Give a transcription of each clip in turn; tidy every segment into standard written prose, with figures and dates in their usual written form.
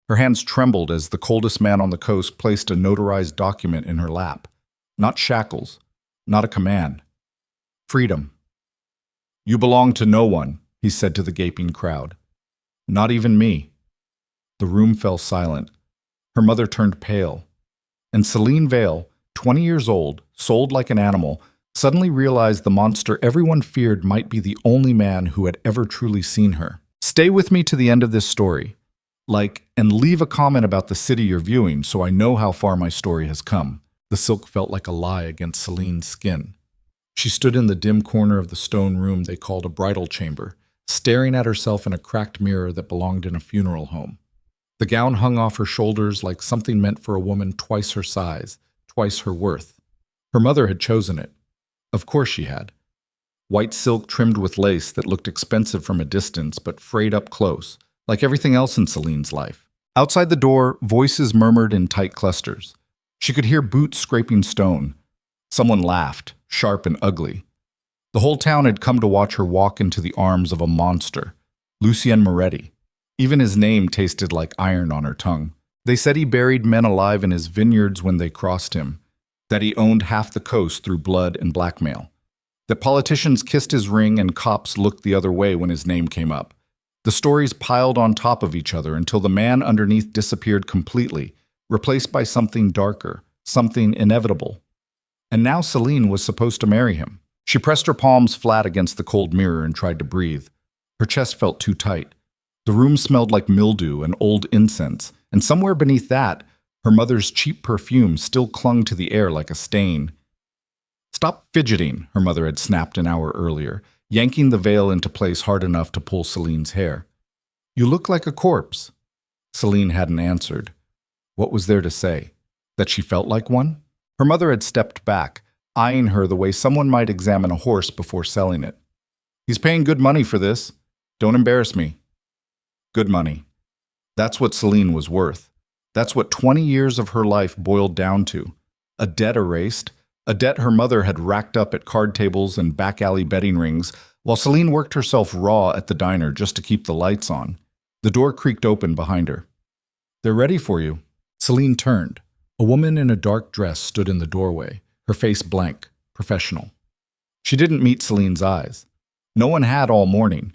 Her hands trembled as the coldest man on the coast placed a notarized document in her lap. Not shackles, not a command. Freedom. "You belong to no one," he said to the gaping crowd. "Not even me." The room fell silent. Her mother turned pale. And Celine Vale, 20 years old, sold like an animal, suddenly realized the monster everyone feared might be the only man who had ever truly seen her. Stay with me to the end of this story. And leave a comment about the city you're viewing so I know how far my story has come. The silk felt like a lie against Celine's skin. She stood in the dim corner of the stone room they called a bridal chamber, staring at herself in a cracked mirror that belonged in a funeral home. The gown hung off her shoulders like something meant for a woman twice her size, twice her worth. Her mother had chosen it. Of course she had. White silk trimmed with lace that looked expensive from a distance but frayed up close, like everything else in Celine's life. Outside the door, voices murmured in tight clusters. She could hear boots scraping stone. Someone laughed, sharp and ugly. The whole town had come to watch her walk into the arms of a monster, Lucien Moretti. Even his name tasted like iron on her tongue. They said he buried men alive in his vineyards when they crossed him, that he owned half the coast through blood and blackmail, that politicians kissed his ring and cops looked the other way when his name came up. The stories piled on top of each other until the man underneath disappeared completely, replaced by something darker, something inevitable. And now Celine was supposed to marry him. She pressed her palms flat against the cold mirror and tried to breathe. Her chest felt too tight. The room smelled like mildew and old incense, and somewhere beneath that, her mother's cheap perfume still clung to the air like a stain. "Stop fidgeting," her mother had snapped an hour earlier, yanking the veil into place hard enough to pull Celine's hair. "You look like a corpse." Celine hadn't answered. What was there to say? That she felt like one? Her mother had stepped back, eyeing her the way someone might examine a horse before selling it. "He's paying good money for this. Don't embarrass me." Good money. That's what Celine was worth. That's what 20 years of her life boiled down to. A debt erased, a debt her mother had racked up at card tables and back alley betting rings, while Celine worked herself raw at the diner just to keep the lights on. The door creaked open behind her. "They're ready for you." Celine turned. A woman in a dark dress stood in the doorway, her face blank, professional. She didn't meet Celine's eyes. No one had all morning.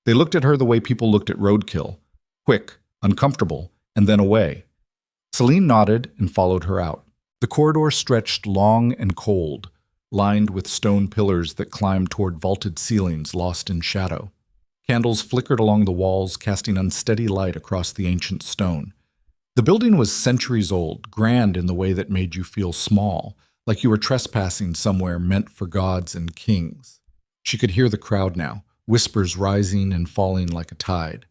They looked at her the way people looked at roadkill, quick, uncomfortable, and then away. Celine nodded and followed her out. The corridor stretched long and cold, lined with stone pillars that climbed toward vaulted ceilings lost in shadow. Candles flickered along the walls, casting unsteady light across the ancient stone. The building was centuries old, grand in the way that made you feel small, like you were trespassing somewhere meant for gods and kings. She could hear the crowd now, whispers rising and falling like a tide.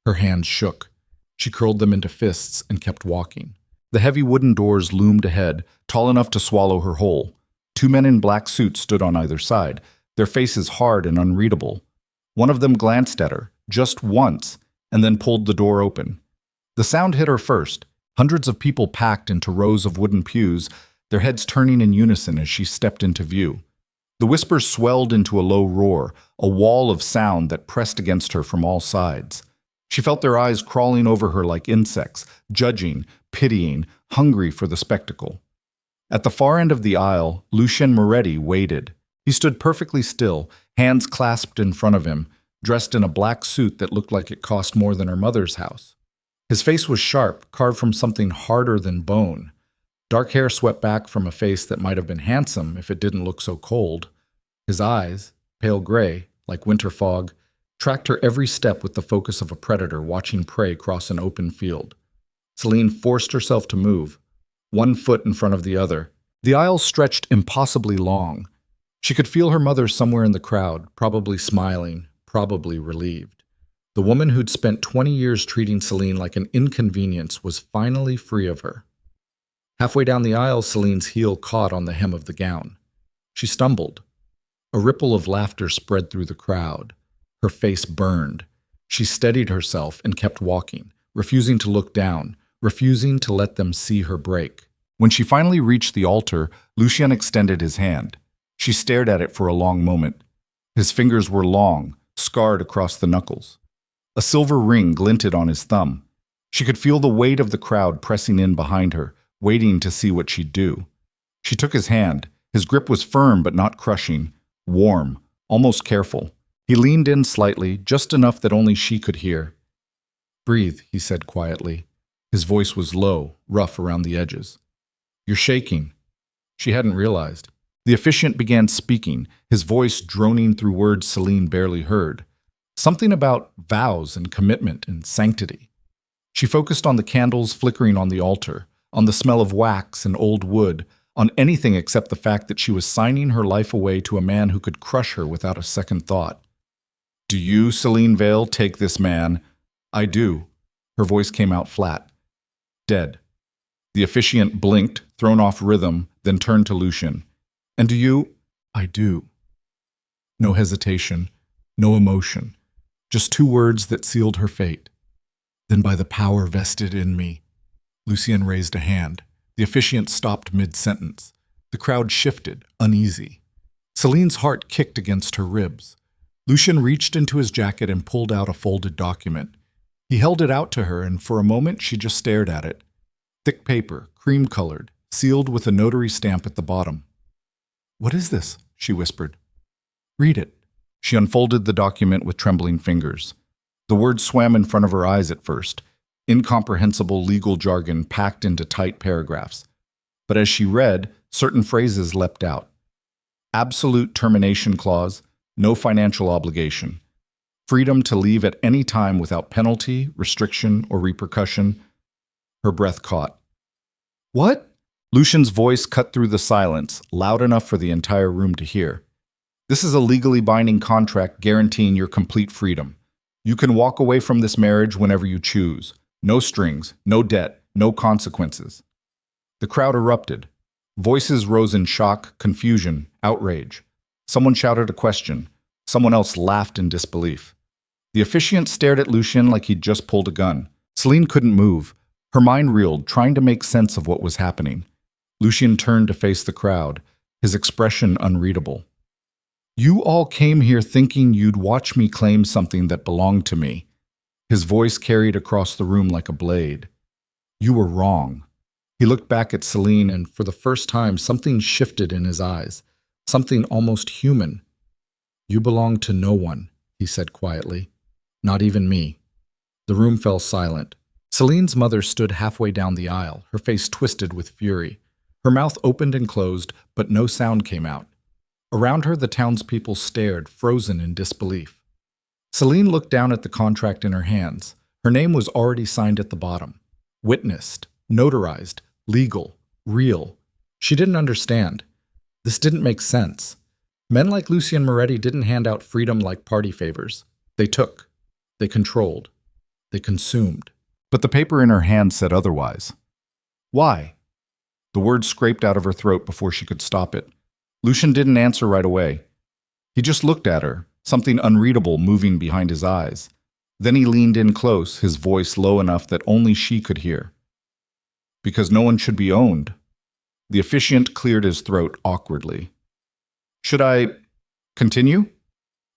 Her hands shook. She curled them into fists and kept walking. The heavy wooden doors loomed ahead, tall enough to swallow her whole. Two men in black suits stood on either side, their faces hard and unreadable. One of them glanced at her, just once, and then pulled the door open. The sound hit her first. Hundreds of people packed into rows of wooden pews, their heads turning in unison as she stepped into view. The whispers swelled into a low roar, a wall of sound that pressed against her from all sides. She felt their eyes crawling over her like insects, judging, pitying, hungry for the spectacle. At the far end of the aisle, Lucien Moretti waited. He stood perfectly still, hands clasped in front of him, dressed in a black suit that looked like it cost more than her mother's house. His face was sharp, carved from something harder than bone. Dark hair swept back from a face that might have been handsome if it didn't look so cold. His eyes, pale gray, like winter fog, tracked her every step with the focus of a predator watching prey cross an open field. Celine forced herself to move, one foot in front of the other. The aisle stretched impossibly long. She could feel her mother somewhere in the crowd, probably smiling, probably relieved. The woman who'd spent 20 years treating Celine like an inconvenience was finally free of her. Halfway down the aisle, Celine's heel caught on the hem of the gown. She stumbled. A ripple of laughter spread through the crowd. Her face burned. She steadied herself and kept walking, refusing to look down, refusing to let them see her break. When she finally reached the altar, Lucien extended his hand. She stared at it for a long moment. His fingers were long, scarred across the knuckles. A silver ring glinted on his thumb. She could feel the weight of the crowd pressing in behind her, waiting to see what she'd do. She took his hand. His grip was firm but not crushing, warm, almost careful. He leaned in slightly, just enough that only she could hear. "Breathe," he said quietly. His voice was low, rough around the edges. "You're shaking." She hadn't realized. The officiant began speaking, his voice droning through words Celine barely heard. Something about vows and commitment and sanctity. She focused on the candles flickering on the altar, on the smell of wax and old wood, on anything except the fact that she was signing her life away to a man who could crush her without a second thought. "Do you, Celine Vale, take this man?" "I do." Her voice came out flat. "Dead." The officiant blinked, thrown off rhythm, then turned to Lucien. "And do you?" "I do." No hesitation, no emotion, just two words that sealed her fate. "Then by the power vested in me." Lucien raised a hand. The officiant stopped mid-sentence. The crowd shifted, uneasy. Celine's heart kicked against her ribs. Lucien reached into his jacket and pulled out a folded document. He held it out to her, and for a moment she just stared at it. Thick paper, cream-colored, sealed with a notary stamp at the bottom. "What is this?" she whispered. "Read it." She unfolded the document with trembling fingers. The words swam in front of her eyes at first, incomprehensible legal jargon packed into tight paragraphs. But as she read, certain phrases leapt out. Absolute termination clause, no financial obligation. Freedom to leave at any time without penalty, restriction, or repercussion. Her breath caught. "What?" Lucien's voice cut through the silence, loud enough for the entire room to hear. "This is a legally binding contract guaranteeing your complete freedom. You can walk away from this marriage whenever you choose. No strings, no debt, no consequences." The crowd erupted. Voices rose in shock, confusion, outrage. Someone shouted a question. Someone else laughed in disbelief. The officiant stared at Lucien like he'd just pulled a gun. Celine couldn't move. Her mind reeled, trying to make sense of what was happening. Lucien turned to face the crowd, his expression unreadable. "You all came here thinking you'd watch me claim something that belonged to me." His voice carried across the room like a blade. "You were wrong." He looked back at Celine, and for the first time something shifted in his eyes, something almost human. "You belong to no one," he said quietly. "Not even me." The room fell silent. Celine's mother stood halfway down the aisle, her face twisted with fury. Her mouth opened and closed, but no sound came out. Around her, the townspeople stared, frozen in disbelief. Celine looked down at the contract in her hands. Her name was already signed at the bottom. Witnessed, notarized, legal, real. She didn't understand. This didn't make sense. Men like Lucien Moretti didn't hand out freedom like party favors. They took. They controlled. They consumed. But the paper in her hand said otherwise. "Why?" The words scraped out of her throat before she could stop it. Lucien didn't answer right away. He just looked at her, something unreadable moving behind his eyes. Then he leaned in close, his voice low enough that only she could hear. "Because no one should be owned." The officiant cleared his throat awkwardly. "Should I continue?"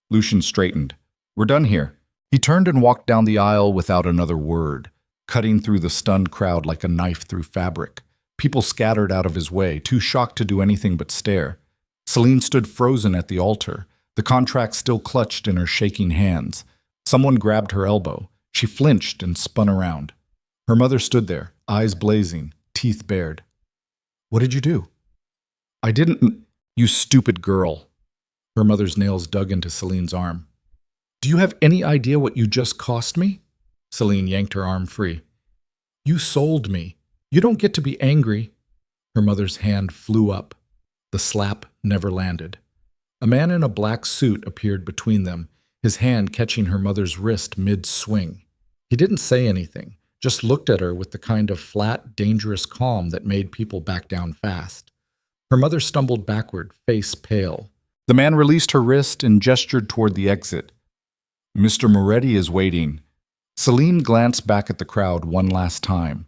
Lucien straightened. "We're done here." He turned and walked down the aisle without another word, cutting through the stunned crowd like a knife through fabric. People scattered out of his way, too shocked to do anything but stare. Celine stood frozen at the altar, the contract still clutched in her shaking hands. Someone grabbed her elbow. She flinched and spun around. Her mother stood there, eyes blazing, teeth bared. "What did you do?" "I didn't." "You stupid girl." Her mother's nails dug into Celine's arm. "Do you have any idea what you just cost me?" Celine yanked her arm free. "You sold me. You don't get to be angry." Her mother's hand flew up. The slap never landed. A man in a black suit appeared between them, his hand catching her mother's wrist mid-swing. He didn't say anything, just looked at her with the kind of flat, dangerous calm that made people back down fast. Her mother stumbled backward, face pale. The man released her wrist and gestured toward the exit. "Mr. Moretti is waiting." Celine glanced back at the crowd one last time.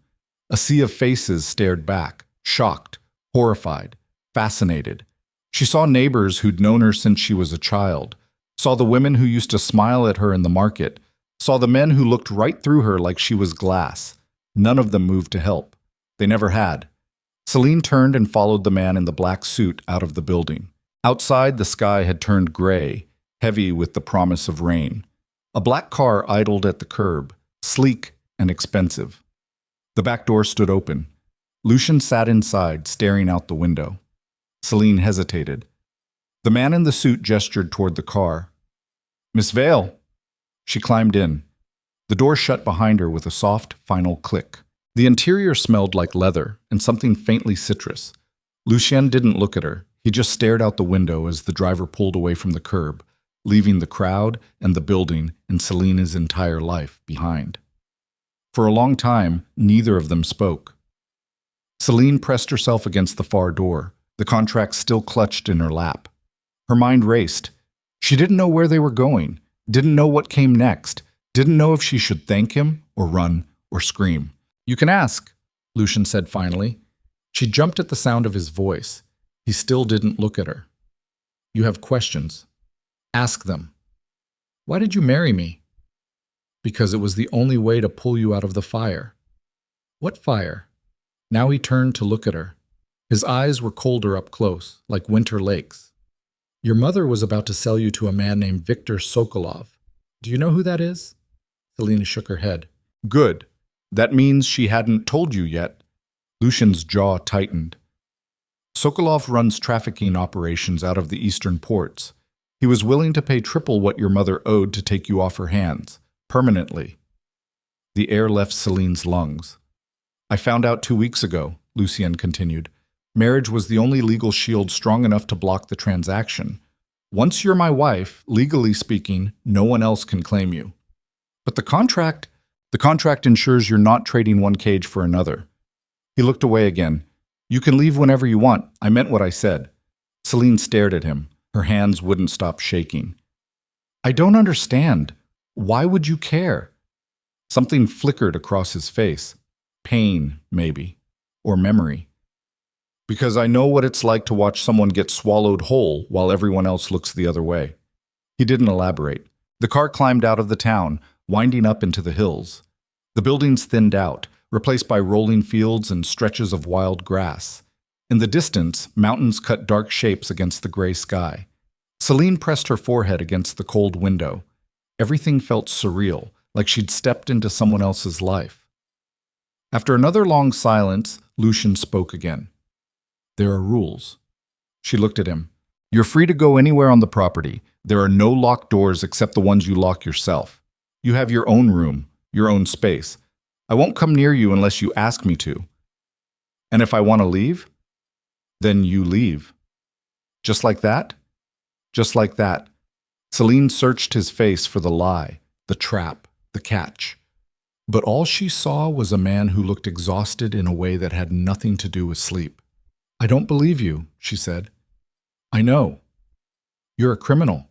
A sea of faces stared back, shocked, horrified, fascinated. She saw neighbors who'd known her since she was a child, saw the women who used to smile at her in the market, saw the men who looked right through her like she was glass. None of them moved to help. They never had. Celine turned and followed the man in the black suit out of the building. Outside, the sky had turned gray, heavy with the promise of rain. A black car idled at the curb, sleek and expensive. The back door stood open. Lucien sat inside, staring out the window. Celine hesitated. The man in the suit gestured toward the car. "Miss Vale." She climbed in. The door shut behind her with a soft, final click. The interior smelled like leather and something faintly citrus. Lucien didn't look at her. He just stared out the window as the driver pulled away from the curb, leaving the crowd and the building and Celine's entire life behind. For a long time, neither of them spoke. Celine pressed herself against the far door, the contract still clutched in her lap. Her mind raced. She didn't know where they were going, didn't know what came next, didn't know if she should thank him or run or scream. "You can ask," Lucien said finally. She jumped at the sound of his voice. He still didn't look at her. "You have questions. Ask them." "Why did you marry me?" "Because it was the only way to pull you out of the fire." "What fire?" Now he turned to look at her. His eyes were colder up close, like winter lakes. "Your mother was about to sell you to a man named Viktor Sokolov. Do you know who that is?" Selena shook her head. "Good. That means she hadn't told you yet." Lucien's jaw tightened. "Sokolov runs trafficking operations out of the eastern ports. He was willing to pay triple what your mother owed to take you off her hands, permanently." The air left Celine's lungs. "I found out 2 weeks ago," Lucien continued. "Marriage was the only legal shield strong enough to block the transaction. Once you're my wife, legally speaking, no one else can claim you. But the contract ensures you're not trading one cage for another." He looked away again. "You can leave whenever you want. I meant what I said." Celine stared at him. Her hands wouldn't stop shaking. "I don't understand. Why would you care?" Something flickered across his face. Pain, maybe. Or memory. "Because I know what it's like to watch someone get swallowed whole while everyone else looks the other way." He didn't elaborate. The car climbed out of the town, winding up into the hills. The buildings thinned out, replaced by rolling fields and stretches of wild grass. In the distance, mountains cut dark shapes against the gray sky. Celine pressed her forehead against the cold window. Everything felt surreal, like she'd stepped into someone else's life. After another long silence, Lucien spoke again. "There are rules." She looked at him. "You're free to go anywhere on the property. There are no locked doors except the ones you lock yourself. You have your own room, your own space. I won't come near you unless you ask me to. And if I want to leave, then you leave." "Just like that?" "Just like that." Celine searched his face for the lie, the trap, the catch. But all she saw was a man who looked exhausted in a way that had nothing to do with sleep. "I don't believe you," she said. "I know. You're a criminal."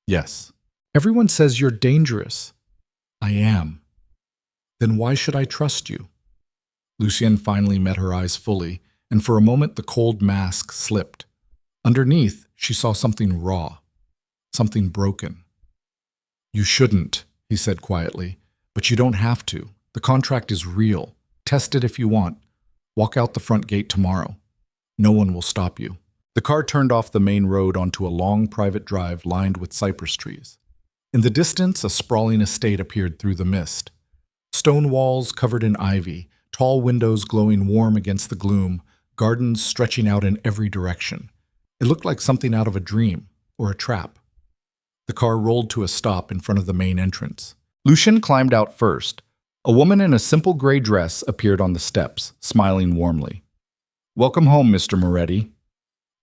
"Yes." "Everyone says you're dangerous." "I am." "Then why should I trust you?" Lucien finally met her eyes fully, and for a moment the cold mask slipped. Underneath, she saw something raw, something broken. "You shouldn't," he said quietly, "but you don't have to. The contract is real. Test it if you want. Walk out the front gate tomorrow. No one will stop you." The car turned off the main road onto a long private drive lined with cypress trees. In the distance, a sprawling estate appeared through the mist. Stone walls covered in ivy, tall windows glowing warm against the gloom, gardens stretching out in every direction. It looked like something out of a dream or a trap. The car rolled to a stop in front of the main entrance. Lucien climbed out first. A woman in a simple gray dress appeared on the steps, smiling warmly. "Welcome home, Mr. Moretti."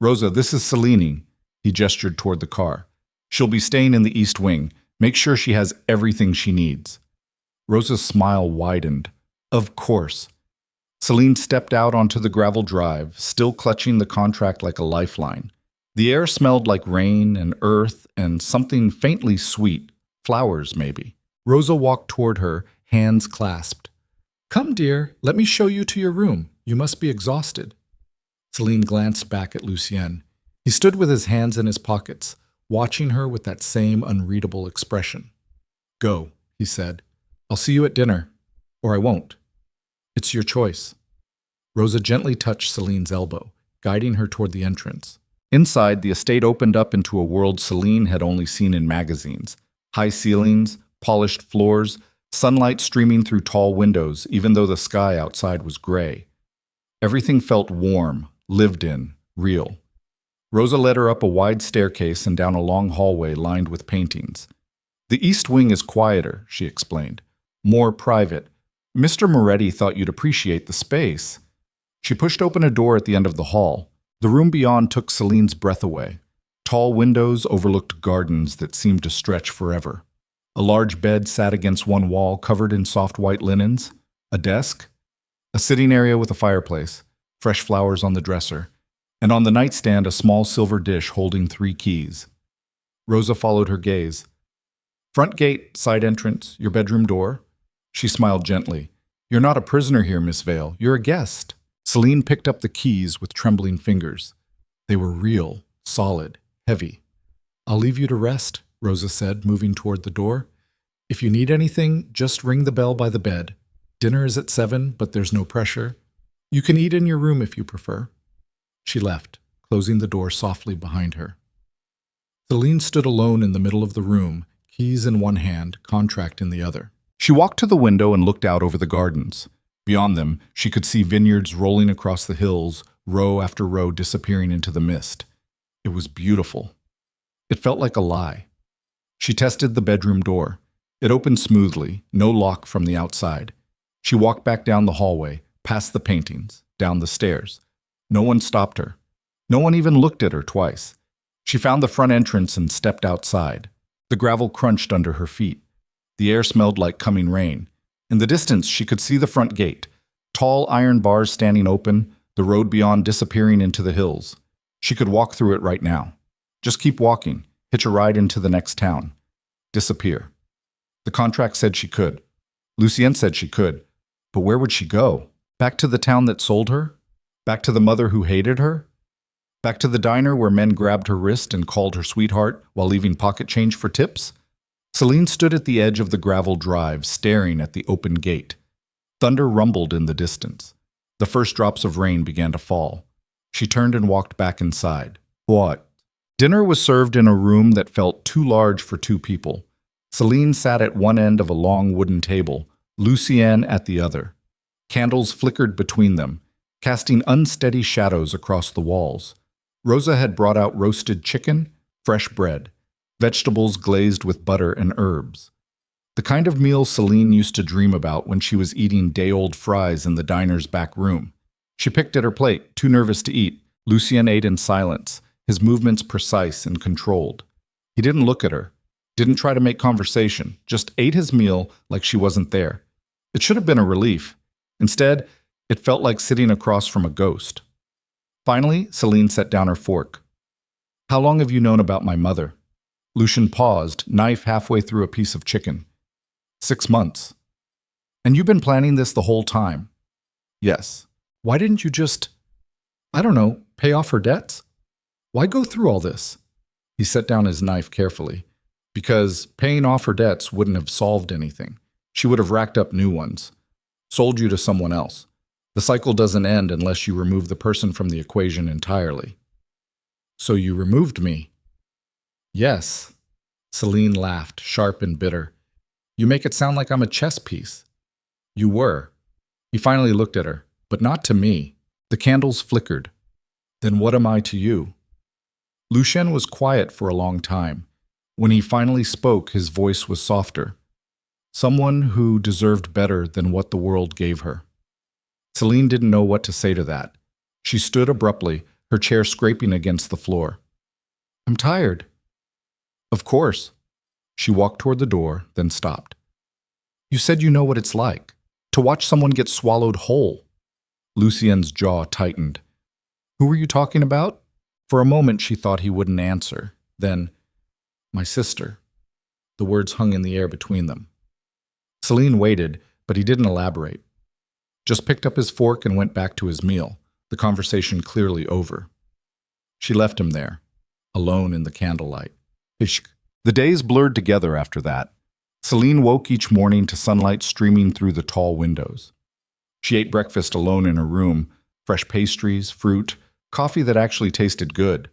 "Rosa, this is Celine." He gestured toward the car. "She'll be staying in the East Wing. Make sure she has everything she needs." Rosa's smile widened. "Of course." Celine stepped out onto the gravel drive, still clutching the contract like a lifeline. The air smelled like rain and earth and something faintly sweet, flowers maybe. Rosa walked toward her, hands clasped. "Come, dear, let me show you to your room. You must be exhausted." Celine glanced back at Lucien. He stood with his hands in his pockets, watching her with that same unreadable expression. "Go," he said. I'll see you at dinner, or I won't. It's your choice. Rosa gently touched Celine's elbow, guiding her toward the entrance. Inside, the estate opened up into a world Celine had only seen in magazines. High ceilings, polished floors, sunlight streaming through tall windows, even though the sky outside was gray. Everything felt warm, lived in, real. Rosa led her up a wide staircase and down a long hallway lined with paintings. The east wing is quieter, she explained. More private. Mr. Moretti thought you'd appreciate the space. She pushed open a door at the end of the hall. The room beyond took Celine's breath away. Tall windows overlooked gardens that seemed to stretch forever. A large bed sat against one wall covered in soft white linens. A desk. A sitting area with a fireplace. Fresh flowers on the dresser. And on the nightstand, a small silver dish holding 3 keys. Rosa followed her gaze. Front gate, side entrance, your bedroom door. She smiled gently. You're not a prisoner here, Miss Vale. You're a guest. Celine picked up the keys with trembling fingers. They were real, solid, heavy. I'll leave you to rest, Rosa said, moving toward the door. If you need anything, just ring the bell by the bed. Dinner is at 7, but there's no pressure. You can eat in your room if you prefer. She left, closing the door softly behind her. Celine stood alone in the middle of the room, keys in one hand, contract in the other. She walked to the window and looked out over the gardens. Beyond them, she could see vineyards rolling across the hills, row after row disappearing into the mist. It was beautiful. It felt like a lie. She tested the bedroom door. It opened smoothly, no lock from the outside. She walked back down the hallway, past the paintings, down the stairs. No one stopped her. No one even looked at her twice. She found the front entrance and stepped outside. The gravel crunched under her feet. The air smelled like coming rain. In the distance, she could see the front gate. Tall iron bars standing open, the road beyond disappearing into the hills. She could walk through it right now. Just keep walking, hitch a ride into the next town. Disappear. The contract said she could. Lucienne said she could. But where would she go? Back to the town that sold her? Back to the mother who hated her? Back to the diner where men grabbed her wrist and called her sweetheart while leaving pocket change for tips? Celine stood at the edge of the gravel drive, staring at the open gate. Thunder rumbled in the distance. The first drops of rain began to fall. She turned and walked back inside. What? Dinner was served in a room that felt too large for 2 people. Celine sat at one end of a long wooden table, Lucienne at the other. Candles flickered between them, casting unsteady shadows across the walls. Rosa had brought out roasted chicken, fresh bread, vegetables glazed with butter and herbs. The kind of meal Celine used to dream about when she was eating day-old fries in the diner's back room. She picked at her plate, too nervous to eat. Lucien ate in silence, his movements precise and controlled. He didn't look at her, didn't try to make conversation, just ate his meal like she wasn't there. It should have been a relief. Instead, it felt like sitting across from a ghost. Finally, Celine set down her fork. How long have you known about my mother? Lucien paused, knife halfway through a piece of chicken. 6 months. And you've been planning this the whole time? Yes. Why didn't you just, pay off her debts? Why go through all this? He set down his knife carefully. Because paying off her debts wouldn't have solved anything. She would have racked up new ones. Sold you to someone else. The cycle doesn't end unless you remove the person from the equation entirely. So you removed me? Yes. Celine laughed, sharp and bitter. You make it sound like I'm a chess piece. You were. He finally looked at her, but not to me. The candles flickered. Then what am I to you? Lucien was quiet for a long time. When he finally spoke, his voice was softer. Someone who deserved better than what the world gave her. Celine didn't know what to say to that. She stood abruptly, her chair scraping against the floor. I'm tired. Of course. She walked toward the door, then stopped. You said you know what it's like, to watch someone get swallowed whole. Lucien's jaw tightened. Who were you talking about? For a moment she thought he wouldn't answer. Then, my sister. The words hung in the air between them. Celine waited, but he didn't elaborate. Just picked up his fork and went back to his meal, the conversation clearly over. She left him there, alone in the candlelight. Hishk. The days blurred together after that. Celine woke each morning to sunlight streaming through the tall windows. She ate breakfast alone in her room, fresh pastries, fruit, coffee that actually tasted good.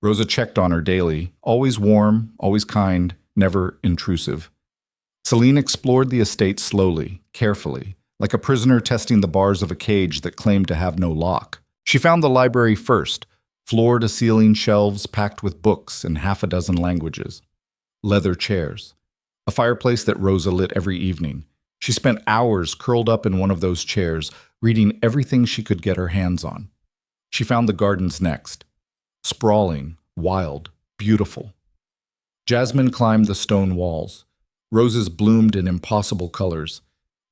Rosa checked on her daily, always warm, always kind, never intrusive. Celine explored the estate slowly, carefully, like a prisoner testing the bars of a cage that claimed to have no lock. She found the library first, floor-to-ceiling shelves packed with books in half a dozen languages. Leather chairs. A fireplace that Rosa lit every evening. She spent hours curled up in one of those chairs, reading everything she could get her hands on. She found the gardens next. Sprawling, wild, beautiful. Jasmine climbed the stone walls. Roses bloomed in impossible colors.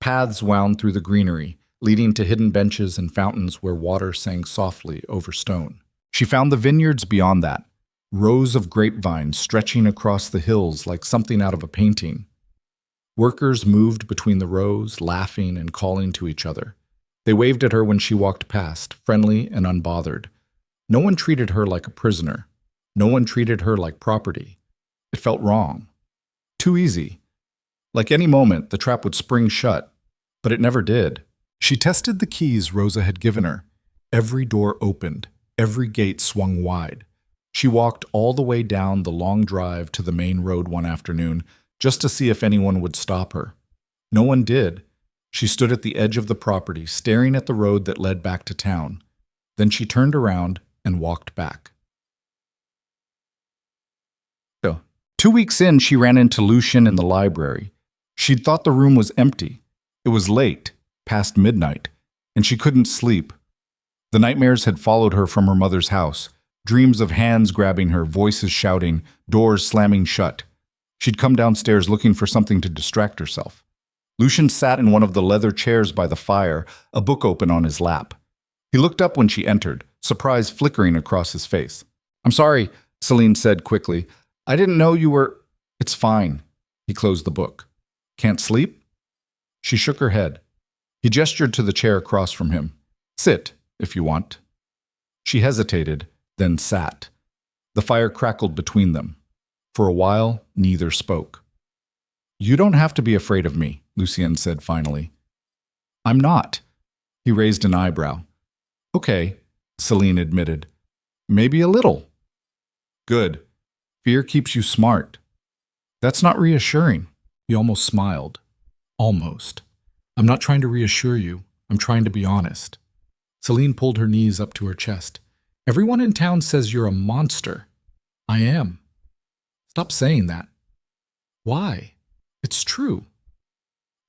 Paths wound through the greenery, leading to hidden benches and fountains where water sang softly over stone. She found the vineyards beyond that, rows of grapevines stretching across the hills like something out of a painting. Workers moved between the rows, laughing and calling to each other. They waved at her when she walked past, friendly and unbothered. No one treated her like a prisoner. No one treated her like property. It felt wrong. Too easy. Like any moment, the trap would spring shut, but it never did. She tested the keys Rosa had given her. Every door opened. Every gate swung wide. She walked all the way down the long drive to the main road one afternoon just to see if anyone would stop her. No one did. She stood at the edge of the property, staring at the road that led back to town. Then she turned around and walked back. 2 weeks in, she ran into Lucien in the library. She'd thought the room was empty. It was late, past midnight, and she couldn't sleep. The nightmares had followed her from her mother's house, dreams of hands grabbing her, voices shouting, doors slamming shut. She'd come downstairs looking for something to distract herself. Lucien sat in one of the leather chairs by the fire, a book open on his lap. He looked up when she entered, surprise flickering across his face. "I'm sorry," Celine said quickly. "I didn't know you were—" "It's fine." He closed the book. "Can't sleep?" She shook her head. He gestured to the chair across from him. "Sit, if you want." She hesitated, then sat. The fire crackled between them. For a while, neither spoke. "You don't have to be afraid of me," Lucien said finally. "I'm not." He raised an eyebrow. "Okay," Celine admitted. "Maybe a little." "Good. Fear keeps you smart." "That's not reassuring." He almost smiled. "Almost. I'm not trying to reassure you. I'm trying to be honest." Celine pulled her knees up to her chest. "Everyone in town says you're a monster." "I am." "Stop saying that." "Why? It's true."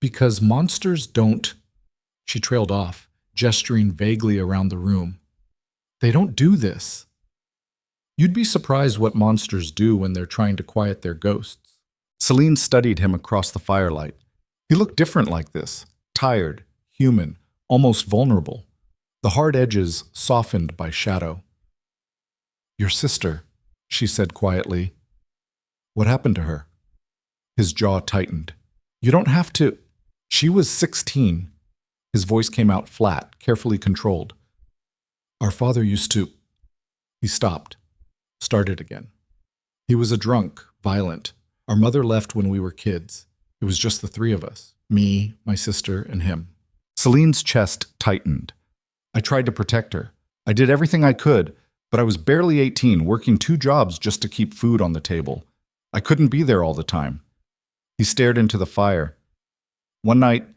"Because monsters don't—" She trailed off, gesturing vaguely around the room. "They don't do this." "You'd be surprised what monsters do when they're trying to quiet their ghosts." Celine studied him across the firelight. He looked different like this, tired, human, almost vulnerable. The hard edges softened by shadow. "Your sister," she said quietly. "What happened to her?" His jaw tightened. "You don't have to—" "She was 16. His voice came out flat, carefully controlled. "Our father used to—" He stopped. Started again. "He was a drunk, violent. Our mother left when we were kids. It was just the three of us, me, my sister, and him." Celine's chest tightened. "I tried to protect her. I did everything I could, but I was barely 18, working 2 jobs just to keep food on the table. I couldn't be there all the time." He stared into the fire. "One night,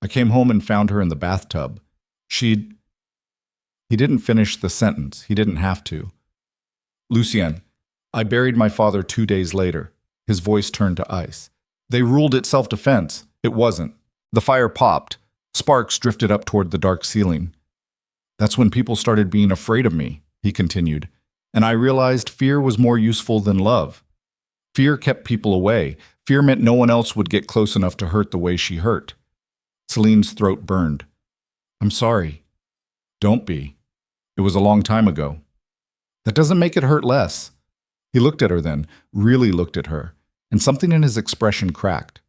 I came home and found her in the bathtub. She'd—" He didn't finish the sentence. He didn't have to. "Lucien, I buried my father 2 days later." His voice turned to ice. "They ruled it self-defense. It wasn't. The fire popped. Sparks drifted up toward the dark ceiling. That's when people started being afraid of me," he continued, "and I realized fear was more useful than love. Fear kept people away. Fear meant no one else would get close enough to hurt the way she hurt." Celine's throat burned. "I'm sorry." "Don't be. It was a long time ago." "That doesn't make it hurt less." He looked at her then, really looked at her, and something in his expression cracked.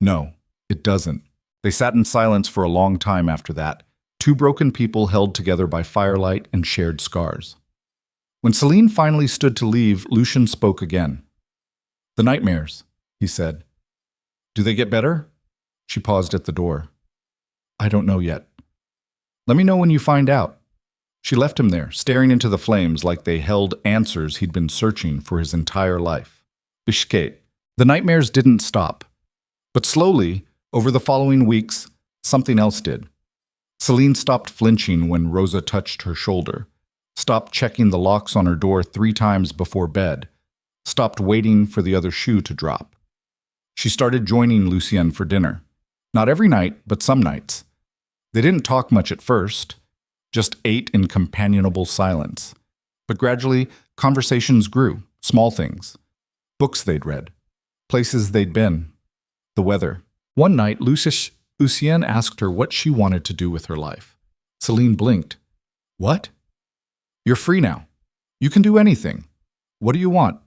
"No, it doesn't." They sat in silence for a long time after that, 2 broken people held together by firelight and shared scars. When Celine finally stood to leave, Lucien spoke again. "The nightmares," he said. Do they get better? She paused at the door. I don't know yet. Let me know when you find out. She left him there, staring into the flames like they held answers he'd been searching for his entire life. Bishkek. The nightmares didn't stop. But slowly, over the following weeks, something else did. Celine stopped flinching when Rosa touched her shoulder, stopped checking the locks on her door 3 times before bed, stopped waiting for the other shoe to drop. She started joining Lucien for dinner. Not every night, but some nights. They didn't talk much at first, just ate in companionable silence. But gradually, conversations grew, small things. Books they'd read, places they'd been, the weather. One night, Lucien asked her what she wanted to do with her life. Celine blinked. What? You're free now. You can do anything. What do you want?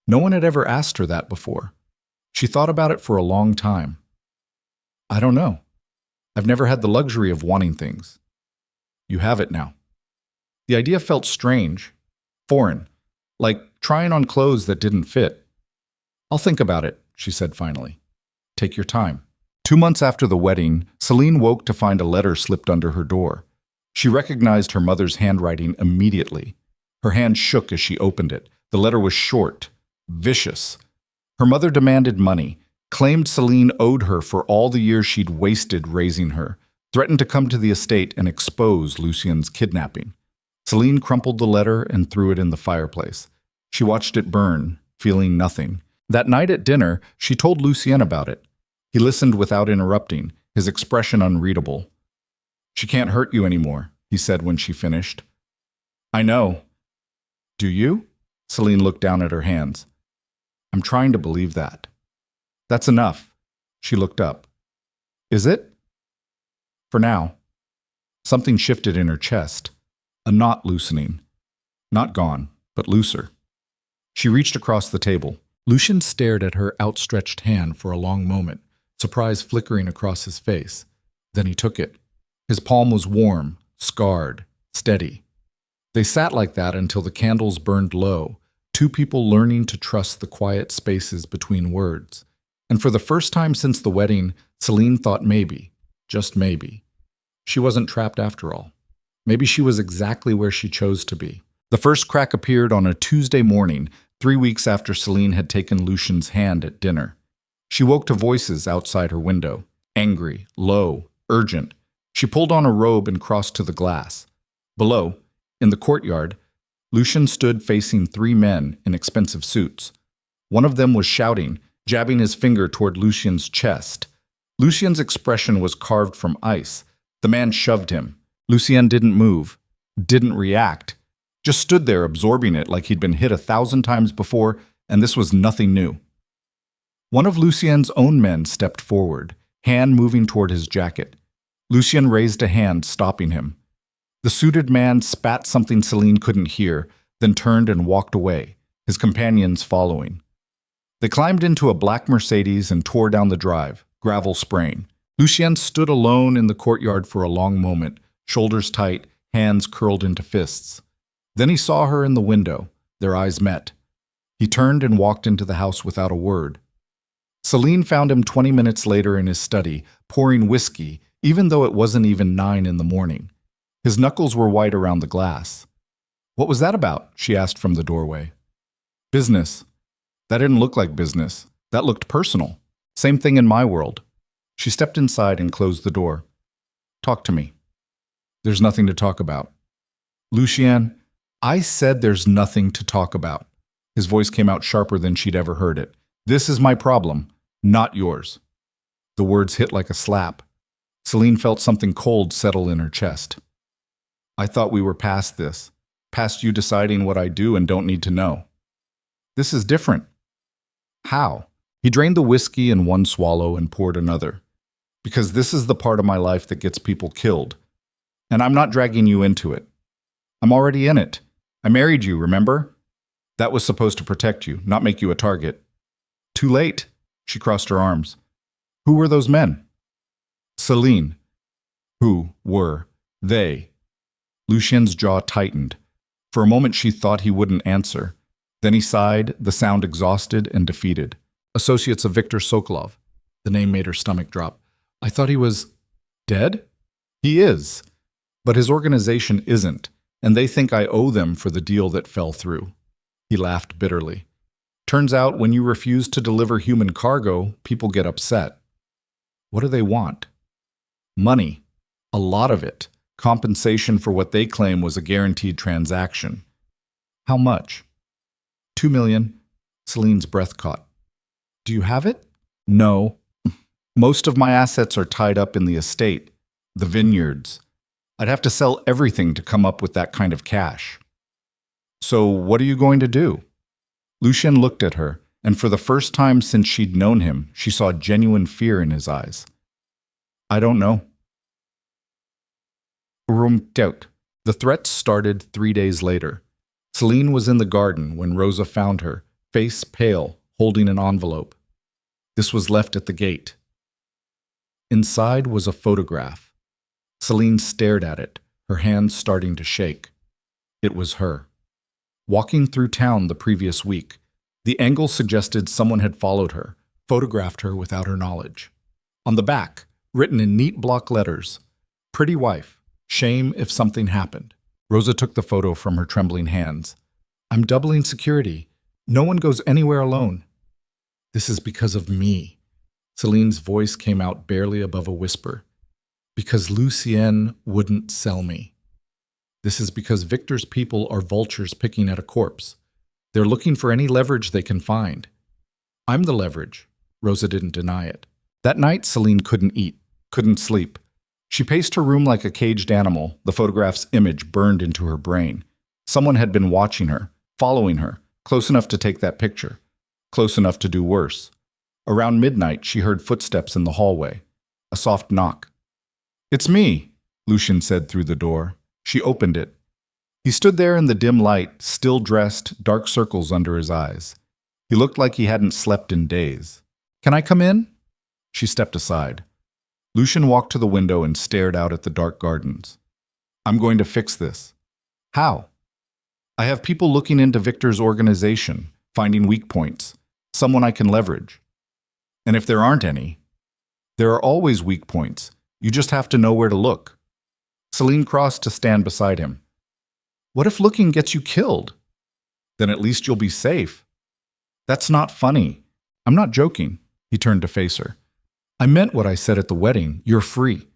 No one had ever asked her that before. She thought about it for a long time. I don't know. I've never had the luxury of wanting things. You have it now. The idea felt strange, foreign, like trying on clothes that didn't fit. I'll think about it, she said finally. Take your time. 2 months after the wedding, Celine woke to find a letter slipped under her door. She recognized her mother's handwriting immediately. Her hand shook as she opened it. The letter was short, vicious. Her mother demanded money, claimed Celine owed her for all the years she'd wasted raising her, threatened to come to the estate and expose Lucien's kidnapping. Celine crumpled the letter and threw it in the fireplace. She watched it burn, feeling nothing. That night at dinner, she told Lucien about it. He listened without interrupting, his expression unreadable. She can't hurt you anymore, he said when she finished. I know. Do you? Celine looked down at her hands. I'm trying to believe that. That's enough. She looked up. Is it? For now. Something shifted in her chest, a knot loosening. Not gone, but looser. She reached across the table. Lucien stared at her outstretched hand for a long moment, surprise flickering across his face. Then he took it. His palm was warm, scarred, steady. They sat like that until the candles burned low, 2 people learning to trust the quiet spaces between words. And for the first time since the wedding, Celine thought maybe, just maybe, she wasn't trapped after all. Maybe she was exactly where she chose to be. The first crack appeared on a Tuesday morning, 3 weeks after Celine had taken Lucien's hand at dinner. She woke to voices outside her window, angry, low, urgent. She pulled on a robe and crossed to the glass. Below, in the courtyard, Lucien stood facing 3 men in expensive suits. One of them was shouting, jabbing his finger toward Lucien's chest. Lucien's expression was carved from ice. The man shoved him. Lucien didn't move, didn't react, just stood there absorbing it like he'd been hit 1,000 times before, and this was nothing new. One of Lucien's own men stepped forward, hand moving toward his jacket. Lucien raised a hand, stopping him. The suited man spat something Celine couldn't hear, then turned and walked away, his companions following. They climbed into a black Mercedes and tore down the drive, gravel spraying. Lucien stood alone in the courtyard for a long moment, shoulders tight, hands curled into fists. Then he saw her in the window. Their eyes met. He turned and walked into the house without a word. Celine found him 20 minutes later in his study, pouring whiskey, even though it wasn't even 9 in the morning. His knuckles were white around the glass. What was that about? She asked from the doorway. Business. That didn't look like business. That looked personal. Same thing in my world. She stepped inside and closed the door. Talk to me. There's nothing to talk about. Lucien, I said there's nothing to talk about. His voice came out sharper than she'd ever heard it. This is my problem, not yours. The words hit like a slap. Celine felt something cold settle in her chest. I thought we were past this, past you deciding what I do and don't need to know. This is different. How? He drained the whiskey in one swallow and poured another. Because this is the part of my life that gets people killed. And I'm not dragging you into it. I'm already in it. I married you, remember? That was supposed to protect you, not make you a target. Too late. She crossed her arms. Who were those men? Celine. Who were they? Lucien's jaw tightened. For a moment she thought he wouldn't answer. Then he sighed, the sound exhausted and defeated. associates of Viktor Sokolov. The name made her stomach drop. I thought he was dead? He is, but his organization isn't, and they think I owe them for the deal that fell through. He laughed bitterly. Turns out when you refuse to deliver human cargo, people get upset. What do they want? Money. A lot of it. Compensation for what they claim was a guaranteed transaction. How much? 2 million. Celine's breath caught. Do you have it? No. Most of my assets are tied up in the estate, the vineyards. I'd have to sell everything to come up with that kind of cash. So what are you going to do? Lucien looked at her, and for the first time since she'd known him, she saw genuine fear in his eyes. I don't know. Roomed out. The threats started 3 days later. Celine was in the garden when Rosa found her, face pale, holding an envelope. This was left at the gate. Inside was a photograph. Celine stared at it, her hands starting to shake. It was her. Walking through town the previous week, the angle suggested someone had followed her, photographed her without her knowledge. On the back, written in neat block letters, "Pretty wife, shame if something happened." Rosa took the photo from her trembling hands. I'm doubling security. No one goes anywhere alone. This is because of me. Celine's voice came out barely above a whisper. Because Lucien wouldn't sell me. This is because Victor's people are vultures picking at a corpse. They're looking for any leverage they can find. I'm the leverage. Rosa didn't deny it. That night, Celine couldn't eat, couldn't sleep. She paced her room like a caged animal, the photograph's image burned into her brain. Someone had been watching her, following her, close enough to take that picture, close enough to do worse. Around midnight, she heard footsteps in the hallway. A soft knock. It's me, Lucien said through the door. She opened it. He stood there in the dim light, still dressed, dark circles under his eyes. He looked like he hadn't slept in days. Can I come in? She stepped aside. Lucien walked to the window and stared out at the dark gardens. I'm going to fix this. How? I have people looking into Victor's organization, finding weak points, someone I can leverage. And if there aren't any, there are always weak points. You just have to know where to look. Celine crossed to stand beside him. What if looking gets you killed? Then at least you'll be safe. That's not funny. I'm not joking. He turned to face her. I meant what I said at the wedding. You're free.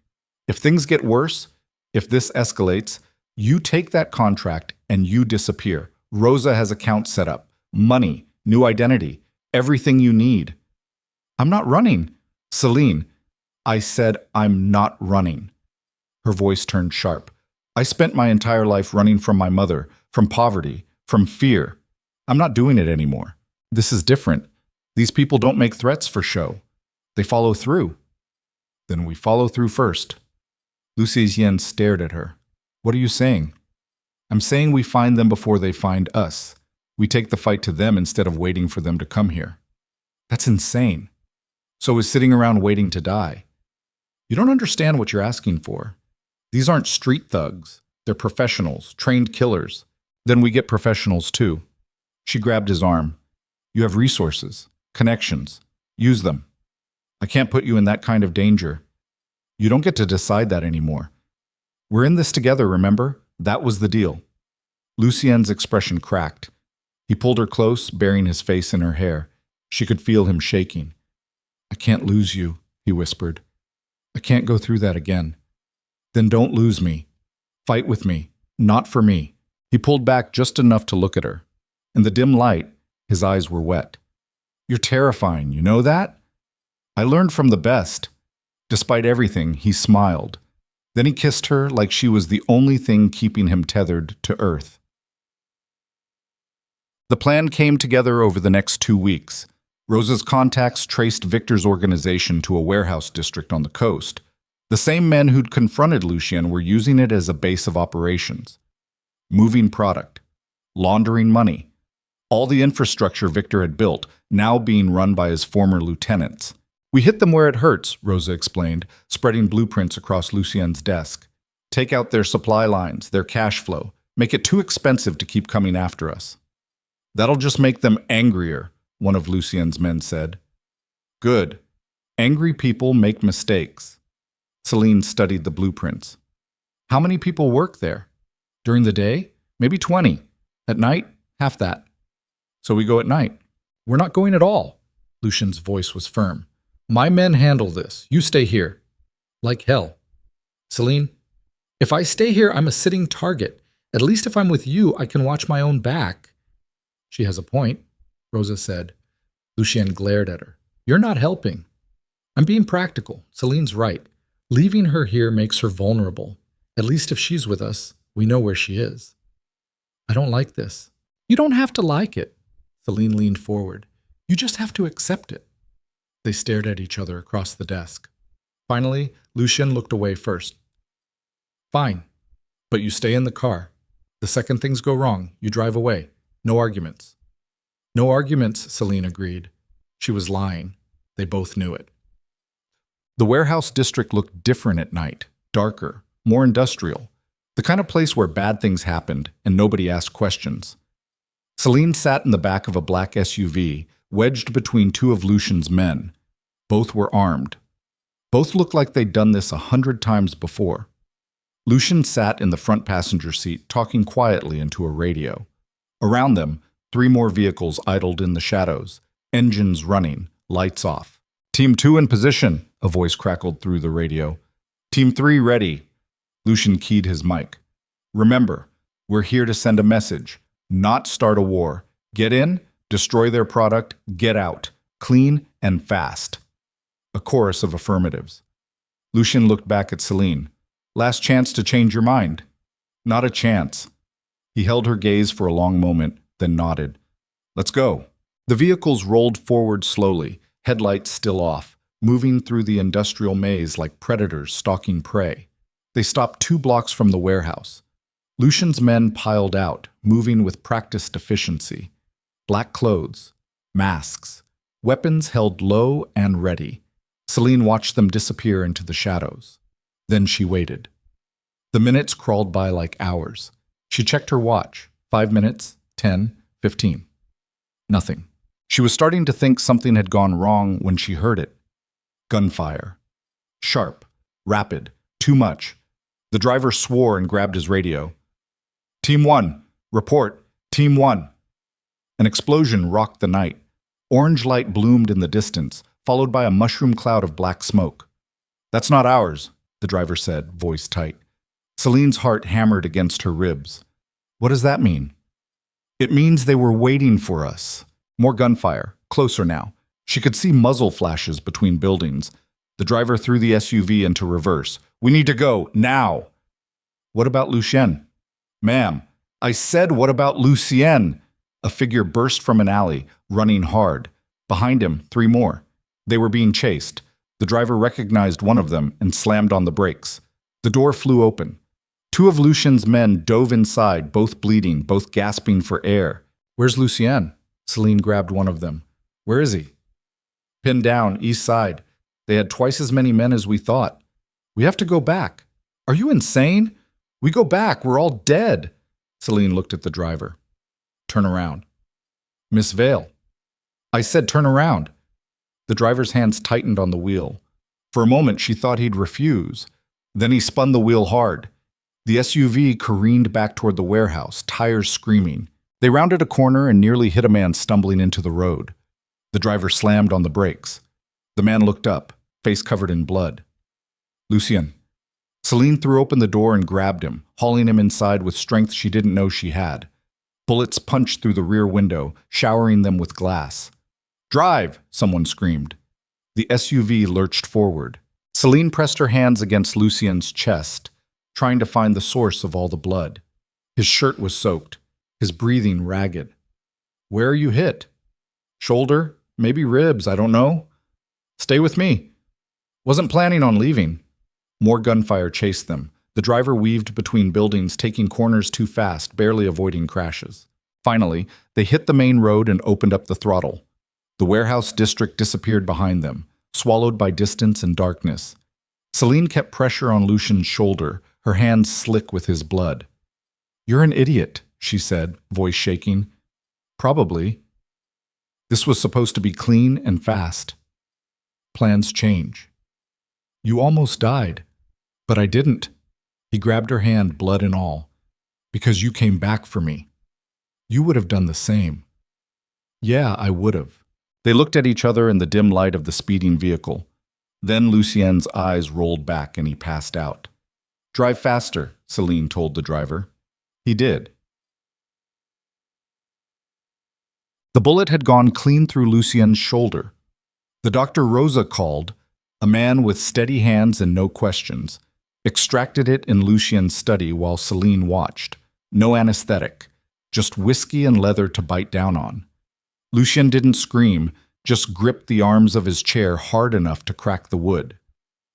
If things get worse, if this escalates, you take that contract and you disappear. Rosa has accounts set up, money, new identity, everything you need. I'm not running. Celine, I said I'm not running. Her voice turned sharp. I spent my entire life running from my mother, from poverty, from fear. I'm not doing it anymore. This is different. These people don't make threats for show. They follow through. Then we follow through first. Lucien stared at her. What are you saying? I'm saying we find them before they find us. We take the fight to them instead of waiting for them to come here. That's insane. So is sitting around waiting to die. You don't understand what you're asking for. These aren't street thugs. They're professionals, trained killers. Then we get professionals too. She grabbed his arm. You have resources, connections. Use them. I can't put you in that kind of danger. You don't get to decide that anymore. We're in this together, remember? That was the deal. Lucien's expression cracked. He pulled her close, burying his face in her hair. She could feel him shaking. I can't lose you, he whispered. I can't go through that again. Then don't lose me. Fight with me, not for me. He pulled back just enough to look at her. In the dim light, his eyes were wet. You're terrifying, you know that? I learned from the best. Despite everything, he smiled. Then he kissed her like she was the only thing keeping him tethered to earth. The plan came together over the next 2 weeks. Rosa's contacts traced Victor's organization to a warehouse district on the coast. The same men who'd confronted Lucien were using it as a base of operations. Moving product, laundering money, all the infrastructure Victor had built, now being run by his former lieutenants. We hit them where it hurts, Rosa explained, spreading blueprints across Lucien's desk. Take out their supply lines, their cash flow. Make it too expensive to keep coming after us. That'll just make them angrier, one of Lucien's men said. Good. Angry people make mistakes. Celine studied the blueprints. How many people work there? During the day? Maybe 20. At night? Half that. So we go at night. We're not going at all. Lucian's voice was firm. My men handle this. You stay here. Like hell. Celine, if I stay here, I'm a sitting target. At least if I'm with you, I can watch my own back. She has a point, Rosa said. Lucien glared at her. You're not helping. I'm being practical. Celine's right. Leaving her here makes her vulnerable. At least if she's with us, we know where she is. I don't like this. You don't have to like it. Celine leaned forward. You just have to accept it. They stared at each other across the desk. Finally, Lucien looked away first. Fine, but you stay in the car. The second things go wrong, you drive away. No arguments. No arguments, Celine agreed. She was lying. They both knew it. The warehouse district looked different at night, darker, more industrial, the kind of place where bad things happened and nobody asked questions. Celine sat in the back of a black SUV, wedged between two of Lucien's men. Both were armed. Both looked like they'd done this 100 times before. Lucien sat in the front passenger seat, talking quietly into a radio. Around them, 3 more vehicles idled in the shadows, engines running, lights off. Team 2 in position, a voice crackled through the radio. Team 3 ready. Lucien keyed his mic. Remember, we're here to send a message, not start a war. Get in, destroy their product, get out, clean and fast. A chorus of affirmatives. Lucien looked back at Celine. Last chance to change your mind. Not a chance. He held her gaze for a long moment, then nodded. Let's go. The vehicles rolled forward slowly, headlights still off, moving through the industrial maze like predators stalking prey. They stopped 2 blocks from the warehouse. Lucien's men piled out, moving with practiced efficiency. Black clothes, masks, weapons held low and ready. Celine watched them disappear into the shadows. Then she waited. The minutes crawled by like hours. She checked her watch. 5 minutes, 10, 15. Nothing. She was starting to think something had gone wrong when she heard it. Gunfire. Sharp, rapid, too much. The driver swore and grabbed his radio. Team 1, report, Team 1. An explosion rocked the night. Orange light bloomed in the distance, followed by a mushroom cloud of black smoke. That's not ours, the driver said, voice tight. Celine's heart hammered against her ribs. What does that mean? It means they were waiting for us. More gunfire, closer now. She could see muzzle flashes between buildings. The driver threw the SUV into reverse. We need to go, now. What about Lucien? Ma'am, I said what about Lucien? A figure burst from an alley, running hard. Behind him, 3 more. They were being chased. The driver recognized one of them and slammed on the brakes. The door flew open. 2 of Lucien's men dove inside, both bleeding, both gasping for air. Where's Lucien? Celine grabbed one of them. Where is he? Pinned down, east side. They had twice as many men as we thought. We have to go back. Are you insane? We go back, we're all dead. Celine looked at the driver. Turn around. Miss Vale. I said turn around. The driver's hands tightened on the wheel. For a moment, she thought he'd refuse. Then he spun the wheel hard. The SUV careened back toward the warehouse, tires screaming. They rounded a corner and nearly hit a man stumbling into the road. The driver slammed on the brakes. The man looked up, face covered in blood. Lucien. Celine threw open the door and grabbed him, hauling him inside with strength she didn't know she had. Bullets punched through the rear window, showering them with glass. Drive! Someone screamed. The SUV lurched forward. Celine pressed her hands against Lucien's chest, trying to find the source of all the blood. His shirt was soaked, his breathing ragged. Where are you hit? Shoulder? Maybe ribs, I don't know. Stay with me. Wasn't planning on leaving. More gunfire chased them. The driver weaved between buildings, taking corners too fast, barely avoiding crashes. Finally, they hit the main road and opened up the throttle. The warehouse district disappeared behind them, swallowed by distance and darkness. Celine kept pressure on Lucien's shoulder, her hands slick with his blood. You're an idiot, she said, voice shaking. Probably. This was supposed to be clean and fast. Plans change. You almost died, but I didn't. He grabbed her hand, blood and all. Because you came back for me. You would have done the same. Yeah, I would have. They looked at each other in the dim light of the speeding vehicle. Then Lucien's eyes rolled back and he passed out. Drive faster, Celine told the driver. He did. The bullet had gone clean through Lucien's shoulder. The Dr. Rosa called, a man with steady hands and no questions, extracted it in Lucien's study while Celine watched. No anesthetic, just whiskey and leather to bite down on. Lucien didn't scream, just gripped the arms of his chair hard enough to crack the wood.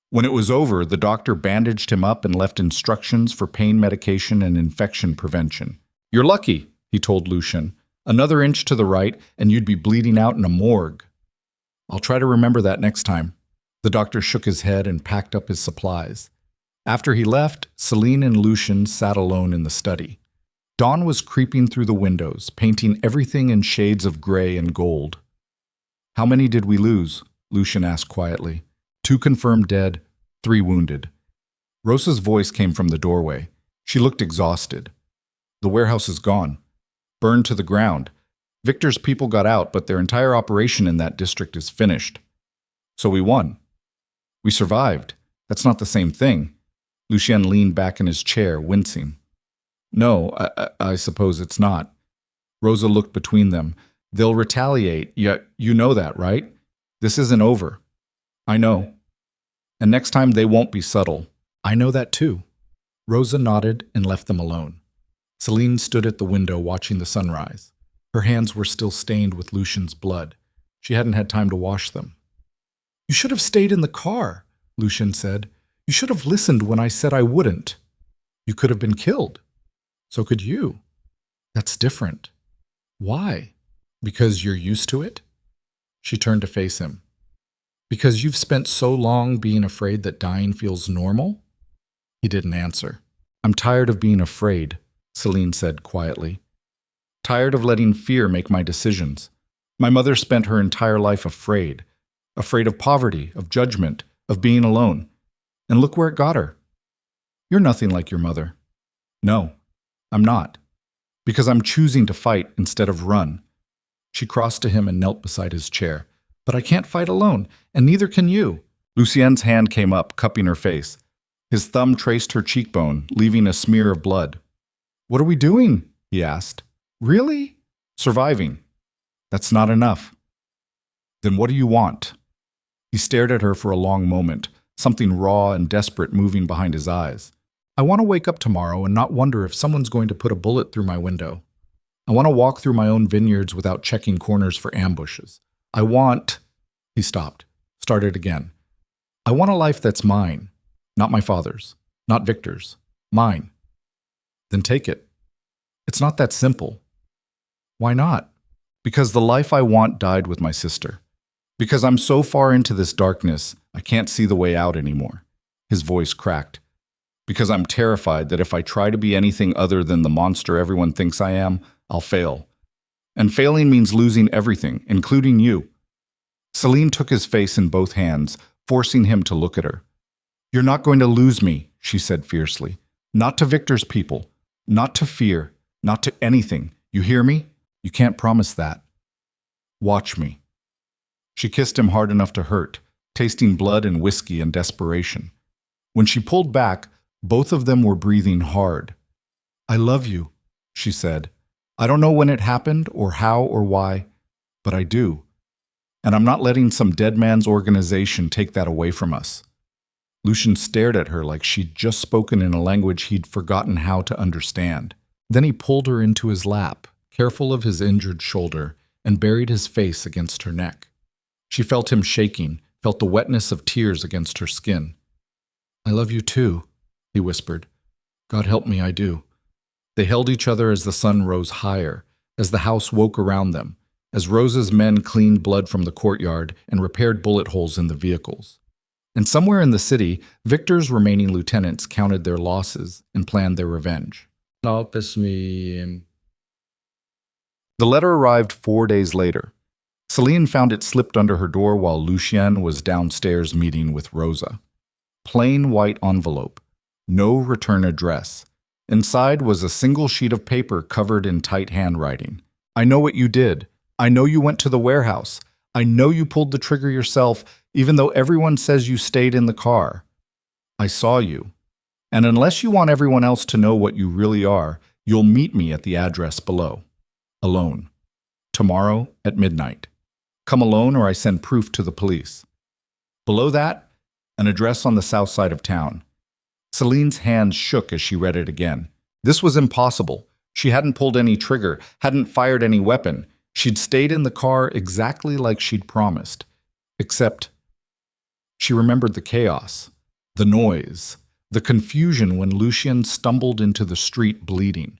When it was over, the doctor bandaged him up and left instructions for pain medication and infection prevention. You're lucky, he told Lucien. Another inch to the right, and you'd be bleeding out in a morgue. I'll try to remember that next time. The doctor shook his head and packed up his supplies. After he left, Celine and Lucien sat alone in the study. Dawn was creeping through the windows, painting everything in shades of gray and gold. How many did we lose? Lucien asked quietly. 2 confirmed dead, 3 wounded. Rosa's voice came from the doorway. She looked exhausted. The warehouse is gone. Burned to the ground. Victor's people got out, but their entire operation in that district is finished. So we won. We survived. That's not the same thing. Lucien leaned back in his chair, wincing. No, I suppose it's not. Rosa looked between them. They'll retaliate. You know that, right? This isn't over. I know. And next time they won't be subtle. I know that too. Rosa nodded and left them alone. Celine stood at the window watching the sunrise. Her hands were still stained with Lucien's blood. She hadn't had time to wash them. You should have stayed in the car, Lucien said. You should have listened when I said I wouldn't. You could have been killed. So could you. That's different. Why? Because you're used to it? She turned to face him. Because you've spent so long being afraid that dying feels normal? He didn't answer. I'm tired of being afraid, Celine said quietly. Tired of letting fear make my decisions. My mother spent her entire life afraid. Afraid of poverty, of judgment, of being alone. And look where it got her. You're nothing like your mother. No, I'm not. Because I'm choosing to fight instead of run. She crossed to him and knelt beside his chair. But I can't fight alone, and neither can you. Lucien's hand came up, cupping her face. His thumb traced her cheekbone, leaving a smear of blood. What are we doing? He asked. Really? Surviving. That's not enough. Then what do you want? He stared at her for a long moment, something raw and desperate moving behind his eyes. I want to wake up tomorrow and not wonder if someone's going to put a bullet through my window. I want to walk through my own vineyards without checking corners for ambushes. I want... He stopped, started again. I want a life that's mine, not my father's, not Victor's, mine. Then take it. It's not that simple. Why not? Because the life I want died with my sister. Because I'm so far into this darkness, I can't see the way out anymore. His voice cracked. Because I'm terrified that if I try to be anything other than the monster everyone thinks I am, I'll fail. And failing means losing everything, including you. Celine took his face in both hands, forcing him to look at her. You're not going to lose me, she said fiercely. Not to Victor's people. Not to fear. Not to anything. You hear me? You can't promise that. Watch me. She kissed him hard enough to hurt, tasting blood and whiskey and desperation. When she pulled back, both of them were breathing hard. I love you, she said. I don't know when it happened or how or why, but I do. And I'm not letting some dead man's organization take that away from us. Lucien stared at her like she'd just spoken in a language he'd forgotten how to understand. Then he pulled her into his lap, careful of his injured shoulder, and buried his face against her neck. She felt him shaking, felt the wetness of tears against her skin. I love you too, he whispered. God help me, I do. They held each other as the sun rose higher, as the house woke around them, as Rosa's men cleaned blood from the courtyard and repaired bullet holes in the vehicles. And somewhere in the city, Victor's remaining lieutenants counted their losses and planned their revenge. The letter arrived 4 days later. Celine found it slipped under her door while Lucien was downstairs meeting with Rosa. Plain white envelope. No return address. Inside was a single sheet of paper covered in tight handwriting. I know what you did. I know you went to the warehouse. I know you pulled the trigger yourself, even though everyone says you stayed in the car. I saw you. And unless you want everyone else to know what you really are, you'll meet me at the address below. Alone. Tomorrow at midnight. Come alone or I send proof to the police. Below that, an address on the south side of town. Celine's hands shook as she read it again. This was impossible. She hadn't pulled any trigger, hadn't fired any weapon. She'd stayed in the car exactly like she'd promised. Except she remembered the chaos, the noise, the confusion when Lucien stumbled into the street bleeding.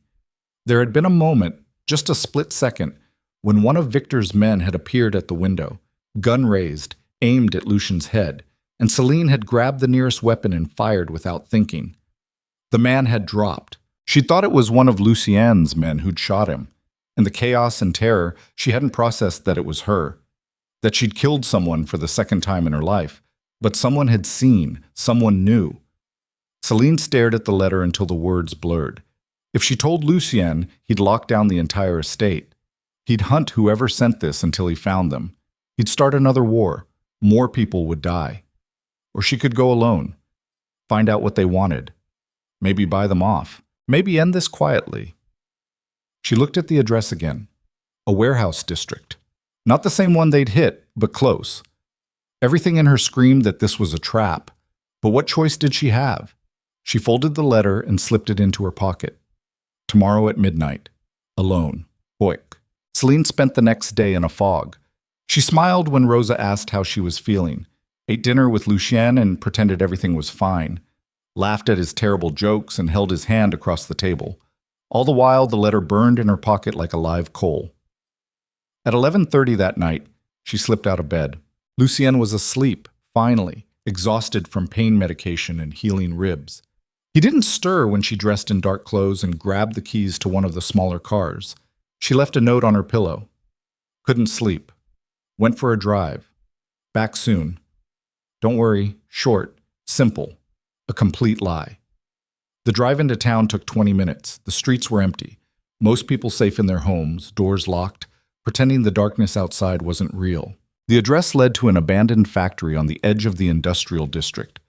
There had been a moment, just a split second, when one of Victor's men had appeared at the window, gun raised, aimed at Lucien's head, and Celine had grabbed the nearest weapon and fired without thinking. The man had dropped. She thought it was one of Lucien's men who'd shot him. In the chaos and terror, she hadn't processed that it was her, that she'd killed someone for the second time in her life, but someone had seen, someone knew. Celine stared at the letter until the words blurred. If she told Lucien, he'd lock down the entire estate. He'd hunt whoever sent this until he found them. He'd start another war. More people would die. Or she could go alone, find out what they wanted, maybe buy them off, maybe end this quietly. She looked at the address again. A warehouse district. Not the same one they'd hit, but close. Everything in her screamed that this was a trap. But what choice did she have? She folded the letter and slipped it into her pocket. Tomorrow at midnight. Alone. Hoik. Celine spent the next day in a fog. She smiled when Rosa asked how she was feeling, ate dinner with Lucien and pretended everything was fine, laughed at his terrible jokes and held his hand across the table. All the while, the letter burned in her pocket like a live coal. At 11:30 that night, she slipped out of bed. Lucien was asleep, finally, exhausted from pain medication and healing ribs. He didn't stir when she dressed in dark clothes and grabbed the keys to one of the smaller cars. She left a note on her pillow. Couldn't sleep. Went for a drive. Back soon. Don't worry, short, simple, a complete lie. The drive into town took 20 minutes. The streets were empty. Most people safe in their homes, doors locked, pretending the darkness outside wasn't real. The address led to an abandoned factory on the edge of the industrial district.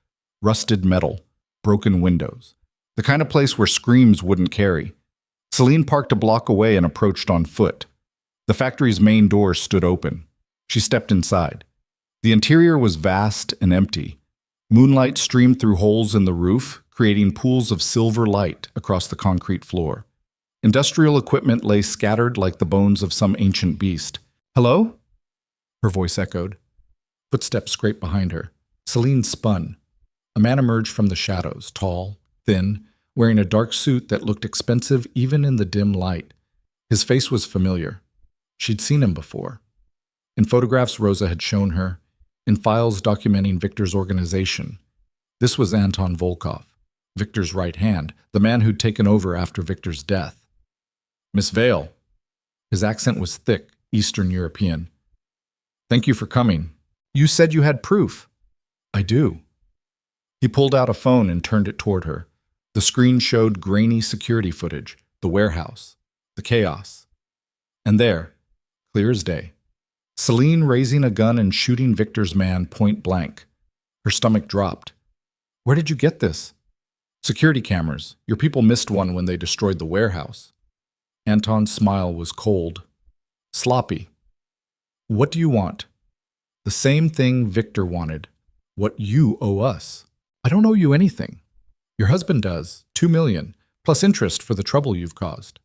Rusted metal, broken windows. The kind of place where screams wouldn't carry. Celine parked a block away and approached on foot. The factory's main door stood open. She stepped inside. The interior was vast and empty. Moonlight streamed through holes in the roof, creating pools of silver light across the concrete floor. Industrial equipment lay scattered like the bones of some ancient beast. "Hello?" Her voice echoed. Footsteps scraped behind her. Celine spun. A man emerged from the shadows, tall, thin, wearing a dark suit that looked expensive even in the dim light. His face was familiar. She'd seen him before. In photographs Rosa had shown her, in files documenting Victor's organization. This was Anton Volkov, Victor's right hand, the man who'd taken over after Victor's death. "Miss Vale." His accent was thick, Eastern European. "Thank you for coming. You said you had proof." "I do." He pulled out a phone and turned it toward her. The screen showed grainy security footage, the warehouse, the chaos. And there, clear as day, Celine raising a gun and shooting Victor's man point blank. Her stomach dropped. "Where did you get this?" "Security cameras. Your people missed one when they destroyed the warehouse." Anton's smile was cold, sloppy. "What do you want?" "The same thing Victor wanted. What you owe us." "I don't owe you anything." "Your husband does. 2 million, plus interest for the trouble you've caused."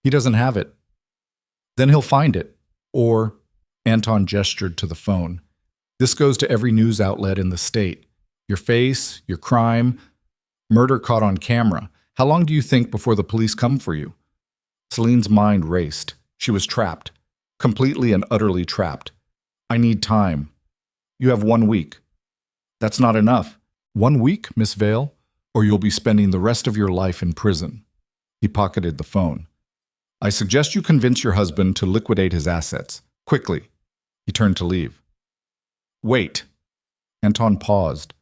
"He doesn't have it." "Then he'll find it. Or," Anton gestured to the phone, "this goes to every news outlet in the state. Your face, your crime, murder caught on camera. How long do you think before the police come for you?" Celine's mind raced. She was trapped. Completely and utterly trapped. "I need time." "You have 1 week." "That's not enough." "1 week, Miss Vale? Or you'll be spending the rest of your life in prison." He pocketed the phone. "I suggest you convince your husband to liquidate his assets. Quickly. He turned to leave. Wait. Anton paused.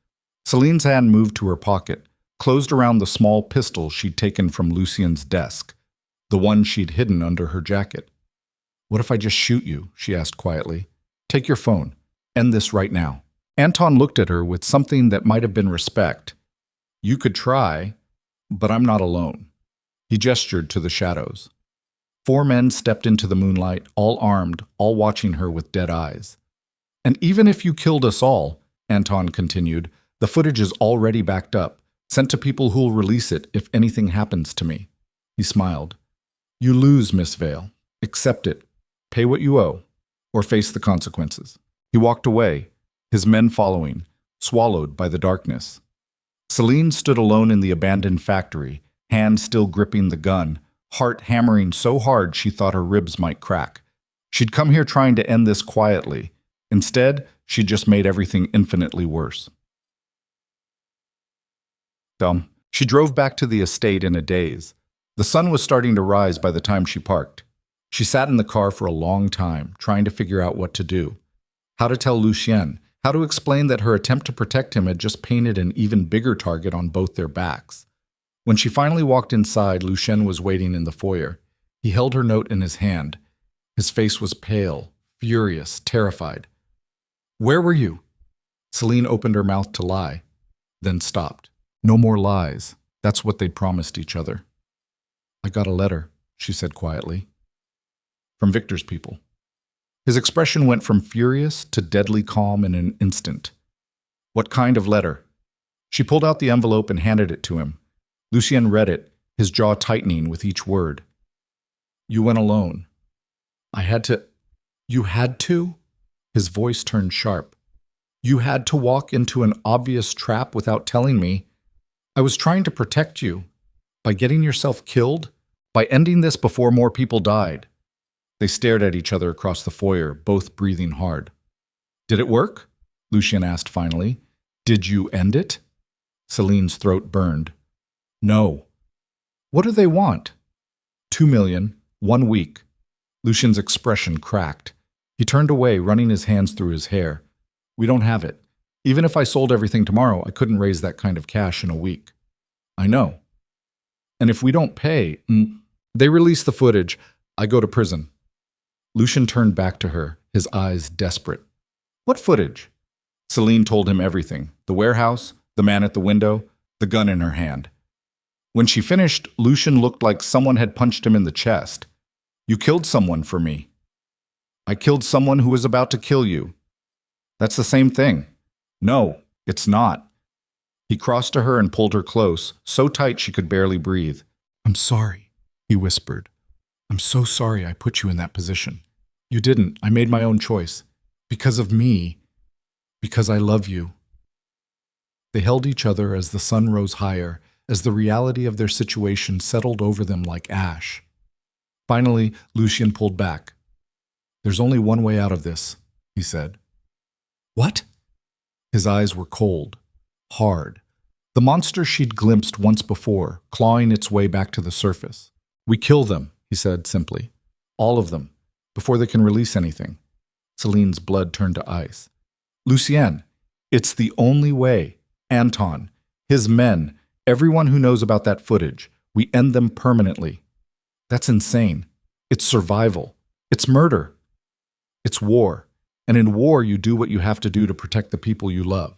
Celine's hand moved to her pocket, closed around the small pistol she'd taken from Lucien's desk, the one she'd hidden under her jacket. What if I just shoot you? She asked quietly. Take your phone. End this right now. Anton looked at her with something that might have been respect. You could try, but I'm not alone. He gestured to the shadows. 4 men stepped into the moonlight, all armed, all watching her with dead eyes. And even if you killed us all, Anton continued, the footage is already backed up, sent to people who'll release it if anything happens to me. He smiled. You lose, Miss Vale. Accept it. Pay what you owe, or face the consequences. He walked away, his men following, swallowed by the darkness. Celine stood alone in the abandoned factory, hand still gripping the gun, heart hammering so hard she thought her ribs might crack. She'd come here trying to end this quietly. Instead, she just made everything infinitely worse. She drove back to the estate in a daze. The sun was starting to rise by the time she parked. She sat in the car for a long time, trying to figure out what to do. How to tell Lucien, how to explain that her attempt to protect him had just painted an even bigger target on both their backs. When she finally walked inside, Lucien was waiting in the foyer. He held her note in his hand. His face was pale, furious, terrified. Where were you? Celine opened her mouth to lie, then stopped. No more lies. That's what they'd promised each other. I got a letter, she said quietly. From Victor's people. His expression went from furious to deadly calm in an instant. What kind of letter? She pulled out the envelope and handed it to him. Lucien read it, his jaw tightening with each word. You went alone. I had to. You had to? His voice turned sharp. You had to walk into an obvious trap without telling me. I was trying to protect you. By getting yourself killed? By ending this before more people died? They stared at each other across the foyer, both breathing hard. Did it work? Lucien asked finally. Did you end it? Celine's throat burned. No. What do they want? 2 million, 1 week. Lucien's expression cracked. He turned away, running his hands through his hair. We don't have it. Even if I sold everything tomorrow, I couldn't raise that kind of cash in a week. I know. And if we don't pay, they release the footage, I go to prison. Lucien turned back to her, his eyes desperate. What footage? Celine told him everything. The warehouse, the man at the window, the gun in her hand. When she finished, Lucien looked like someone had punched him in the chest. You killed someone for me. I killed someone who was about to kill you. That's the same thing. No, it's not. He crossed to her and pulled her close, so tight she could barely breathe. I'm sorry, he whispered. I'm so sorry I put you in that position. You didn't. I made my own choice. Because of me. Because I love you. They held each other as the sun rose higher, as the reality of their situation settled over them like ash. Finally, Lucien pulled back. There's only one way out of this, he said. What? His eyes were cold, hard. The monster she'd glimpsed once before, clawing its way back to the surface. We kill them, he said simply. All of them, before they can release anything. Celine's blood turned to ice. Lucien, it's the only way. Anton, his men, everyone who knows about that footage. We end them permanently. That's insane. It's survival. It's murder. It's war. And in war, you do what you have to do to protect the people you love.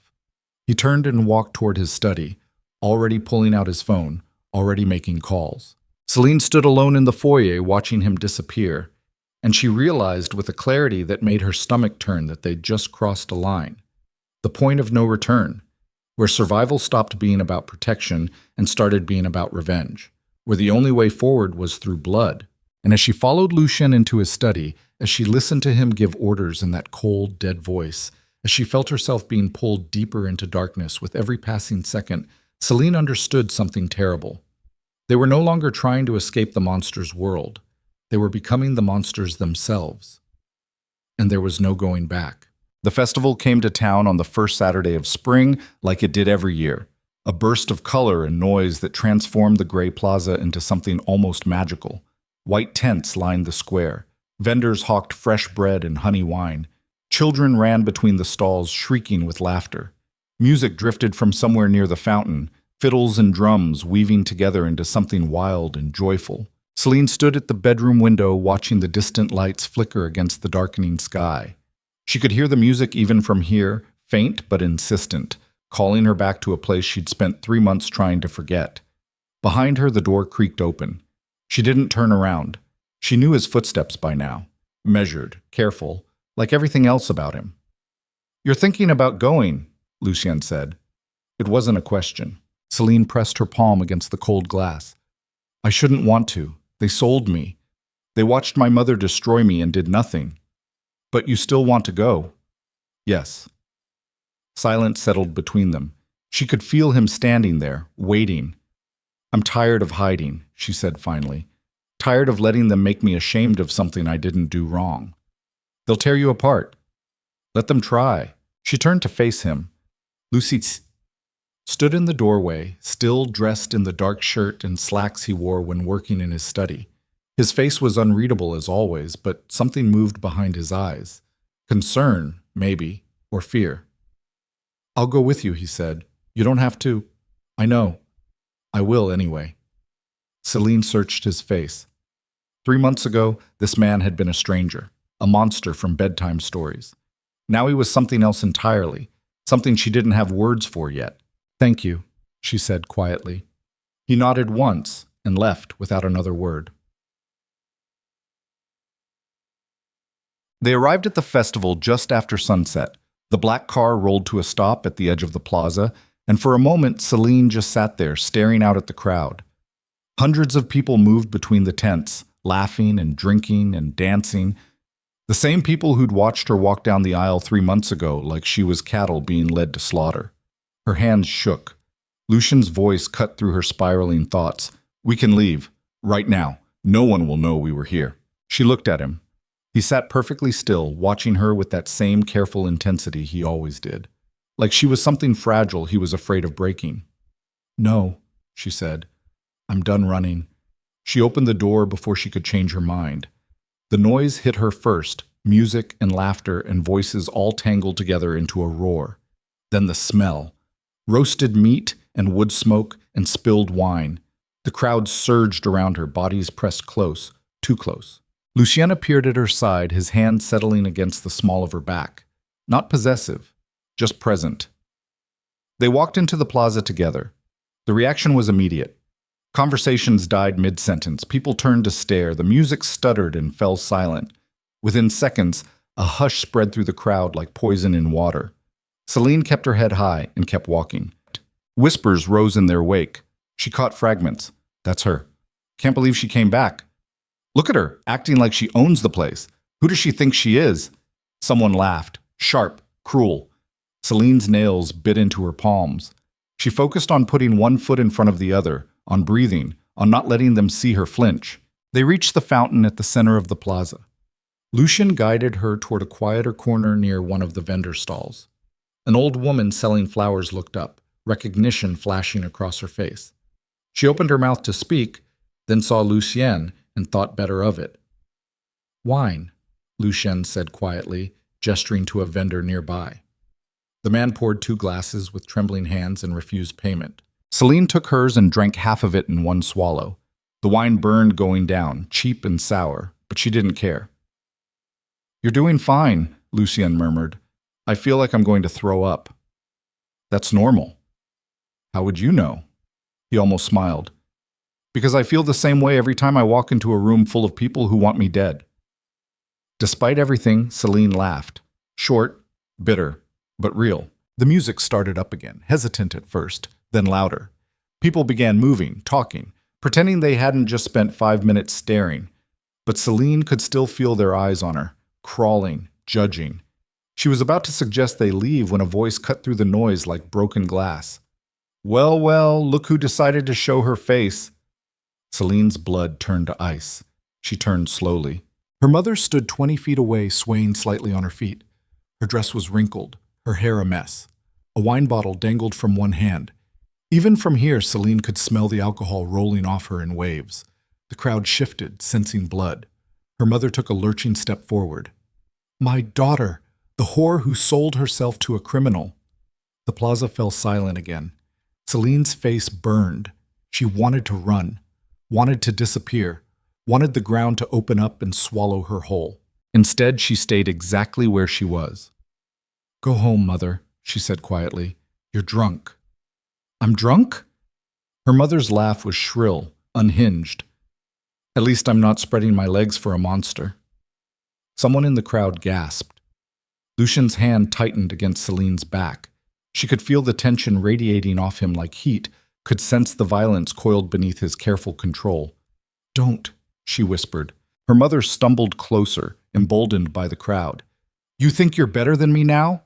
He turned and walked toward his study, already pulling out his phone, already making calls. Celine stood alone in the foyer watching him disappear, and she realized with a clarity that made her stomach turn that they'd just crossed a line. The point of no return, where survival stopped being about protection and started being about revenge, where the only way forward was through blood. And as she followed Lucien into his study, as she listened to him give orders in that cold, dead voice, as she felt herself being pulled deeper into darkness with every passing second, Celine understood something terrible. They were no longer trying to escape the monster's world. They were becoming the monsters themselves. And there was no going back. The festival came to town on the first Saturday of spring, like it did every year. A burst of color and noise that transformed the gray plaza into something almost magical. White tents lined the square. Vendors hawked fresh bread and honey wine. Children ran between the stalls, shrieking with laughter. Music drifted from somewhere near the fountain, fiddles and drums weaving together into something wild and joyful. Celine stood at the bedroom window watching the distant lights flicker against the darkening sky. She could hear the music even from here, faint but insistent, calling her back to a place she'd spent 3 months trying to forget. Behind her, the door creaked open. She didn't turn around. She knew his footsteps by now, measured, careful, like everything else about him. "You're thinking about going," Lucien said. It wasn't a question. Celine pressed her palm against the cold glass. "I shouldn't want to. They sold me. They watched my mother destroy me and did nothing. But you still want to go?" "Yes." Silence settled between them. She could feel him standing there, waiting. "I'm tired of hiding," she said finally. "Tired of letting them make me ashamed of something I didn't do wrong. They'll tear you apart. Let them try." She turned to face him. Lucie stood in the doorway, still dressed in the dark shirt and slacks he wore when working in his study. His face was unreadable as always, but something moved behind his eyes. Concern, maybe, or fear. "I'll go with you," he said. "You don't have to." "I know. I will anyway." Celine searched his face. 3 months ago, this man had been a stranger, a monster from bedtime stories. Now he was something else entirely, something she didn't have words for yet. "Thank you," she said quietly. He nodded once and left without another word. They arrived at the festival just after sunset. The black car rolled to a stop at the edge of the plaza, and for a moment Celine just sat there staring out at the crowd. Hundreds of people moved between the tents, laughing and drinking and dancing. The same people who'd watched her walk down the aisle 3 months ago like she was cattle being led to slaughter. Her hands shook. Lucien's voice cut through her spiraling thoughts. "We can leave. Right now. No one will know we were here." She looked at him. He sat perfectly still, watching her with that same careful intensity he always did. Like she was something fragile he was afraid of breaking. "No," she said. "I'm done running." She opened the door before she could change her mind. The noise hit her first, music and laughter and voices all tangled together into a roar. Then the smell. Roasted meat and wood smoke and spilled wine. The crowd surged around her, bodies pressed close, too close. Lucien appeared at her side, his hand settling against the small of her back. Not possessive, just present. They walked into the plaza together. The reaction was immediate. Conversations died mid-sentence. People turned to stare. The music stuttered and fell silent. Within seconds, a hush spread through the crowd like poison in water. Celine kept her head high and kept walking. Whispers rose in their wake. She caught fragments. "That's her. Can't believe she came back. Look at her, acting like she owns the place. Who does she think she is?" Someone laughed, sharp, cruel. Celine's nails bit into her palms. She focused on putting one foot in front of the other, on breathing, on not letting them see her flinch. They reached the fountain at the center of the plaza. Lucien guided her toward a quieter corner near one of the vendor stalls. An old woman selling flowers looked up, recognition flashing across her face. She opened her mouth to speak, then saw Lucien and thought better of it. "Wine," Lucien said quietly, gesturing to a vendor nearby. The man poured 2 glasses with trembling hands and refused payment. Celine took hers and drank half of it in one swallow. The wine burned going down, cheap and sour, but she didn't care. "You're doing fine," Lucien murmured. "I feel like I'm going to throw up." "That's normal." "How would you know?" He almost smiled. "Because I feel the same way every time I walk into a room full of people who want me dead." Despite everything, Celine laughed. Short, bitter, but real. The music started up again, hesitant at first, then louder. People began moving, talking, pretending they hadn't just spent 5 minutes staring. But Celine could still feel their eyes on her, crawling, judging. She was about to suggest they leave when a voice cut through the noise like broken glass. "Well, well, look who decided to show her face." Celine's blood turned to ice. She turned slowly. Her mother stood 20 feet away, swaying slightly on her feet. Her dress was wrinkled, her hair a mess. A wine bottle dangled from one hand. Even from here, Celine could smell the alcohol rolling off her in waves. The crowd shifted, sensing blood. Her mother took a lurching step forward. "My daughter! The whore who sold herself to a criminal. The plaza fell silent again. Celine's face burned. She wanted to run, wanted to disappear, wanted the ground to open up and swallow her whole. Instead, she stayed exactly where she was. "Go home, Mother," she said quietly. "You're drunk." "I'm drunk?" Her mother's laugh was shrill, unhinged. "At least I'm not spreading my legs for a monster." Someone in the crowd gasped. Lucian's hand tightened against Celine's back. She could feel the tension radiating off him like heat, could sense the violence coiled beneath his careful control. "Don't," she whispered. Her mother stumbled closer, emboldened by the crowd. "You think you're better than me now?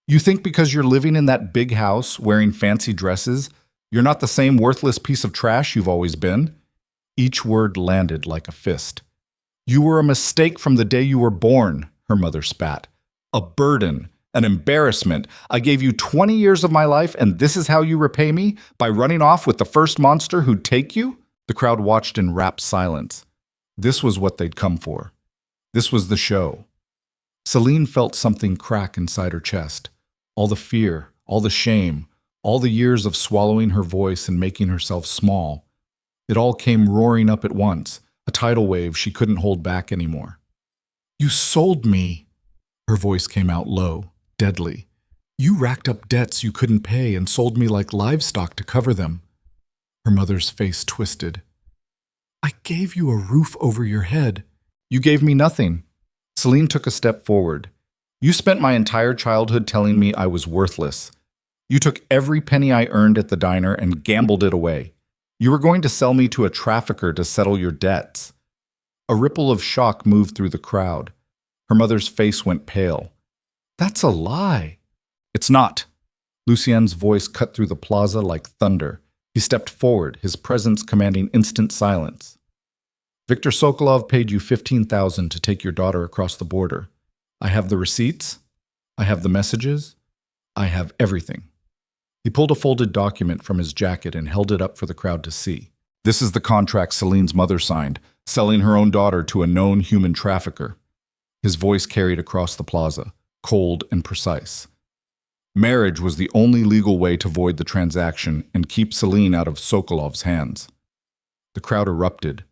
You think because you're living in that big house, wearing fancy dresses, you're not the same worthless piece of trash you've always been?" Each word landed like a fist. "You were a mistake from the day you were born," her mother spat. "A burden, an embarrassment. I gave you 20 years of my life, and this is how you repay me? By running off with the first monster who'd take you?" The crowd watched in rapt silence. This was what they'd come for. This was the show. Celine felt something crack inside her chest. All the fear, all the shame, all the years of swallowing her voice and making herself small. It all came roaring up at once, a tidal wave she couldn't hold back anymore. "You sold me." Her voice came out low, deadly. "You racked up debts you couldn't pay and sold me like livestock to cover them." Her mother's face twisted. "I gave you a roof over your head." "You gave me nothing." Celine took a step forward. "You spent my entire childhood telling me I was worthless. You took every penny I earned at the diner and gambled it away. You were going to sell me to a trafficker to settle your debts." A ripple of shock moved through the crowd. Her mother's face went pale. "That's a lie." "It's not." Lucien's voice cut through the plaza like thunder. He stepped forward, his presence commanding instant silence. "Viktor Sokolov paid you 15,000 to take your daughter across the border. I have the receipts. I have the messages. I have everything." He pulled a folded document from his jacket and held it up for the crowd to see. "This is the contract Celine's mother signed, selling her own daughter to a known human trafficker." His voice carried across the plaza, cold and precise. Marriage was the only legal way to void the transaction and keep Celine out of Sokolov's hands. The crowd erupted.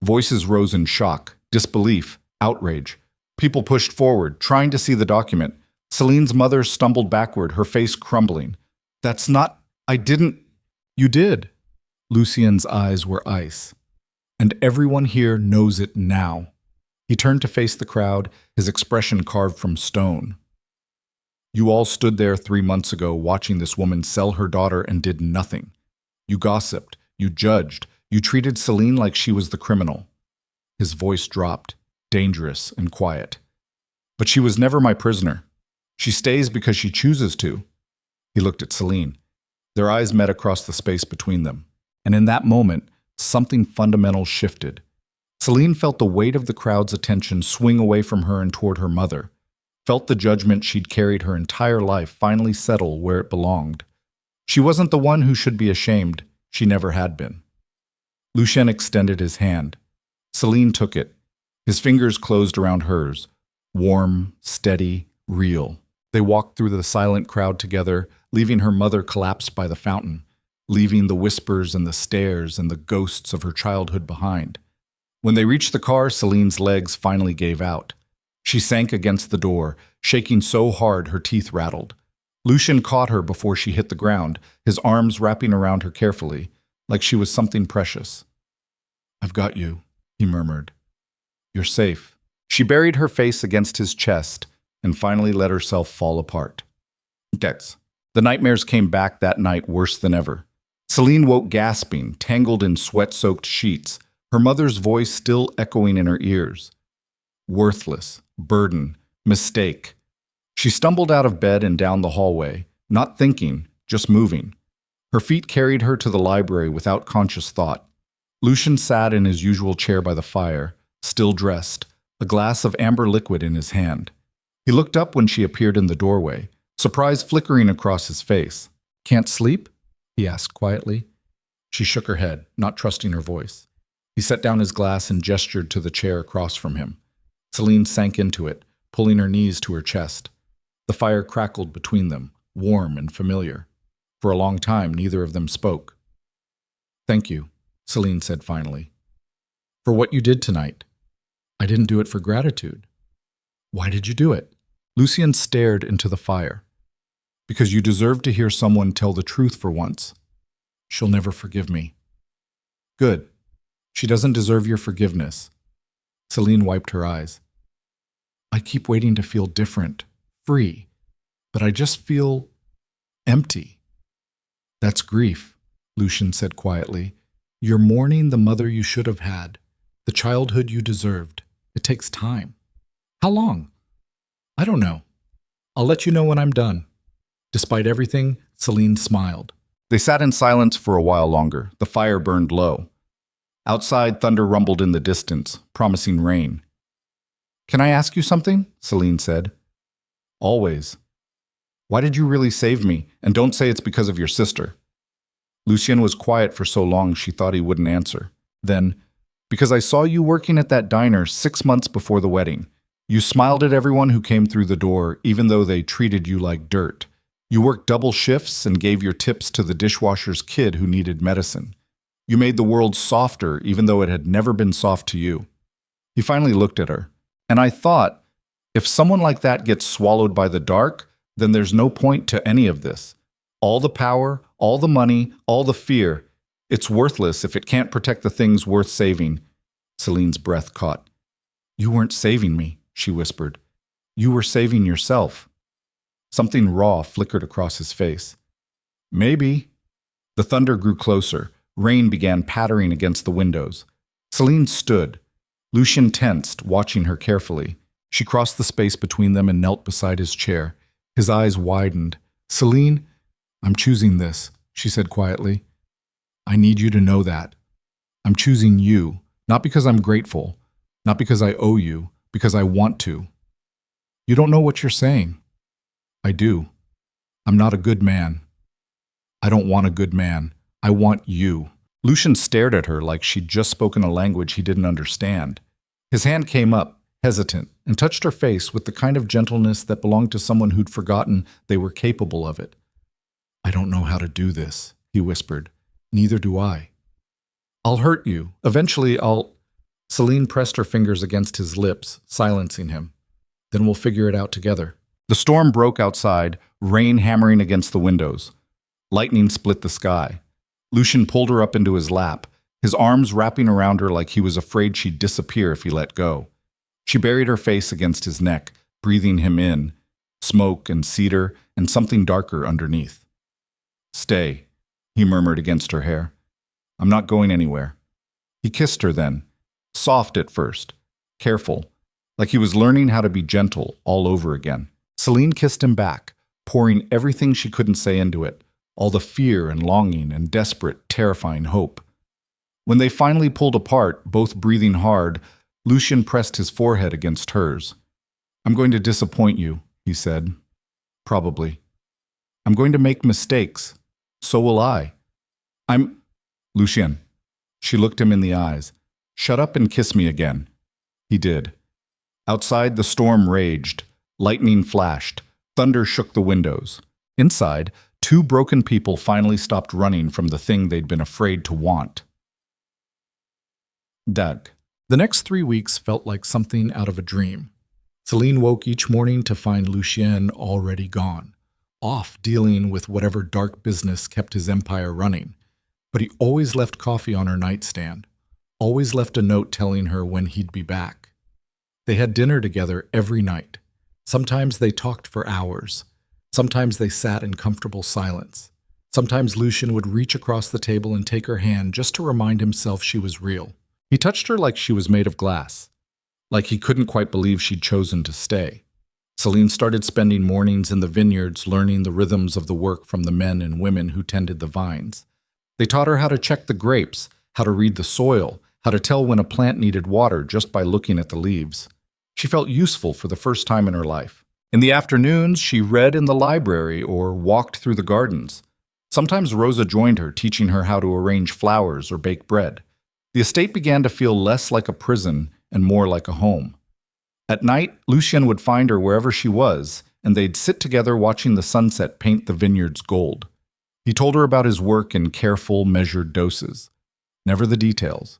Voices rose in shock, disbelief, outrage. People pushed forward, trying to see the document. Celine's mother stumbled backward, her face crumbling. "That's not... I didn't..." "You did." Lucien's eyes were ice. "And everyone here knows it now." He turned to face the crowd, his expression carved from stone. "You all stood there 3 months ago watching this woman sell her daughter and did nothing. You gossiped, you judged, you treated Celine like she was the criminal." His voice dropped, dangerous and quiet. "But she was never my prisoner. She stays because she chooses to." He looked at Celine. Their eyes met across the space between them. And in that moment, something fundamental shifted. Celine felt the weight of the crowd's attention swing away from her and toward her mother. Felt the judgment she'd carried her entire life finally settle where it belonged. She wasn't the one who should be ashamed. She never had been. Lucien extended his hand. Celine took it. His fingers closed around hers. Warm, steady, real. They walked through the silent crowd together, leaving her mother collapsed by the fountain, leaving the whispers and the stares and the ghosts of her childhood behind. When they reached the car, Celine's legs finally gave out. She sank against the door, shaking so hard her teeth rattled. Lucien caught her before she hit the ground, his arms wrapping around her carefully, like she was something precious. "I've got you," he murmured. "You're safe." She buried her face against his chest and finally let herself fall apart. Debts. The nightmares came back that night worse than ever. Celine woke gasping, tangled in sweat-soaked sheets, her mother's voice still echoing in her ears. Worthless, burden, mistake. She stumbled out of bed and down the hallway, not thinking, just moving. Her feet carried her to the library without conscious thought. Lucien sat in his usual chair by the fire, still dressed, a glass of amber liquid in his hand. He looked up when she appeared in the doorway, surprise flickering across his face. "Can't sleep?" he asked quietly. She shook her head, not trusting her voice. He set down his glass and gestured to the chair across from him. Celine sank into it, pulling her knees to her chest. The fire crackled between them, warm and familiar. For a long time, neither of them spoke. "Thank you," Celine said finally, "for what you did tonight. I didn't do it for gratitude." "Why did you do it?" Lucien stared into the fire. "Because you deserve to hear someone tell the truth for once. She'll never forgive me." "Good. She doesn't deserve your forgiveness." Celine wiped her eyes. "I keep waiting to feel different, free, but I just feel empty." "That's grief," Lucien said quietly. "You're mourning the mother you should have had, the childhood you deserved. It takes time." "How long?" "I don't know. I'll let you know when I'm done." Despite everything, Celine smiled. They sat in silence for a while longer. The fire burned low. Outside, thunder rumbled in the distance, promising rain. "Can I ask you something?" Celine said. "Always." "Why did you really save me? And don't say it's because of your sister." Lucien was quiet for so long she thought he wouldn't answer. Then, "Because I saw you working at that diner 6 months before the wedding. You smiled at everyone who came through the door, even though they treated you like dirt. You worked double shifts and gave your tips to the dishwasher's kid who needed medicine. You made the world softer, even though it had never been soft to you." He finally looked at her. "And I thought, if someone like that gets swallowed by the dark, then there's no point to any of this. All the power, all the money, all the fear. It's worthless if it can't protect the things worth saving." Celine's breath caught. "You weren't saving me," she whispered. "You were saving yourself." Something raw flickered across his face. "Maybe." The thunder grew closer. Rain began pattering against the windows. Celine stood. Lucien tensed, watching her carefully. She crossed the space between them and knelt beside his chair. His eyes widened. "Celine, I'm choosing this," she said quietly. "I need you to know that. I'm choosing you, not because I'm grateful, not because I owe you, because I want to." "You don't know what you're saying." "I do. I'm not a good man. I don't want a good man. I want you." Lucien stared at her like she'd just spoken a language he didn't understand. His hand came up, hesitant, and touched her face with the kind of gentleness that belonged to someone who'd forgotten they were capable of it. "I don't know how to do this," he whispered. "Neither do I." "I'll hurt you. Eventually I'll—" Celine pressed her fingers against his lips, silencing him. "Then we'll figure it out together." The storm broke outside, rain hammering against the windows. Lightning split the sky. Lucien pulled her up into his lap, his arms wrapping around her like he was afraid she'd disappear if he let go. She buried her face against his neck, breathing him in, smoke and cedar and something darker underneath. "Stay," he murmured against her hair. "I'm not going anywhere." He kissed her then, soft at first, careful, like he was learning how to be gentle all over again. Celine kissed him back, pouring everything she couldn't say into it, all the fear and longing and desperate, terrifying hope. When they finally pulled apart, both breathing hard, Lucien pressed his forehead against hers. "I'm going to disappoint you," he said. "Probably. I'm going to make mistakes. So will I. Lucien." She looked him in the eyes. "Shut up and kiss me again." He did. Outside, the storm raged. Lightning flashed. Thunder shook the windows. Inside, 2 broken people finally stopped running from the thing they'd been afraid to want. Doug. The next 3 weeks felt like something out of a dream. Celine woke each morning to find Lucien already gone, off dealing with whatever dark business kept his empire running. But he always left coffee on her nightstand, always left a note telling her when he'd be back. They had dinner together every night. Sometimes they talked for hours. Sometimes they sat in comfortable silence. Sometimes Lucien would reach across the table and take her hand just to remind himself she was real. He touched her like she was made of glass, like he couldn't quite believe she'd chosen to stay. Celine started spending mornings in the vineyards learning the rhythms of the work from the men and women who tended the vines. They taught her how to check the grapes, how to read the soil, how to tell when a plant needed water just by looking at the leaves. She felt useful for the first time in her life. In the afternoons, she read in the library or walked through the gardens. Sometimes Rosa joined her, teaching her how to arrange flowers or bake bread. The estate began to feel less like a prison and more like a home. At night, Lucien would find her wherever she was, and they'd sit together watching the sunset paint the vineyards gold. He told her about his work in careful, measured doses. Never the details,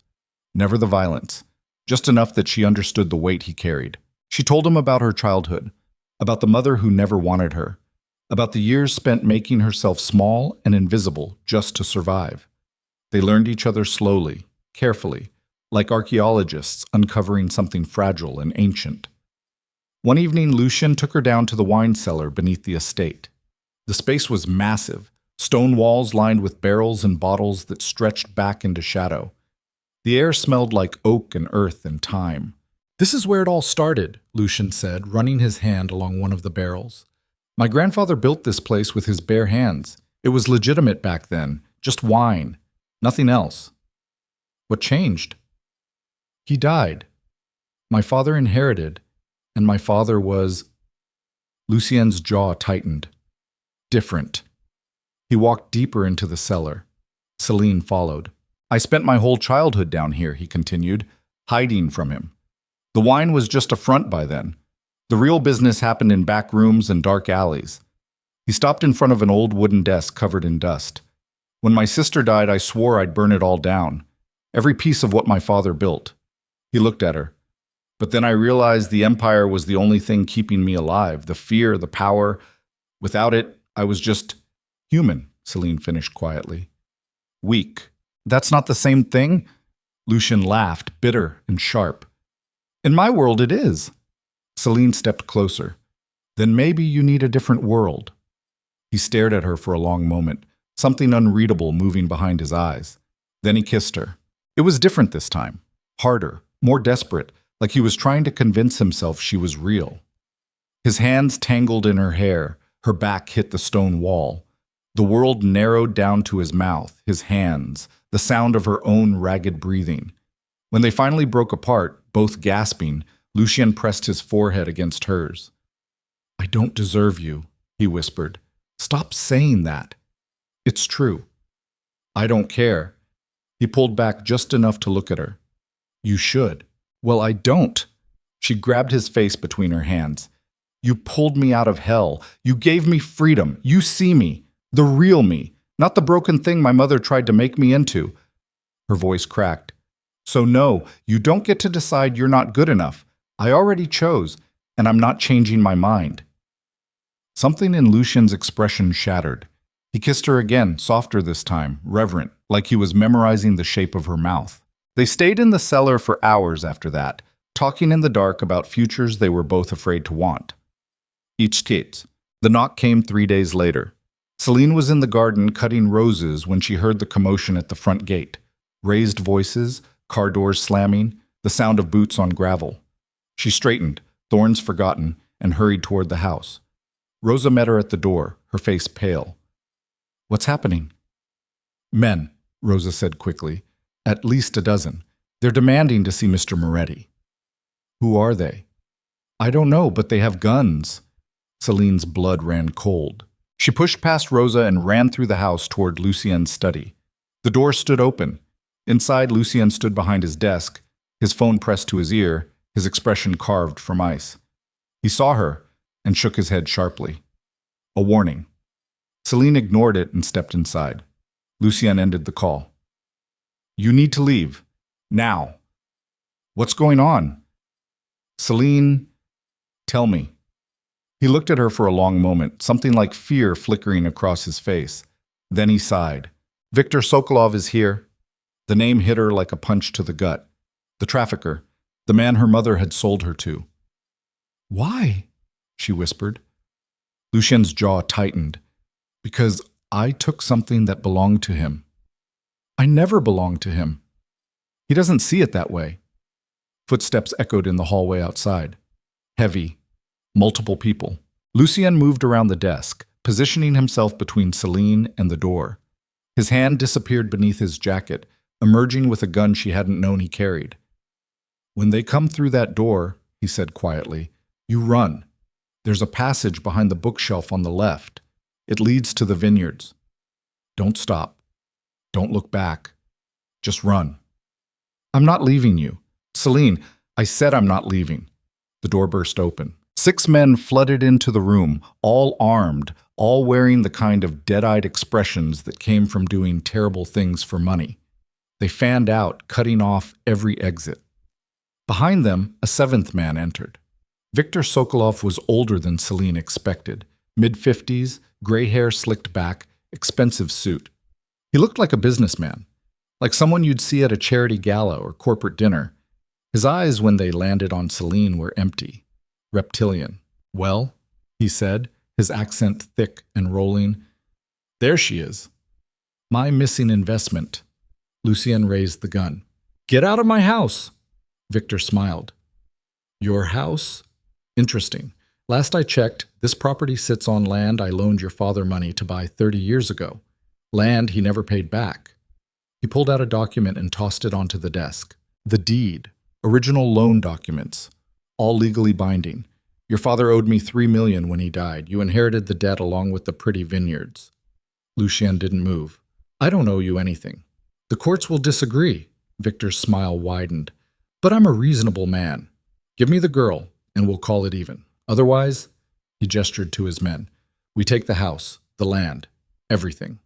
never the violence, just enough that she understood the weight he carried. She told him about her childhood, about the mother who never wanted her, about the years spent making herself small and invisible just to survive. They learned each other slowly, carefully, like archaeologists uncovering something fragile and ancient. One evening, Lucien took her down to the wine cellar beneath the estate. The space was massive, stone walls lined with barrels and bottles that stretched back into shadow. The air smelled like oak and earth and time. "This is where it all started," Lucien said, running his hand along one of the barrels. "My grandfather built this place with his bare hands. It was legitimate back then, just wine, nothing else." "What changed?" "He died. My father inherited, and my father was—" Lucien's jaw tightened. "Different." He walked deeper into the cellar. Celine followed. "I spent my whole childhood down here," he continued, hiding from him. "The wine was just a front by then. The real business happened in back rooms and dark alleys." He stopped in front of an old wooden desk covered in dust. "When my sister died, I swore I'd burn it all down. Every piece of what my father built." He looked at her. "But then I realized the empire was the only thing keeping me alive, the fear, the power. Without it, I was just human," Celine finished quietly. "Weak. That's not the same thing?" Lucien laughed, bitter and sharp. "In my world, it is." Celine stepped closer. "Then maybe you need a different world." He stared at her for a long moment, something unreadable moving behind his eyes. Then he kissed her. It was different this time. Harder, more desperate, like he was trying to convince himself she was real. His hands tangled in her hair, her back hit the stone wall. The world narrowed down to his mouth, his hands, the sound of her own ragged breathing. When they finally broke apart, both gasping, Lucien pressed his forehead against hers. "I don't deserve you," he whispered. "Stop saying that." "It's true." "I don't care." He pulled back just enough to look at her. "You should." "Well, I don't." She grabbed his face between her hands. "You pulled me out of hell. You gave me freedom. You see me. The real me. Not the broken thing my mother tried to make me into." Her voice cracked. "So no, you don't get to decide you're not good enough. I already chose, and I'm not changing my mind." Something in Lucien's expression shattered. He kissed her again, softer this time, reverent, like he was memorizing the shape of her mouth. They stayed in the cellar for hours after that, talking in the dark about futures they were both afraid to want. Each kit. The knock came 3 days later. Celine was in the garden cutting roses when she heard the commotion at the front gate. Raised voices, car doors slamming, the sound of boots on gravel. She straightened, thorns forgotten, and hurried toward the house. Rosa met her at the door, her face pale. "What's happening?" "Men," Rosa said quickly. "At least a dozen. They're demanding to see Mr. Moretti." "Who are they?" "I don't know, but they have guns." Celine's blood ran cold. She pushed past Rosa and ran through the house toward Lucien's study. The door stood open. Inside, Lucien stood behind his desk, his phone pressed to his ear, his expression carved from ice. He saw her and shook his head sharply. A warning. Celine ignored it and stepped inside. Lucien ended the call. "You need to leave. Now." "What's going on?" "Celine, tell me." He looked at her for a long moment, something like fear flickering across his face. Then he sighed. "Viktor Sokolov is here." The name hit her like a punch to the gut. The trafficker, the man her mother had sold her to. "Why?" she whispered. Lucien's jaw tightened. "Because I took something that belonged to him. I never belonged to him. He doesn't see it that way." Footsteps echoed in the hallway outside. Heavy. Multiple people. Lucien moved around the desk, positioning himself between Celine and the door. His hand disappeared beneath his jacket, emerging with a gun she hadn't known he carried. "When they come through that door," he said quietly, "you run. There's a passage behind the bookshelf on the left. It leads to the vineyards. Don't stop. Don't look back. Just run." "I'm not leaving you." "Celine, I said I'm not leaving." The door burst open. 6 men flooded into the room, all armed, all wearing the kind of dead-eyed expressions that came from doing terrible things for money. They fanned out, cutting off every exit. Behind them, a 7th man entered. Viktor Sokolov was older than Celine expected. Mid-50s, gray hair slicked back, expensive suit. He looked like a businessman, like someone you'd see at a charity gala or corporate dinner. His eyes, when they landed on Celine, were empty, reptilian. "Well," he said, his accent thick and rolling. "There she is. My missing investment." Lucien raised the gun. "Get out of my house!" Victor smiled. "Your house? Interesting. Last I checked, this property sits on land I loaned your father money to buy 30 years ago. Land he never paid back." He pulled out a document and tossed it onto the desk. "The deed. Original loan documents. All legally binding. Your father owed me $3 million when he died. You inherited the debt along with the pretty vineyards." Lucien didn't move. "I don't owe you anything." "The courts will disagree." Victor's smile widened. "But I'm a reasonable man. Give me the girl, and we'll call it even. Otherwise," he gestured to his men, "we take the house, the land, everything."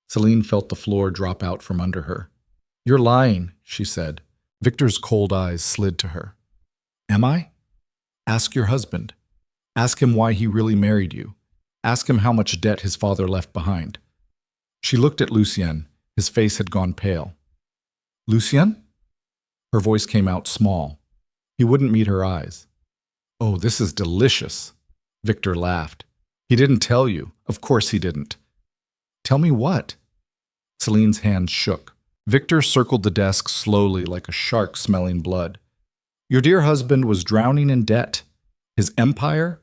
Celine felt the floor drop out from under her. "You're lying," she said. Victor's cold eyes slid to her. "Am I? Ask your husband. Ask him why he really married you. Ask him how much debt his father left behind." She looked at Lucien. His face had gone pale. "Lucien?" Her voice came out small. He wouldn't meet her eyes. "Oh, this is delicious." Victor laughed. "He didn't tell you. Of course he didn't." "Tell me what?" Celine's hands shook. Victor circled the desk slowly like a shark smelling blood. "Your dear husband was drowning in debt. His empire?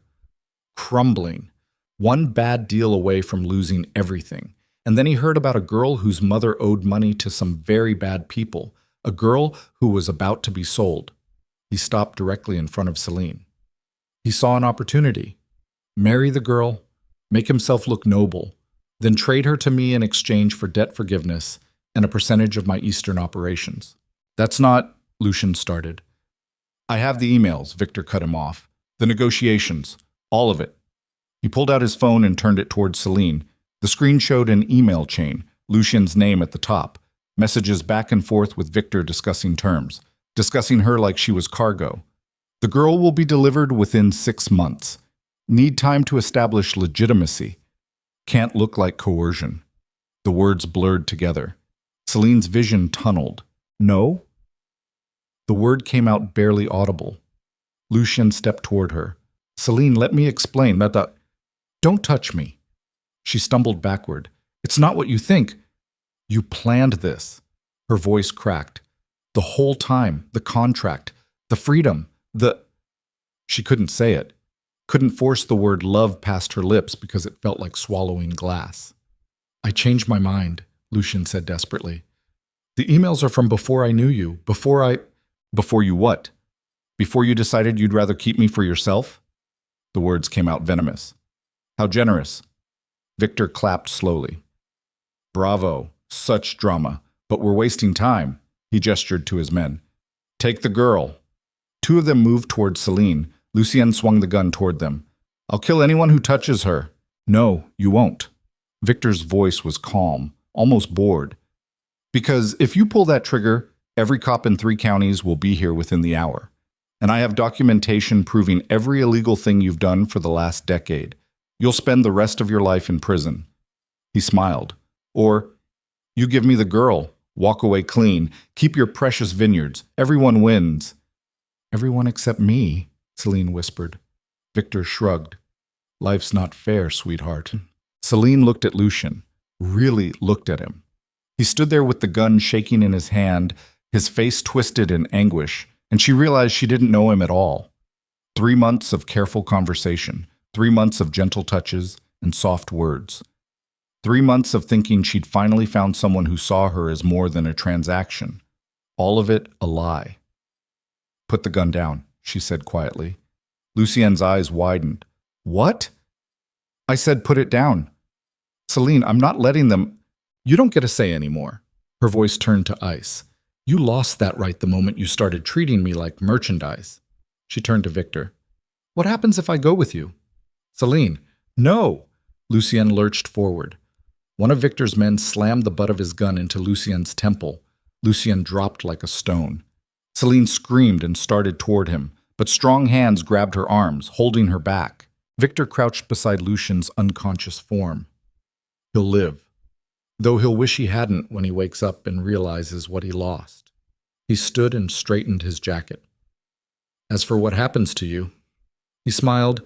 Crumbling. One bad deal away from losing everything. And then he heard about a girl whose mother owed money to some very bad people, a girl who was about to be sold." He stopped directly in front of Celine. He saw an opportunity. Marry the girl, make himself look noble, then trade her to me in exchange for debt forgiveness and a percentage of my Eastern operations. "That's not," Lucien started. "I have the emails," Victor cut him off. "The negotiations, all of it." He pulled out his phone and turned it towards Celine. The screen showed an email chain, Lucien's name at the top, messages back and forth with Victor discussing terms, discussing her like she was cargo. "The girl will be delivered within 6 months. Need time to establish legitimacy. Can't look like coercion." The words blurred together. Celine's vision tunneled. "No?" The word came out barely audible. Lucien stepped toward her. "Celine, let me explain. Don't touch me." She stumbled backward. "It's not what you think. You planned this." Her voice cracked. "The whole time, the contract, the freedom, She couldn't say it. Couldn't force the word love past her lips because it felt like swallowing glass. "I changed my mind," Lucien said desperately. "The emails are from before I knew you, Before you what? Before you decided you'd rather keep me for yourself?" The words came out venomous. "How generous." Victor clapped slowly. "Bravo. Such drama. But we're wasting time." He gestured to his men. "Take the girl." 2 of them moved toward Celine. Lucien swung the gun toward them. "I'll kill anyone who touches her." "No, you won't." Victor's voice was calm, almost bored. "Because if you pull that trigger, every cop in 3 counties will be here within the hour. And I have documentation proving every illegal thing you've done for the last decade. You'll spend the rest of your life in prison." He smiled. "Or, you give me the girl, walk away clean, keep your precious vineyards. Everyone wins." "Everyone except me," Celine whispered. Victor shrugged. "Life's not fair, sweetheart." Celine looked at Lucien, really looked at him. He stood there with the gun shaking in his hand, his face twisted in anguish, and she realized she didn't know him at all. 3 months of careful conversation, 3 months of gentle touches and soft words. 3 months of thinking she'd finally found someone who saw her as more than a transaction. All of it a lie. "Put the gun down," she said quietly. Lucien's eyes widened. "What?" "I said put it down. Celine, I'm not letting them—" "You don't get a say anymore." Her voice turned to ice. "You lost that right the moment you started treating me like merchandise." She turned to Victor. What happens if I go with you? Celine, no! Lucien lurched forward. One of Victor's men slammed the butt of his gun into Lucien's temple. Lucien dropped like a stone. Celine screamed and started toward him, but strong hands grabbed her arms, holding her back. Victor crouched beside Lucien's unconscious form. He'll live, though he'll wish he hadn't when he wakes up and realizes what he lost. He stood and straightened his jacket. As for what happens to you, he smiled,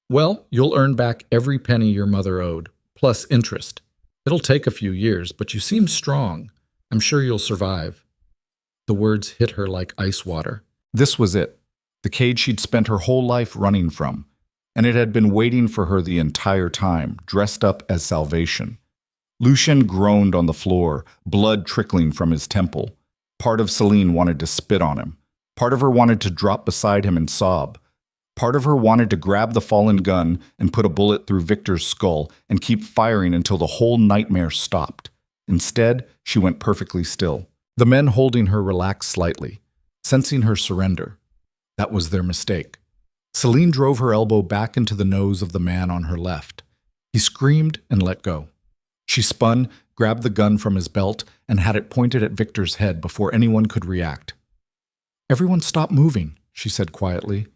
well, you'll earn back every penny your mother owed, plus interest. It'll take a few years, but you seem strong. I'm sure you'll survive. The words hit her like ice water. This was it, the cage she'd spent her whole life running from, and it had been waiting for her the entire time, dressed up as salvation. Lucien groaned on the floor, blood trickling from his temple. Part of Celine wanted to spit on him. Part of her wanted to drop beside him and sob. Part of her wanted to grab the fallen gun and put a bullet through Victor's skull and keep firing until the whole nightmare stopped. Instead, she went perfectly still. The men holding her relaxed slightly, sensing her surrender. That was their mistake. Celine drove her elbow back into the nose of the man on her left. He screamed and let go. She spun, grabbed the gun from his belt, and had it pointed at Victor's head before anyone could react. Everyone stop moving, she said quietly.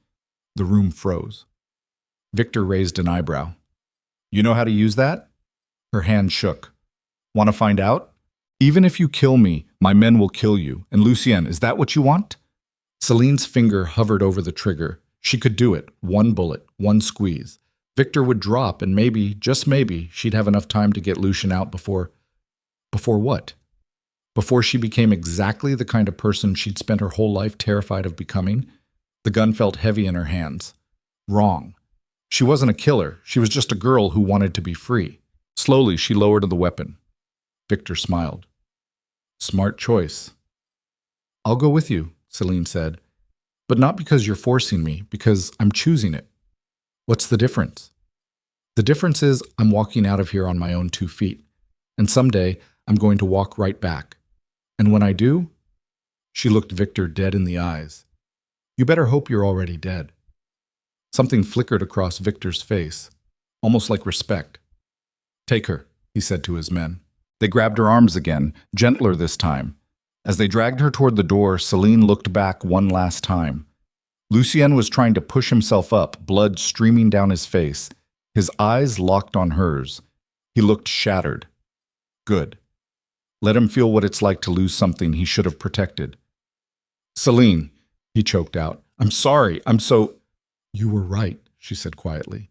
The room froze. Victor raised an eyebrow. You know how to use that? Her hand shook. Want to find out? Even if you kill me, my men will kill you. And Lucien, is that what you want? Celine's finger hovered over the trigger. She could do it. One bullet, one squeeze. Victor would drop, and maybe, just maybe, she'd have enough time to get Lucien out before... Before what? Before she became exactly the kind of person she'd spent her whole life terrified of becoming? The gun felt heavy in her hands. Wrong. She wasn't a killer. She was just a girl who wanted to be free. Slowly, she lowered the weapon. Victor smiled. Smart choice. I'll go with you, Celine said. But not because you're forcing me, because I'm choosing it. What's the difference? The difference is I'm walking out of here on my own 2 feet. And someday, I'm going to walk right back. And when I do, she looked Victor dead in the eyes. You better hope you're already dead. Something flickered across Victor's face, almost like respect. Take her, he said to his men. They grabbed her arms again, gentler this time. As they dragged her toward the door, Celine looked back one last time. Lucien was trying to push himself up, blood streaming down his face. His eyes locked on hers. He looked shattered. Good. Let him feel what it's like to lose something he should have protected. Celine, he choked out. I'm sorry, I'm so... You were right, she said quietly.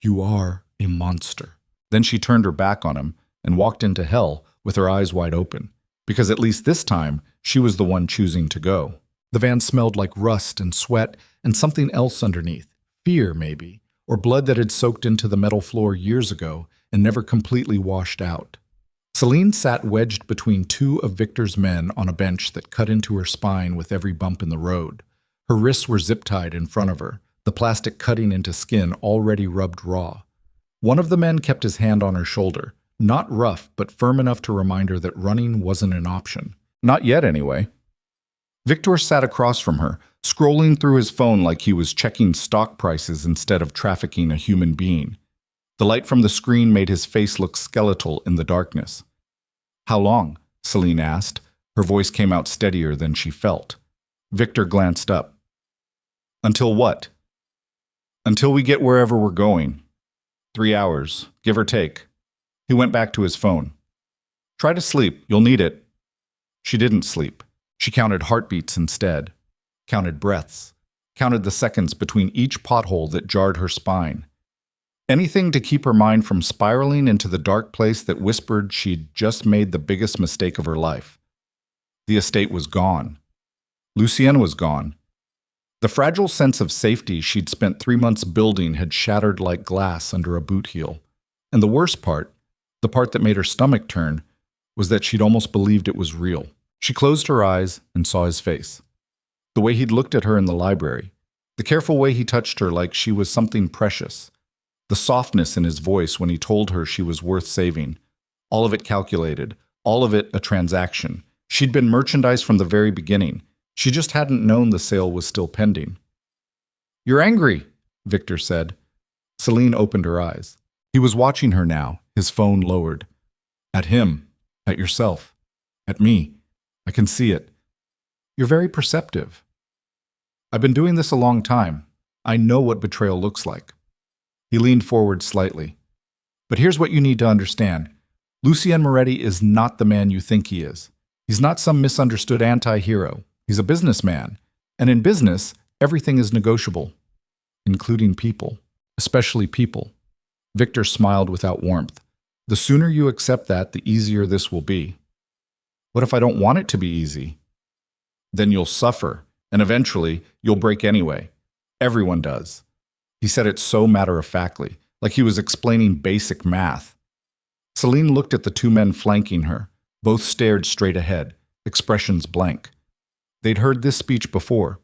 You are a monster. Then she turned her back on him and walked into hell with her eyes wide open, because at least this time she was the one choosing to go. The van smelled like rust and sweat and something else underneath, fear maybe, or blood that had soaked into the metal floor years ago and never completely washed out. Celine sat wedged between 2 of Victor's men on a bench that cut into her spine with every bump in the road. Her wrists were zip-tied in front of her, the plastic cutting into skin already rubbed raw. One of the men kept his hand on her shoulder, not rough, but firm enough to remind her that running wasn't an option. Not yet, anyway. Victor sat across from her, scrolling through his phone like he was checking stock prices instead of trafficking a human being. The light from the screen made his face look skeletal in the darkness. How long? Celine asked. Her voice came out steadier than she felt. Victor glanced up. Until what? Until we get wherever we're going. 3 hours, give or take. He went back to his phone. Try to sleep, you'll need it. She didn't sleep. She counted heartbeats instead, counted breaths, counted the seconds between each pothole that jarred her spine. Anything to keep her mind from spiraling into the dark place that whispered she'd just made the biggest mistake of her life. The estate was gone. Lucien was gone. The fragile sense of safety she'd spent 3 months building had shattered like glass under a boot heel. And the worst part, the part that made her stomach turn, was that she'd almost believed it was real. She closed her eyes and saw his face. The way he'd looked at her in the library. The careful way he touched her like she was something precious. The softness in his voice when he told her she was worth saving. All of it calculated. All of it a transaction. She'd been merchandise from the very beginning. She just hadn't known the sale was still pending. You're angry, Victor said. Celine opened her eyes. He was watching her now, his phone lowered. At him. At yourself. At me. I can see it. You're very perceptive. I've been doing this a long time. I know what betrayal looks like. He leaned forward slightly. But here's what you need to understand. Lucien Moretti is not the man you think he is. He's not some misunderstood anti-hero. He's a businessman. And in business, everything is negotiable, including people, especially people. Victor smiled without warmth. The sooner you accept that, the easier this will be. What if I don't want it to be easy? Then you'll suffer, and eventually you'll break anyway. Everyone does. He said it so matter-of-factly, like he was explaining basic math. Celine looked at the two men flanking her. Both stared straight ahead, expressions blank. They'd heard this speech before,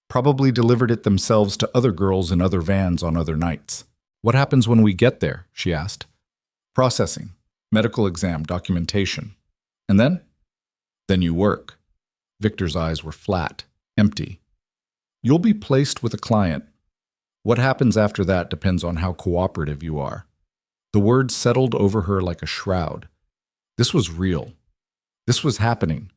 probably delivered it themselves to other girls in other vans on other nights. What happens when we get there? She asked. Processing, medical exam, documentation. And then? Then you work. Victor's eyes were flat, empty. You'll be placed with a client. What happens after that depends on how cooperative you are. The words settled over her like a shroud. This was real. This was happening.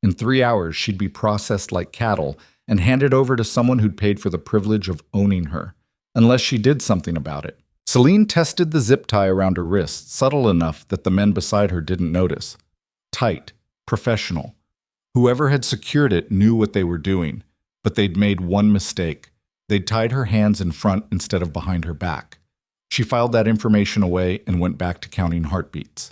In 3 hours, she'd be processed like cattle and handed over to someone who'd paid for the privilege of owning her, unless she did something about it. Celine tested the zip tie around her wrist, subtle enough that the men beside her didn't notice. Tight, professional. Whoever had secured it knew what they were doing, but they'd made one mistake. They'd tied her hands in front instead of behind her back. She filed that information away and went back to counting heartbeats.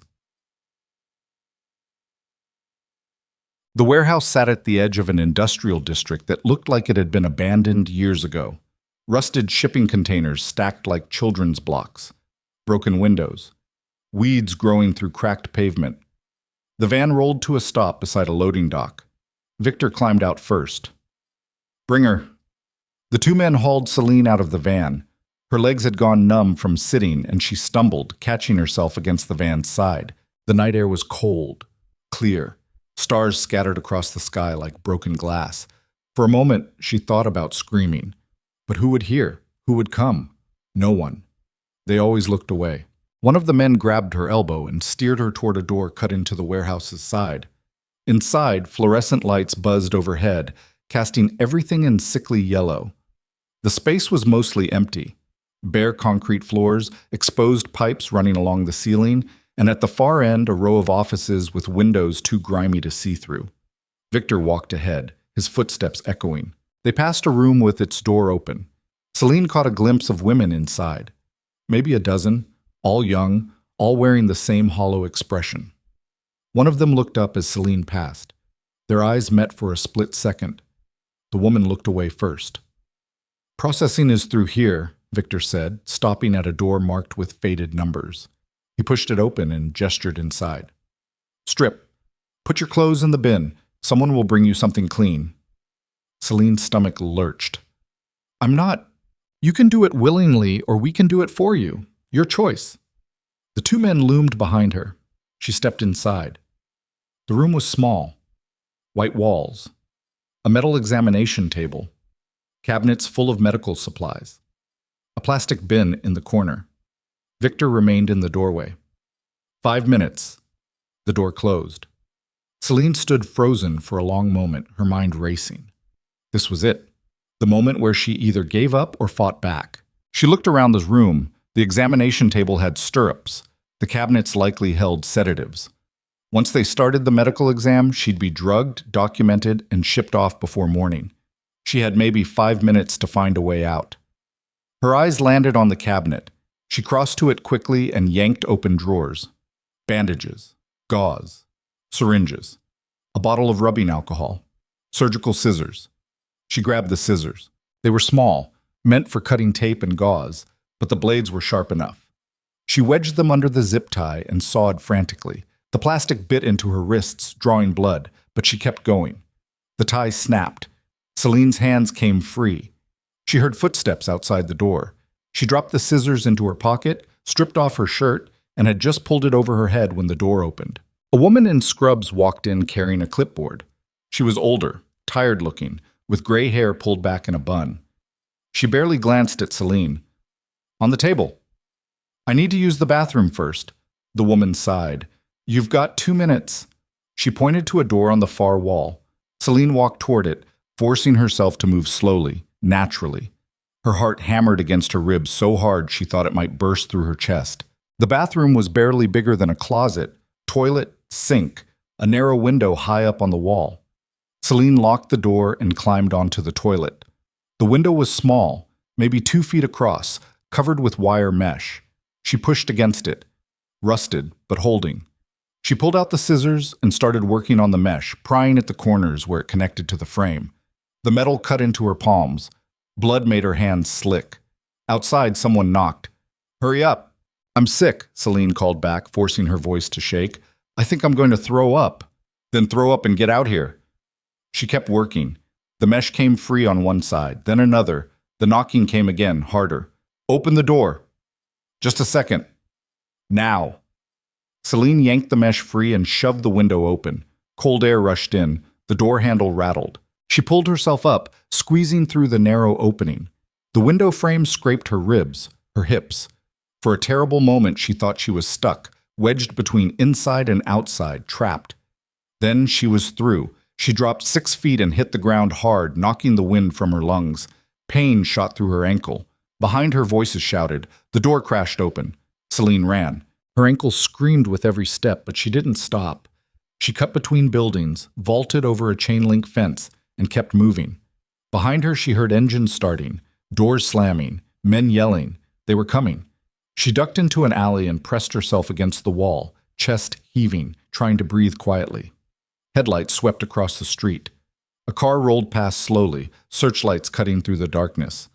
The warehouse sat at the edge of an industrial district that looked like it had been abandoned years ago. Rusted shipping containers stacked like children's blocks. Broken windows. Weeds growing through cracked pavement. The van rolled to a stop beside a loading dock. Victor climbed out first. Bring her. The two men hauled Celine out of the van. Her legs had gone numb from sitting, and she stumbled, catching herself against the van's side. The night air was cold, clear. Stars scattered across the sky like broken glass. For a moment, she thought about screaming. But who would hear? Who would come? No one. They always looked away. One of the men grabbed her elbow and steered her toward a door cut into the warehouse's side. Inside, fluorescent lights buzzed overhead, casting everything in sickly yellow. The space was mostly empty. Bare concrete floors, exposed pipes running along the ceiling, and at the far end a row of offices with windows too grimy to see through. Victor walked ahead, his footsteps echoing. They passed a room with its door open. Celine caught a glimpse of women inside. Maybe a dozen, all young, all wearing the same hollow expression. One of them looked up as Celine passed. Their eyes met for a split second. The woman looked away first. Processing is through here, Victor said, stopping at a door marked with faded numbers. He pushed it open and gestured inside. Strip. Put your clothes in the bin. Someone will bring you something clean. Celine's stomach lurched. I'm not. You can do it willingly, or we can do it for you. Your choice. The two men loomed behind her. She stepped inside. The room was small. White walls. A metal examination table. Cabinets full of medical supplies. A plastic bin in the corner. Victor remained in the doorway. 5 minutes. The door closed. Celine stood frozen for a long moment, her mind racing. This was it. The moment where she either gave up or fought back. She looked around the room. The examination table had stirrups. The cabinets likely held sedatives. Once they started the medical exam, she'd be drugged, documented, and shipped off before morning. She had maybe 5 minutes to find a way out. Her eyes landed on the cabinet. She crossed to it quickly and yanked open drawers. Bandages, gauze, syringes, a bottle of rubbing alcohol, surgical scissors. She grabbed the scissors. They were small, meant for cutting tape and gauze, but the blades were sharp enough. She wedged them under the zip tie and sawed frantically. The plastic bit into her wrists, drawing blood, but she kept going. The tie snapped. Celine's hands came free. She heard footsteps outside the door. She dropped the scissors into her pocket, stripped off her shirt, and had just pulled it over her head when the door opened. A woman in scrubs walked in carrying a clipboard. She was older, tired-looking, with gray hair pulled back in a bun. She barely glanced at Celine. On the table. I need to use the bathroom first. The woman sighed. You've got 2 minutes. She pointed to a door on the far wall. Celine walked toward it, forcing herself to move slowly, naturally. Her heart hammered against her ribs so hard she thought it might burst through her chest. The bathroom was barely bigger than a closet, toilet, sink, a narrow window high up on the wall. Celine locked the door and climbed onto the toilet. The window was small, maybe 2 feet across, covered with wire mesh. She pushed against it, rusted but holding. She pulled out the scissors and started working on the mesh, prying at the corners where it connected to the frame. The metal cut into her palms. Blood made her hands slick. Outside, someone knocked. Hurry up. I'm sick, Celine called back, forcing her voice to shake. I think I'm going to throw up. Then throw up and get out here. She kept working. The mesh came free on one side, then another. The knocking came again, harder. Open the door. Just a second. Now. Celine yanked the mesh free and shoved the window open. Cold air rushed in. The door handle rattled. She pulled herself up, squeezing through the narrow opening. The window frame scraped her ribs, her hips. For a terrible moment, she thought she was stuck, wedged between inside and outside, trapped. Then she was through. She dropped 6 feet and hit the ground hard, knocking the wind from her lungs. Pain shot through her ankle. Behind her, voices shouted. The door crashed open. Celine ran. Her ankle screamed with every step, but she didn't stop. She cut between buildings, vaulted over a chain-link fence, and kept moving. Behind her, she heard engines starting, doors slamming, men yelling. They were coming. She ducked into an alley and pressed herself against the wall, chest heaving, trying to breathe quietly. Headlights swept across the street. A car rolled past slowly, searchlights cutting through the darkness.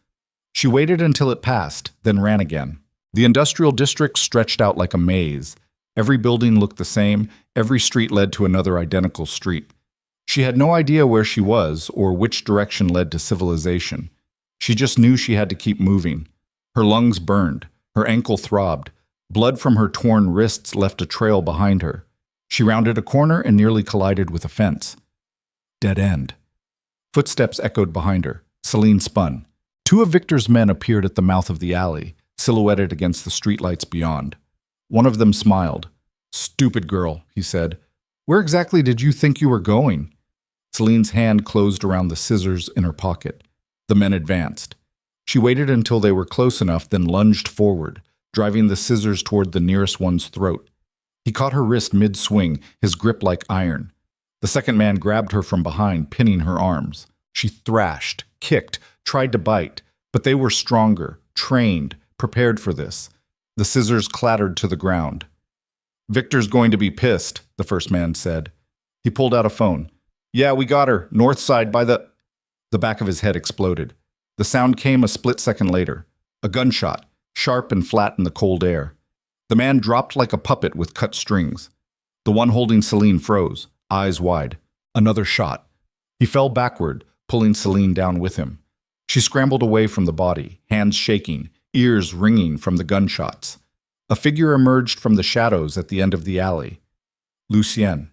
She waited until it passed, then ran again. The industrial district stretched out like a maze. Every building looked the same. Every street led to another identical street. She had no idea where she was or which direction led to civilization. She just knew she had to keep moving. Her lungs burned. Her ankle throbbed. Blood from her torn wrists left a trail behind her. She rounded a corner and nearly collided with a fence. Dead end. Footsteps echoed behind her. Celine spun. 2 of Victor's men appeared at the mouth of the alley, silhouetted against the streetlights beyond. One of them smiled. Stupid girl, he said. Where exactly did you think you were going? Celine's hand closed around the scissors in her pocket. The men advanced. She waited until they were close enough, then lunged forward, driving the scissors toward the nearest one's throat. He caught her wrist mid-swing, his grip like iron. The second man grabbed her from behind, pinning her arms. She thrashed, kicked, tried to bite, but they were stronger, trained, prepared for this. The scissors clattered to the ground. Victor's going to be pissed, the first man said. He pulled out a phone. Yeah, we got her, north side by the... The back of his head exploded. The sound came a split second later. A gunshot, sharp and flat in the cold air. The man dropped like a puppet with cut strings. The one holding Celine froze, eyes wide. Another shot. He fell backward, pulling Celine down with him. She scrambled away from the body, hands shaking, ears ringing from the gunshots. A figure emerged from the shadows at the end of the alley. Lucien.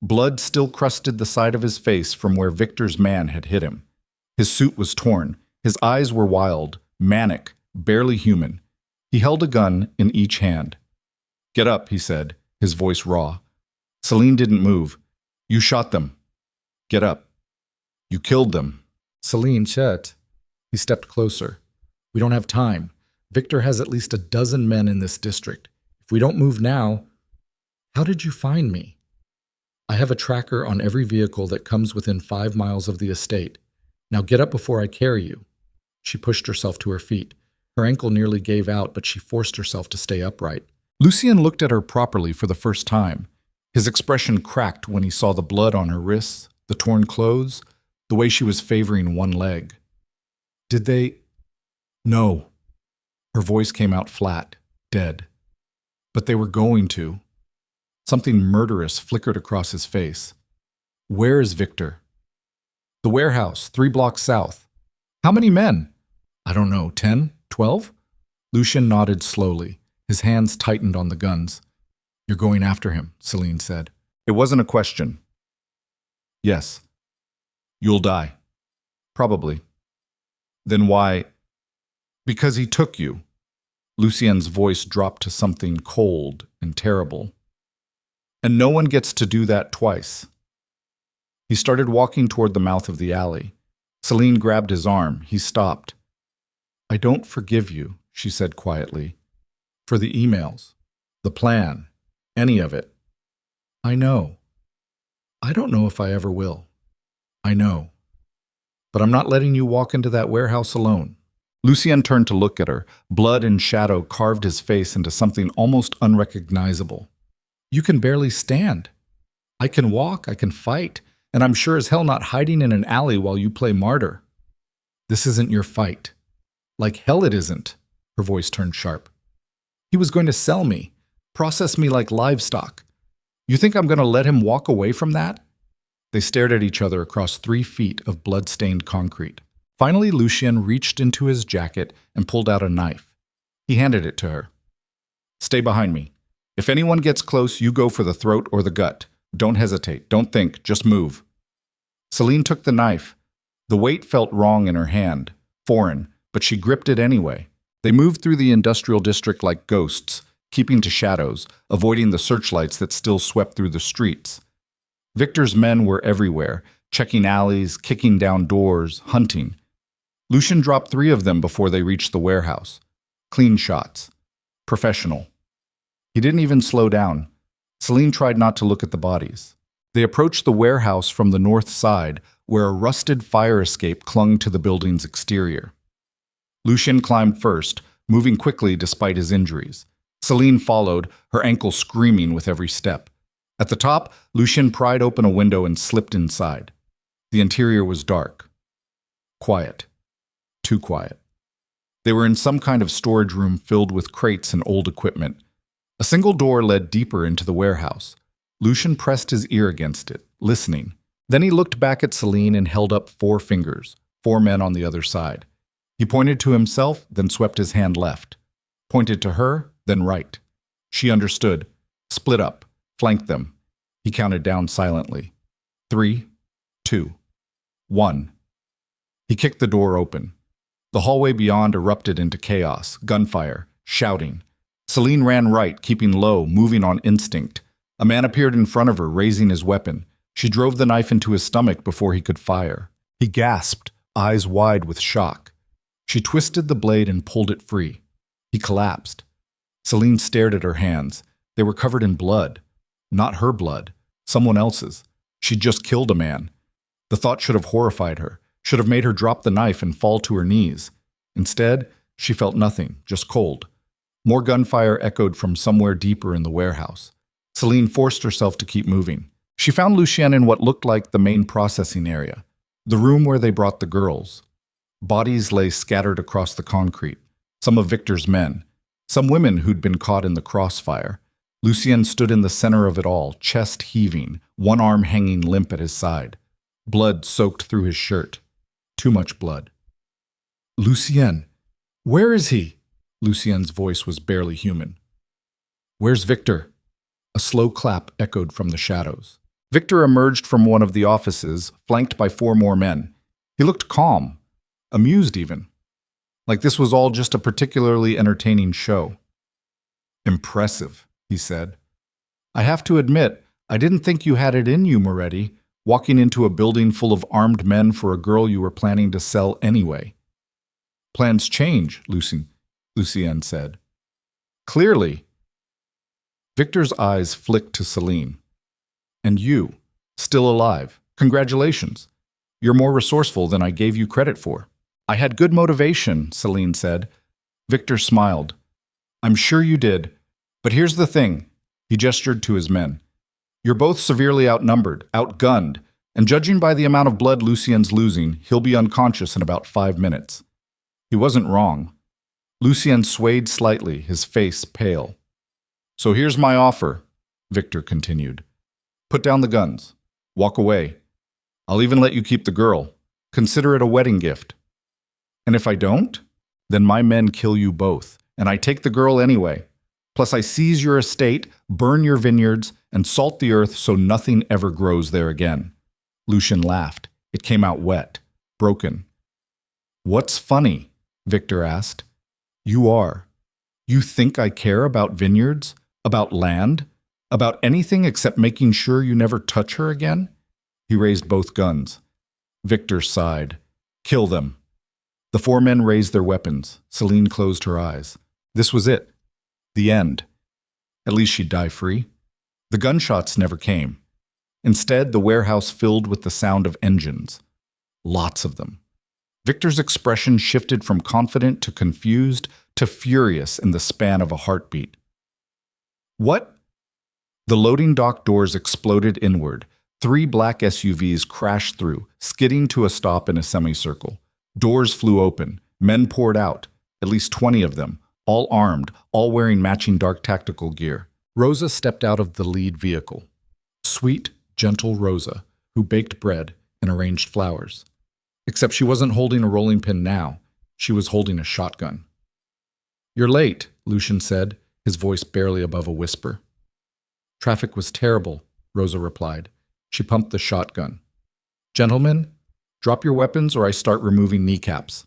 Blood still crusted the side of his face from where Victor's man had hit him. His suit was torn. His eyes were wild, manic, barely human. He held a gun in each hand. Get up, he said, his voice raw. Celine didn't move. You shot them. Get up. You killed them. Celine, Chet. He stepped closer. We don't have time. Victor has at least a dozen men in this district. If we don't move now... How did you find me? I have a tracker on every vehicle that comes within 5 miles of the estate. Now get up before I carry you. She pushed herself to her feet. Her ankle nearly gave out, but she forced herself to stay upright. Lucien looked at her properly for the first time. His expression cracked when he saw the blood on her wrists, the torn clothes, the way she was favoring one leg. Did they... No. Her voice came out flat, dead. But they were going to. Something murderous flickered across his face. Where is Victor? The warehouse, 3 blocks south. How many men? I don't know, 10? 12? Lucien nodded slowly. His hands tightened on the guns. You're going after him, Celine said. It wasn't a question. Yes. You'll die. Probably. Then why... Because he took you. Lucien's voice dropped to something cold and terrible. And no one gets to do that twice. He started walking toward the mouth of the alley. Celine grabbed his arm. He stopped. I don't forgive you, she said quietly. For the emails, the plan, any of it. I know. I don't know if I ever will. I know. But I'm not letting you walk into that warehouse alone. Lucien turned to look at her. Blood and shadow carved his face into something almost unrecognizable. You can barely stand. I can walk, I can fight, and I'm sure as hell not hiding in an alley while you play martyr. This isn't your fight. Like hell it isn't. Her voice turned sharp. He was going to sell me, process me like livestock. You think I'm going to let him walk away from that? They stared at each other across 3 feet of blood-stained concrete. Finally, Lucien reached into his jacket and pulled out a knife. He handed it to her. Stay behind me. If anyone gets close, you go for the throat or the gut. Don't hesitate. Don't think. Just move. Celine took the knife. The weight felt wrong in her hand, foreign, but she gripped it anyway. They moved through the industrial district like ghosts, keeping to shadows, avoiding the searchlights that still swept through the streets. Victor's men were everywhere, checking alleys, kicking down doors, hunting. Lucien dropped 3 of them before they reached the warehouse. Clean shots. Professional. He didn't even slow down. Celine tried not to look at the bodies. They approached the warehouse from the north side, where a rusted fire escape clung to the building's exterior. Lucien climbed first, moving quickly despite his injuries. Celine followed, her ankle screaming with every step. At the top, Lucien pried open a window and slipped inside. The interior was dark. Quiet. Too quiet. They were in some kind of storage room filled with crates and old equipment. A single door led deeper into the warehouse. Lucien pressed his ear against it, listening. Then he looked back at Celine and held up 4 fingers, 4 men on the other side. He pointed to himself, then swept his hand left. Pointed to her, then right. She understood. Split up. Flanked them. He counted down silently. 3, 2, 1. He kicked the door open. The hallway beyond erupted into chaos, gunfire, shouting. Celine ran right, keeping low, moving on instinct. A man appeared in front of her, raising his weapon. She drove the knife into his stomach before he could fire. He gasped, eyes wide with shock. She twisted the blade and pulled it free. He collapsed. Celine stared at her hands. They were covered in blood. Not her blood, someone else's. She'd just killed a man. The thought should have horrified her, should have made her drop the knife and fall to her knees. Instead, she felt nothing, just cold. More gunfire echoed from somewhere deeper in the warehouse. Celine forced herself to keep moving. She found Lucien in what looked like the main processing area, the room where they brought the girls. Bodies lay scattered across the concrete, some of Victor's men, some women who'd been caught in the crossfire. Lucien stood in the center of it all, chest heaving, one arm hanging limp at his side. Blood soaked through his shirt. Too much blood. Lucien, where is he? Lucien's voice was barely human. Where's Victor? A slow clap echoed from the shadows. Victor emerged from one of the offices, flanked by 4 more men. He looked calm, amused even, like this was all just a particularly entertaining show. Impressive, he said. I have to admit, I didn't think you had it in you, Moretti, walking into a building full of armed men for a girl you were planning to sell anyway. Plans change, Lucien said. Clearly. Victor's eyes flicked to Celine. And you, still alive. Congratulations. You're more resourceful than I gave you credit for. I had good motivation, Celine said. Victor smiled. I'm sure you did. But here's the thing. He gestured to his men. You're both severely outnumbered, outgunned, and judging by the amount of blood Lucien's losing, he'll be unconscious in about 5 minutes. He wasn't wrong. Lucien swayed slightly, his face pale. So here's my offer, Victor continued. Put down the guns. Walk away. I'll even let you keep the girl. Consider it a wedding gift. And if I don't, then my men kill you both, and I take the girl anyway. Plus I seize your estate, burn your vineyards, and salt the earth so nothing ever grows there again. Lucien laughed. It came out wet, broken. What's funny? Victor asked. You are. You think I care about vineyards? About land? About anything except making sure you never touch her again? He raised both guns. Victor sighed. Kill them. The four men raised their weapons. Celine closed her eyes. This was it. The end. At least she'd die free. The gunshots never came. Instead, the warehouse filled with the sound of engines. Lots of them. Victor's expression shifted from confident to confused to furious in the span of a heartbeat. What? The loading dock doors exploded inward. 3 black SUVs crashed through, skidding to a stop in a semicircle. Doors flew open. Men poured out, at least 20 of them, all armed, all wearing matching dark tactical gear. Rosa stepped out of the lead vehicle. Sweet, gentle Rosa, who baked bread and arranged flowers. Except she wasn't holding a rolling pin now. She was holding a shotgun. You're late, Lucian said, his voice barely above a whisper. Traffic was terrible, Rosa replied. She pumped the shotgun. Gentlemen, drop your weapons or I start removing kneecaps.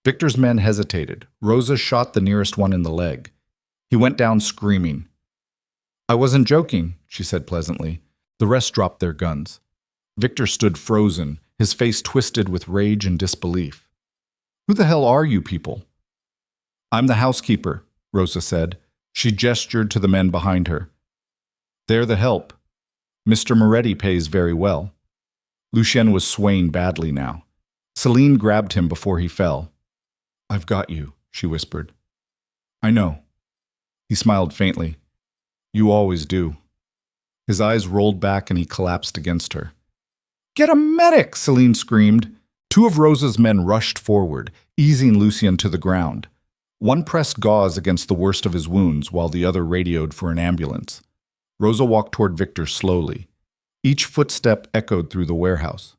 Victor's men hesitated. Rosa shot the nearest one in the leg. He went down screaming. I wasn't joking, she said pleasantly. The rest dropped their guns. Victor stood frozen, his face twisted with rage and disbelief. Who the hell are you people? I'm the housekeeper, Rosa said. She gestured to the men behind her. They're the help. Mr. Moretti pays very well. Lucien was swaying badly now. Celine grabbed him before he fell. I've got you, she whispered. I know. He smiled faintly. You always do. His eyes rolled back and he collapsed against her. Get a medic, Celine screamed. 2 of Rosa's men rushed forward, easing Lucien to the ground. One pressed gauze against the worst of his wounds while the other radioed for an ambulance. Rosa walked toward Victor slowly. Each footstep echoed through the warehouse.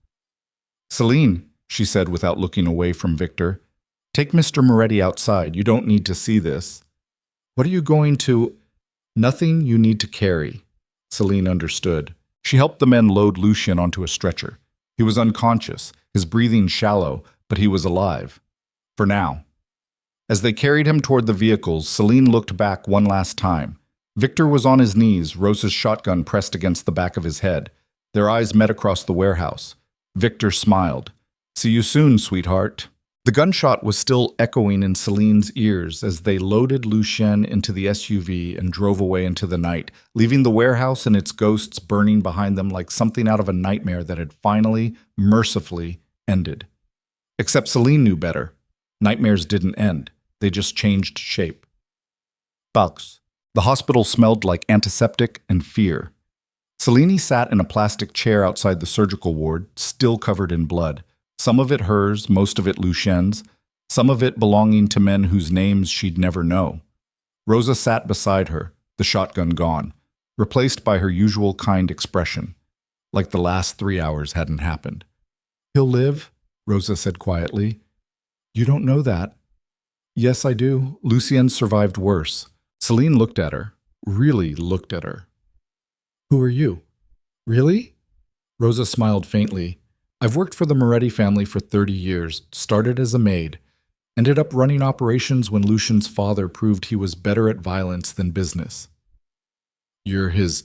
Celine, she said without looking away from Victor, take Mr. Moretti outside. You don't need to see this. What are you going to... Nothing you need to carry. Celine understood. She helped the men load Lucien onto a stretcher. He was unconscious, his breathing shallow, but he was alive. For now. As they carried him toward the vehicles, Celine looked back one last time. Victor was on his knees, Rosa's shotgun pressed against the back of his head. Their eyes met across the warehouse. Victor smiled. See you soon, sweetheart. The gunshot was still echoing in Celine's ears as they loaded Lucien into the SUV and drove away into the night, leaving the warehouse and its ghosts burning behind them like something out of a nightmare that had finally, mercifully, ended. Except Celine knew better. Nightmares didn't end. They just changed shape. Bugs. The hospital smelled like antiseptic and fear. Celine sat in a plastic chair outside the surgical ward, still covered in blood. Some of it hers, most of it Lucien's, some of it belonging to men whose names she'd never know. Rosa sat beside her, the shotgun gone, replaced by her usual kind expression, like the last 3 hours hadn't happened. He'll live, Rosa said quietly. You don't know that. Yes, I do. Lucien survived worse. Celine looked at her, really looked at her. Who are you? Really? Rosa smiled faintly. I've worked for the Moretti family for 30 years, started as a maid, ended up running operations when Lucien's father proved he was better at violence than business. You're his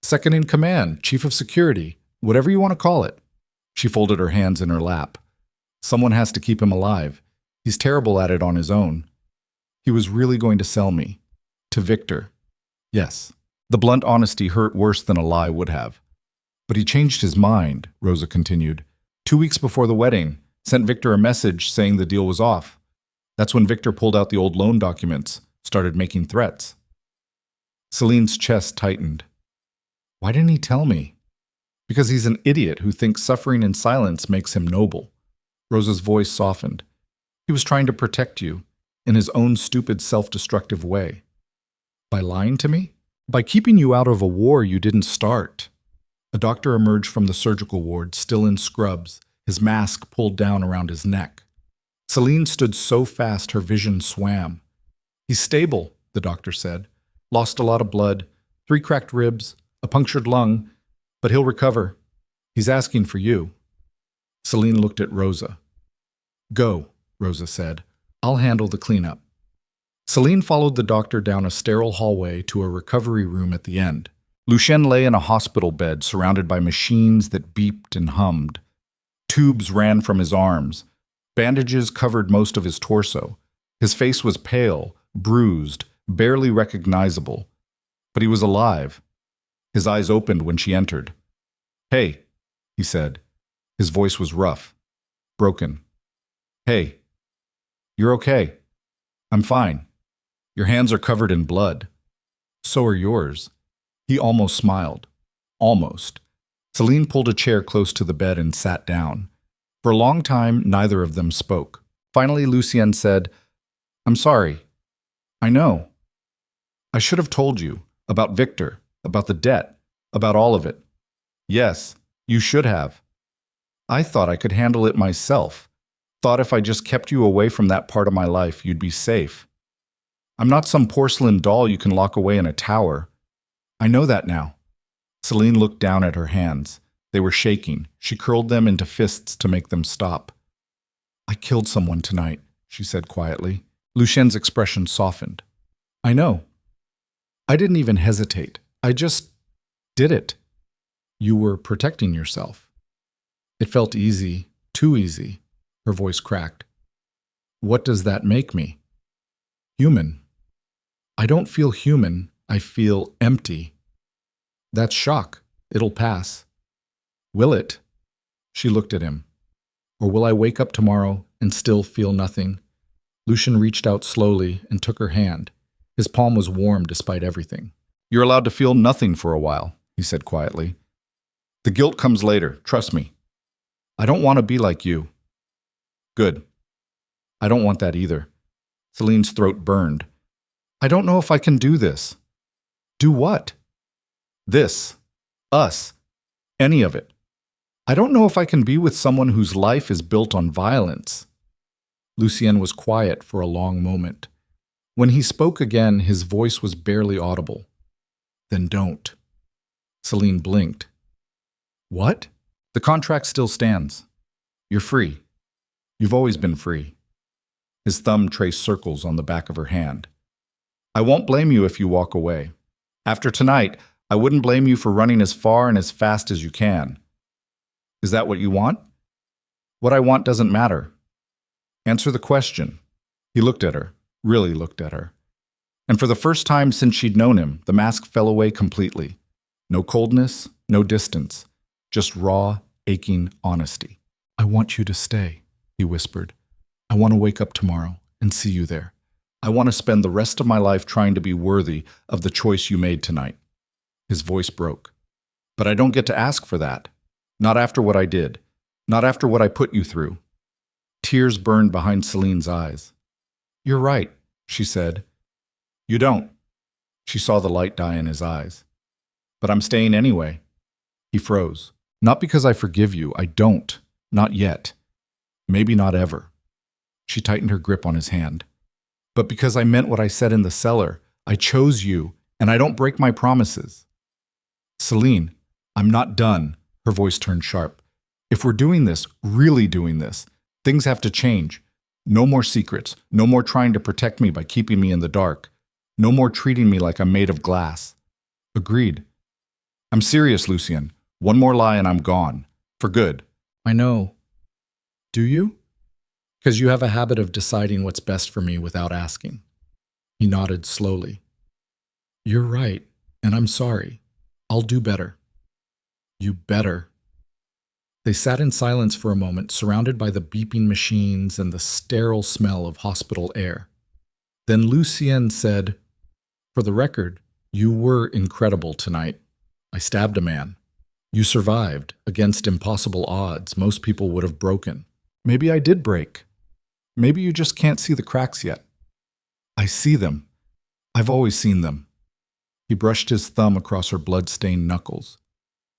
second in command, chief of security, whatever you want to call it. She folded her hands in her lap. Someone has to keep him alive. He's terrible at it on his own. He was really going to sell me. To Victor. Yes. The blunt honesty hurt worse than a lie would have. But he changed his mind, Rosa continued. 2 weeks before the wedding, sent Victor a message saying the deal was off. That's when Victor pulled out the old loan documents, started making threats. Celine's chest tightened. Why didn't he tell me? Because he's an idiot who thinks suffering in silence makes him noble. Rosa's voice softened. He was trying to protect you, in his own stupid self-destructive way. By lying to me? By keeping you out of a war you didn't start. A doctor emerged from the surgical ward, still in scrubs, his mask pulled down around his neck. Celine stood so fast her vision swam. He's stable, the doctor said. Lost a lot of blood, 3 cracked ribs, a punctured lung, but he'll recover. He's asking for you. Celine looked at Rosa. Go, Rosa said. I'll handle the cleanup. Celine followed the doctor down a sterile hallway to a recovery room at the end. Lucien lay in a hospital bed surrounded by machines that beeped and hummed. Tubes ran from his arms. Bandages covered most of his torso. His face was pale, bruised, barely recognizable. But he was alive. His eyes opened when she entered. "Hey," he said. His voice was rough, broken. "Hey, you're okay." "I'm fine." "Your hands are covered in blood." "So are yours." He almost smiled. Almost. Celine pulled a chair close to the bed and sat down. For a long time, neither of them spoke. Finally, Lucien said, "I'm sorry. I know. I should have told you. About Victor. About the debt. About all of it. Yes, you should have. I thought I could handle it myself. Thought if I just kept you away from that part of my life, you'd be safe. I'm not some porcelain doll you can lock away in a tower. I know that now." Celine looked down at her hands. They were shaking. She curled them into fists to make them stop. "I killed someone tonight," she said quietly. Lucien's expression softened. "I know. I didn't even hesitate. I just did it." "You were protecting yourself." It felt easy, too easy. Her voice cracked. "What does that make me?" "Human." "I don't feel human. I feel empty." "That's shock. It'll pass." "Will it?" She looked at him. "Or will I wake up tomorrow and still feel nothing?" Lucien reached out slowly and took her hand. His palm was warm despite everything. "You're allowed to feel nothing for a while," he said quietly. "The guilt comes later, trust me. I don't want to be like you." "Good. I don't want that either." Celine's throat burned. "I don't know if I can do this." "Do what?" "This. Us. Any of it. I don't know if I can be with someone whose life is built on violence." Lucien was quiet for a long moment. When he spoke again, his voice was barely audible. "Then don't." Celine blinked. "What?" "The contract still stands. You're free. You've always been free." His thumb traced circles on the back of her hand. "I won't blame you if you walk away. After tonight, I wouldn't blame you for running as far and as fast as you can. Is that what you want?" "What I want doesn't matter. Answer the question." He looked at her, really looked at her. And for the first time since she'd known him, the mask fell away completely. No coldness, no distance, just raw, aching honesty. "I want you to stay," he whispered. "I want to wake up tomorrow and see you there. I want to spend the rest of my life trying to be worthy of the choice you made tonight." His voice broke. "But I don't get to ask for that. Not after what I did. Not after what I put you through." Tears burned behind Celine's eyes. "You're right," she said. "You don't." She saw the light die in his eyes. "But I'm staying anyway." He froze. "Not because I forgive you. I don't. Not yet. Maybe not ever." She tightened her grip on his hand. "But because I meant what I said in the cellar. I chose you, and I don't break my promises." "Celine, I'm not done." Her voice turned sharp. "If we're doing this, really doing this, things have to change. No more secrets. No more trying to protect me by keeping me in the dark. No more treating me like I'm made of glass." "Agreed." "I'm serious, Lucien. One more lie and I'm gone. For good." "I know." "Do you?" "Because you have a habit of deciding what's best for me without asking." He nodded slowly. "You're right, and I'm sorry. I'll do better." "You better." They sat in silence for a moment, surrounded by the beeping machines and the sterile smell of hospital air. Then Lucien said, "For the record, you were incredible tonight. I stabbed a man. You survived, against impossible odds most people would have broken. Maybe I did break. Maybe you just can't see the cracks yet. I see them. I've always seen them." He brushed his thumb across her blood-stained knuckles.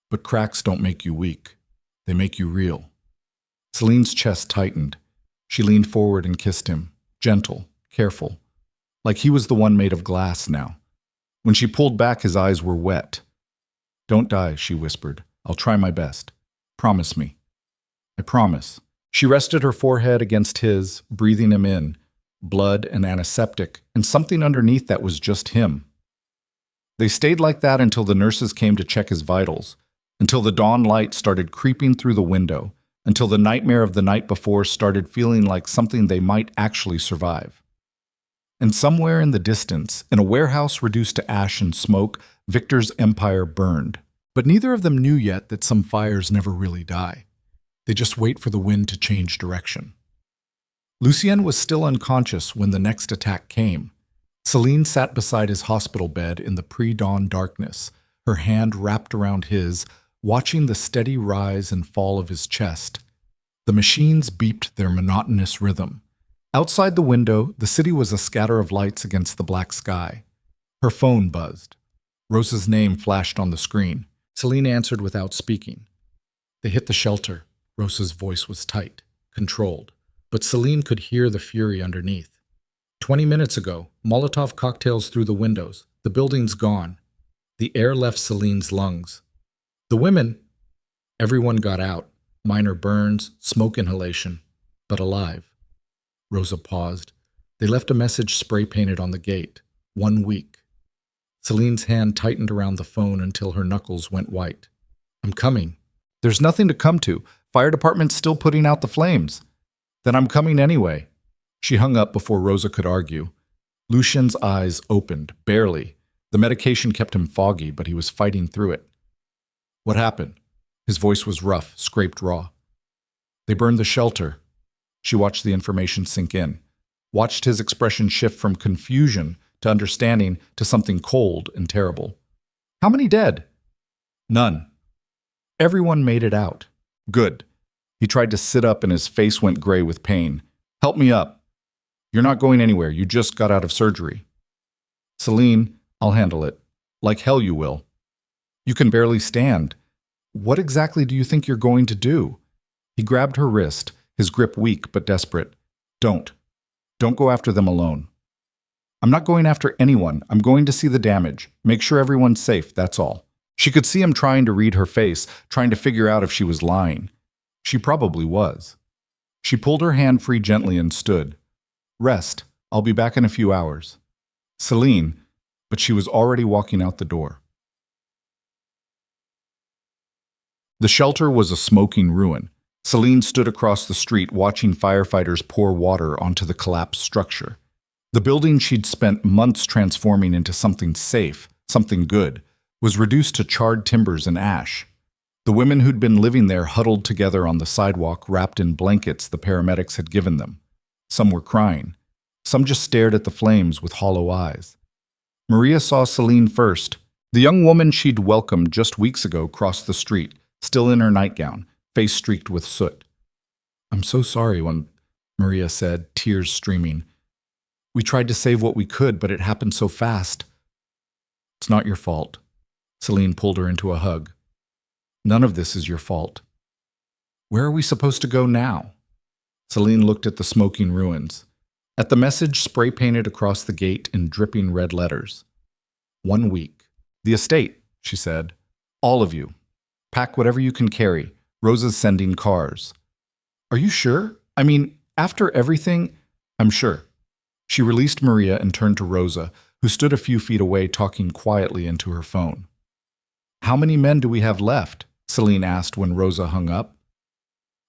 "But cracks don't make you weak. They make you real." Celine's chest tightened. She leaned forward and kissed him, gentle, careful, like he was the one made of glass now. When she pulled back, his eyes were wet. "Don't die," she whispered. "I'll try my best. Promise me." "I promise." She rested her forehead against his, breathing him in, blood, an antiseptic, and something underneath that was just him. They stayed like that until the nurses came to check his vitals, until the dawn light started creeping through the window, until the nightmare of the night before started feeling like something they might actually survive. And somewhere in the distance, in a warehouse reduced to ash and smoke, Victor's empire burned. But neither of them knew yet that some fires never really die. They just wait for the wind to change direction. Lucien was still unconscious when the next attack came. Celine sat beside his hospital bed in the pre-dawn darkness, her hand wrapped around his, watching the steady rise and fall of his chest. The machines beeped their monotonous rhythm. Outside the window, the city was a scatter of lights against the black sky. Her phone buzzed. Rosa's name flashed on the screen. Celine answered without speaking. They hit the shelter. Rosa's voice was tight, controlled, but Celine could hear the fury underneath. 20 minutes ago, Molotov cocktails through the windows. The building's gone. The air left Celine's lungs. The women, everyone got out. Minor burns, smoke inhalation, but alive. Rosa paused. They left a message spray-painted on the gate. 1 week. Celine's hand tightened around the phone until her knuckles went white. I'm coming. There's nothing to come to. Fire department's still putting out the flames. Then I'm coming anyway. She hung up before Rosa could argue. Lucien's eyes opened, barely. The medication kept him foggy, but he was fighting through it. What happened? His voice was rough, scraped raw. They burned the shelter. She watched the information sink in, watched his expression shift from confusion to understanding to something cold and terrible. How many dead? None. Everyone made it out. Good. He tried to sit up and his face went gray with pain. Help me up. You're not going anywhere. You just got out of surgery. Celine, I'll handle it. Like hell you will. You can barely stand. What exactly do you think you're going to do? He grabbed her wrist, his grip weak but desperate. Don't. Don't go after them alone. I'm not going after anyone. I'm going to see the damage. Make sure everyone's safe, that's all. She could see him trying to read her face, trying to figure out if she was lying. She probably was. She pulled her hand free gently and stood. Rest. I'll be back in a few hours. Celine, but she was already walking out the door. The shelter was a smoking ruin. Celine stood across the street watching firefighters pour water onto the collapsed structure. The building she'd spent months transforming into something safe, something good, was reduced to charred timbers and ash. The women who'd been living there huddled together on the sidewalk, wrapped in blankets the paramedics had given them. Some were crying. Some just stared at the flames with hollow eyes. Maria saw Celine first. The young woman she'd welcomed just weeks ago crossed the street, still in her nightgown, face streaked with soot. I'm so sorry, Maria said, tears streaming. We tried to save what we could, but it happened so fast. It's not your fault. Celine pulled her into a hug. None of this is your fault. Where are we supposed to go now? Celine looked at the smoking ruins, at the message spray-painted across the gate in dripping red letters. 1 week. The estate, she said. All of you. Pack whatever you can carry. Rosa's sending cars. Are you sure? I mean, after everything, I'm sure. She released Maria and turned to Rosa, who stood a few feet away talking quietly into her phone. How many men do we have left? Celine asked when Rosa hung up.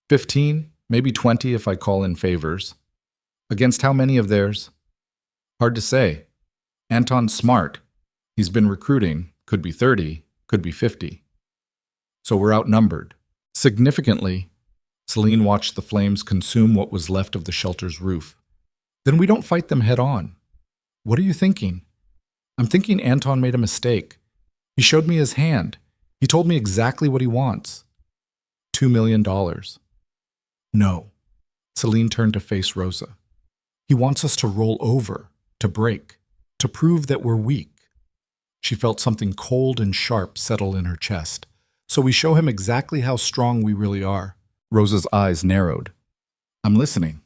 15, maybe 20 if I call in favors. Against how many of theirs? Hard to say. Anton's smart. He's been recruiting. Could be 30, could be 50. So we're outnumbered. Significantly, Celine watched the flames consume what was left of the shelter's roof. Then we don't fight them head on. What are you thinking? I'm thinking Anton made a mistake. He showed me his hand. He told me exactly what he wants. $2 million. No. Celine turned to face Rosa. He wants us to roll over, to break, to prove that we're weak. She felt something cold and sharp settle in her chest. So we show him exactly how strong we really are. Rosa's eyes narrowed. I'm listening.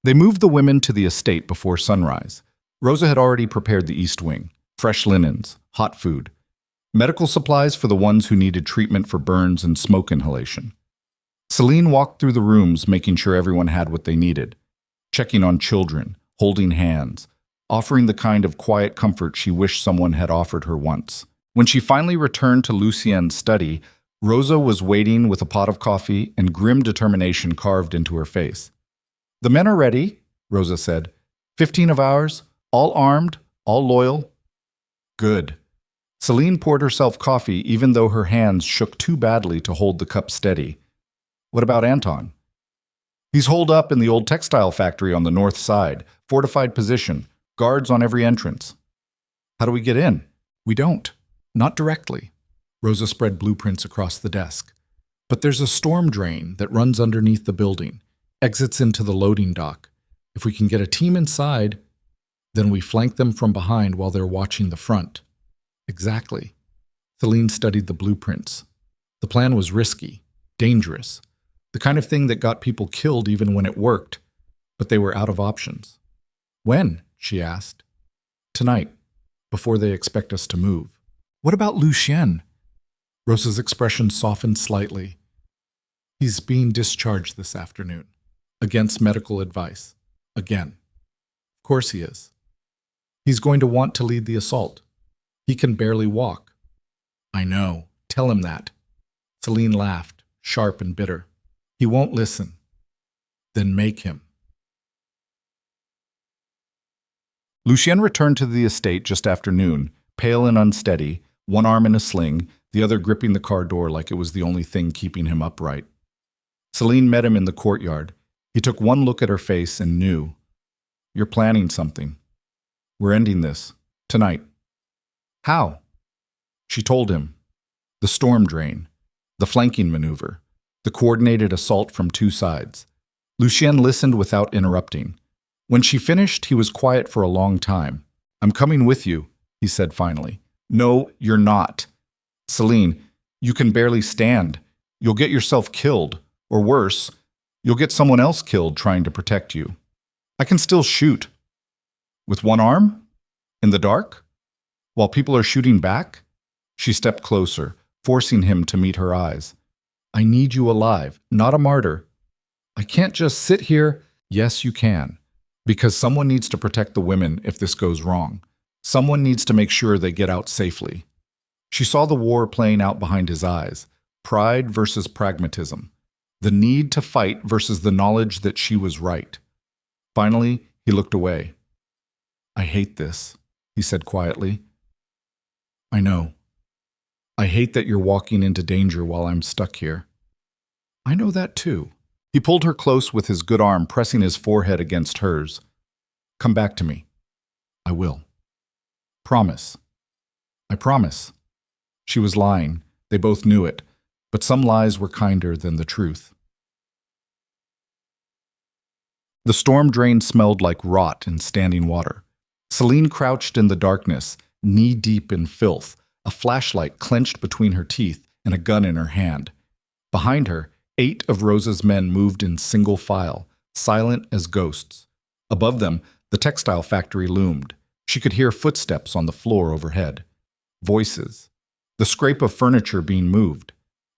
They moved the women to the estate before sunrise. Rosa had already prepared the east wing, fresh linens, hot food, medical supplies for the ones who needed treatment for burns and smoke inhalation. Celine walked through the rooms, making sure everyone had what they needed, checking on children, holding hands, offering the kind of quiet comfort she wished someone had offered her once. When she finally returned to Lucien's study, Rosa was waiting with a pot of coffee and grim determination carved into her face. "The men are ready," Rosa said. 15 of ours, all armed, all loyal." "Good." Celine poured herself coffee even though her hands shook too badly to hold the cup steady. "What about Anton?" "He's holed up in the old textile factory on the north side, fortified position, guards on every entrance." "How do we get in?" "We don't. Not directly." Rosa spread blueprints across the desk. "But there's a storm drain that runs underneath the building, exits into the loading dock. If we can get a team inside, then we flank them from behind while they're watching the front." "Exactly." Celine studied the blueprints. The plan was risky, dangerous, the kind of thing that got people killed even when it worked, but they were out of options. "When?" she asked. "Tonight, before they expect us to move." "What about Lucien?" Rosa's expression softened slightly. "He's being discharged this afternoon, against medical advice. Again. Of course he is. He's going to want to lead the assault. He can barely walk." "I know. Tell him that." Celine laughed, sharp and bitter. "He won't listen." "Then make him." Lucien returned to the estate just after noon, pale and unsteady, one arm in a sling, the other gripping the car door like it was the only thing keeping him upright. Celine met him in the courtyard. He took one look at her face and knew. "You're planning something. We're ending this. Tonight." "How?" She told him. The storm drain, the flanking maneuver, the coordinated assault from two sides. Lucien listened without interrupting. When she finished, he was quiet for a long time. "I'm coming with you," he said finally. "No, you're not." "Celine, you can barely stand. You'll get yourself killed. Or worse, you'll get someone else killed trying to protect you." "I can still shoot." "With one arm? In the dark? While people are shooting back?" She stepped closer, forcing him to meet her eyes. "I need you alive, not a martyr. I can't just sit here." "Yes, you can. Because someone needs to protect the women if this goes wrong. Someone needs to make sure they get out safely." She saw the war playing out behind his eyes. Pride versus pragmatism. The need to fight versus the knowledge that she was right. Finally, he looked away. "I hate this," he said quietly. "I know. I hate that you're walking into danger while I'm stuck here." "I know that too." He pulled her close with his good arm, pressing his forehead against hers. "Come back to me." "I will." "Promise." "I promise." She was lying. They both knew it. But some lies were kinder than the truth. The storm drain smelled like rot and standing water. Celine crouched in the darkness, knee-deep in filth, a flashlight clenched between her teeth and a gun in her hand. Behind her, 8 of Rosa's men moved in single file, silent as ghosts. Above them, the textile factory loomed. She could hear footsteps on the floor overhead. Voices. The scrape of furniture being moved.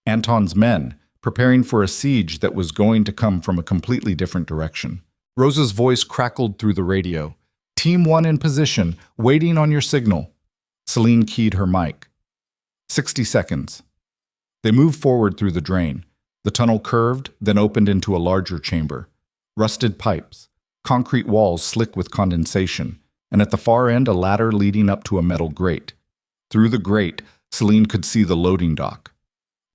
Anton's men, preparing for a siege that was going to come from a completely different direction. Rosa's voice crackled through the radio. "Team 1 in position, waiting on your signal." Celine keyed her mic. 60 seconds. They moved forward through the drain. The tunnel curved, then opened into a larger chamber. Rusted pipes, concrete walls slick with condensation, and at the far end a ladder leading up to a metal grate. Through the grate, Celine could see the loading dock.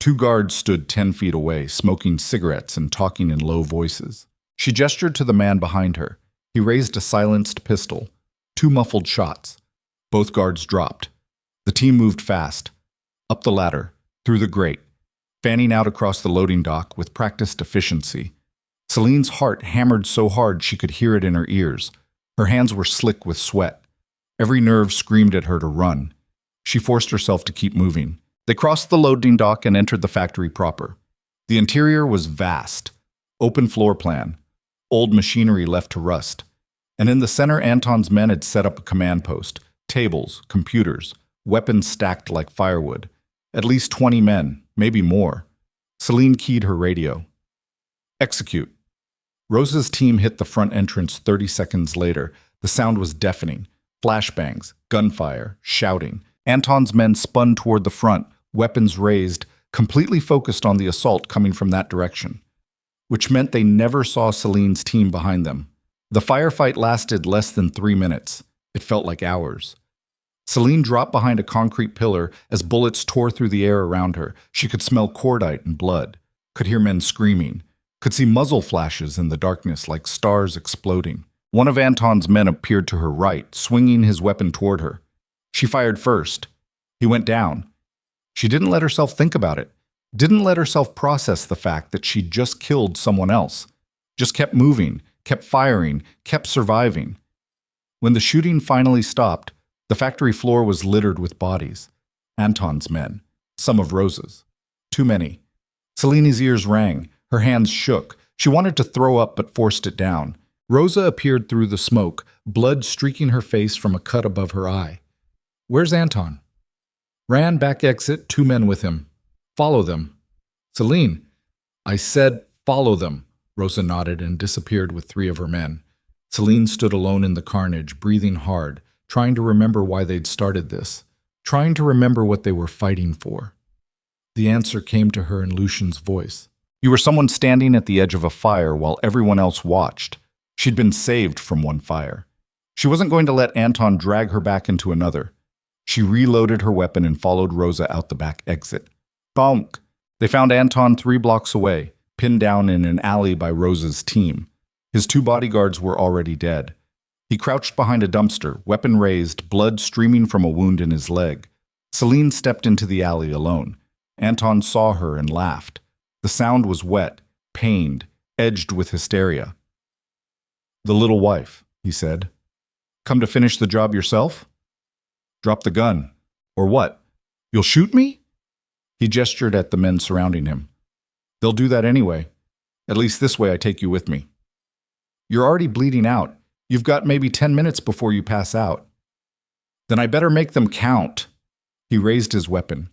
2 guards stood 10 feet away, smoking cigarettes and talking in low voices. She gestured to the man behind her. He raised a silenced pistol. 2 muffled shots. Both guards dropped. The team moved fast. Up the ladder, through the grate, fanning out across the loading dock with practiced efficiency. Celine's heart hammered so hard she could hear it in her ears. Her hands were slick with sweat. Every nerve screamed at her to run. She forced herself to keep moving. They crossed the loading dock and entered the factory proper. The interior was vast. Open floor plan. Old machinery left to rust. And in the center, Anton's men had set up a command post. Tables, computers, weapons stacked like firewood. At least 20 men, maybe more. Celine keyed her radio. Execute. Rosa's team hit the front entrance 30 seconds later. The sound was deafening. Flashbangs, gunfire, shouting. Anton's men spun toward the front, weapons raised, completely focused on the assault coming from that direction, which meant they never saw Celine's team behind them. The firefight lasted less than 3 minutes. It felt like hours. Celine dropped behind a concrete pillar as bullets tore through the air around her. She could smell cordite and blood, could hear men screaming, could see muzzle flashes in the darkness like stars exploding. One of Anton's men appeared to her right, swinging his weapon toward her. She fired first. He went down. She didn't let herself think about it, didn't let herself process the fact that she'd just killed someone else. Just kept moving, kept firing, kept surviving. When the shooting finally stopped, the factory floor was littered with bodies. Anton's men, some of Rosa's. Too many. Celine's ears rang, her hands shook. She wanted to throw up but forced it down. Rosa appeared through the smoke, blood streaking her face from a cut above her eye. "Where's Anton?" "Ran back exit, 2 men with him." "Follow them." "Celine." "I said follow them." Rosa nodded and disappeared with 3 of her men. Celine stood alone in the carnage, breathing hard, trying to remember why they'd started this, trying to remember what they were fighting for. The answer came to her in Lucian's voice. You were someone standing at the edge of a fire while everyone else watched. She'd been saved from one fire. She wasn't going to let Anton drag her back into another. She reloaded her weapon and followed Rosa out the back exit. Bonk! They found Anton 3 blocks away, pinned down in an alley by Rosa's team. His 2 bodyguards were already dead. He crouched behind a dumpster, weapon raised, blood streaming from a wound in his leg. Celine stepped into the alley alone. Anton saw her and laughed. The sound was wet, pained, edged with hysteria. "The little wife," he said. "Come to finish the job yourself?" "Drop the gun." "Or what? You'll shoot me?" He gestured at the men surrounding him. "They'll do that anyway. At least this way I take you with me." "You're already bleeding out. You've got maybe 10 minutes before you pass out." "Then I better make them count." He raised his weapon.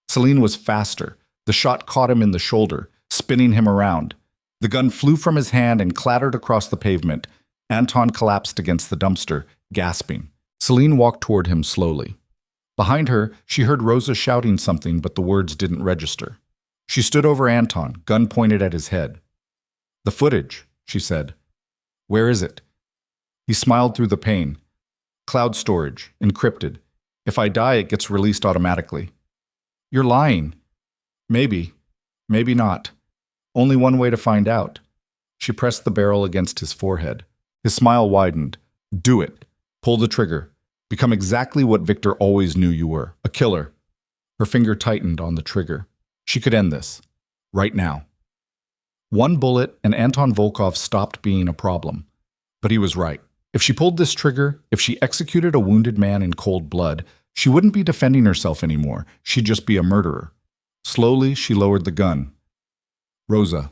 Celine was faster. The shot caught him in the shoulder, spinning him around. The gun flew from his hand and clattered across the pavement. Anton collapsed against the dumpster, gasping. Celine walked toward him slowly. Behind her, she heard Rosa shouting something, but the words didn't register. She stood over Anton, gun pointed at his head. "The footage," she said. "Where is it?" He smiled through the pain. "Cloud storage, encrypted. If I die, it gets released automatically." "You're lying." "Maybe. Maybe not. Only one way to find out." She pressed the barrel against his forehead. His smile widened. "Do it. Pull the trigger. Become exactly what Victor always knew you were, a killer." Her finger tightened on the trigger. She could end this. Right now. 1 bullet and Anton Volkov stopped being a problem. But he was right. If she pulled this trigger, if she executed a wounded man in cold blood, she wouldn't be defending herself anymore. She'd just be a murderer. Slowly, she lowered the gun. "Rosa."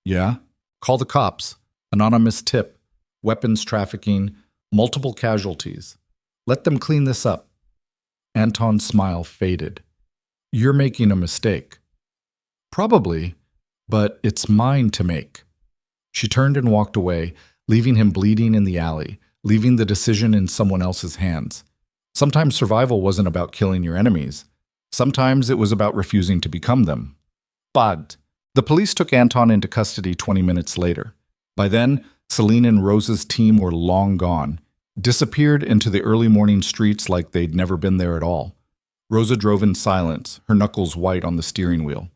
"Yeah?" "Call the cops. Anonymous tip. Weapons trafficking. Multiple casualties. Let them clean this up." Anton's smile faded. "You're making a mistake." "Probably, but it's mine to make." She turned and walked away, leaving him bleeding in the alley, leaving the decision in someone else's hands. Sometimes survival wasn't about killing your enemies. Sometimes it was about refusing to become them. But the police took Anton into custody 20 minutes later. By then, Celine and Rosa's team were long gone, disappeared into the early morning streets like they'd never been there at all. Rosa drove in silence, her knuckles white on the steering wheel.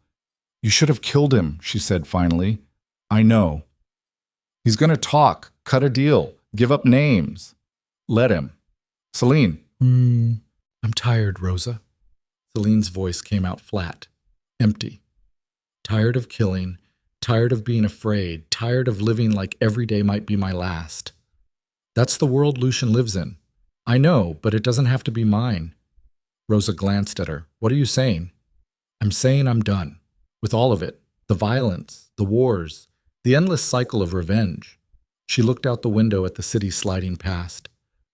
"You should have killed him," she said finally. "I know." "He's going to talk, cut a deal, give up names." "Let him." "Celine." I'm tired, Rosa." Celine's voice came out flat, empty. "Tired of killing, tired of being afraid, tired of living like every day might be my last. That's the world Lucian lives in. I know, but it doesn't have to be mine." Rosa glanced at her. "What are you saying?" "I'm saying I'm done. With all of it. The violence, the wars, the endless cycle of revenge." She looked out the window at the city sliding past.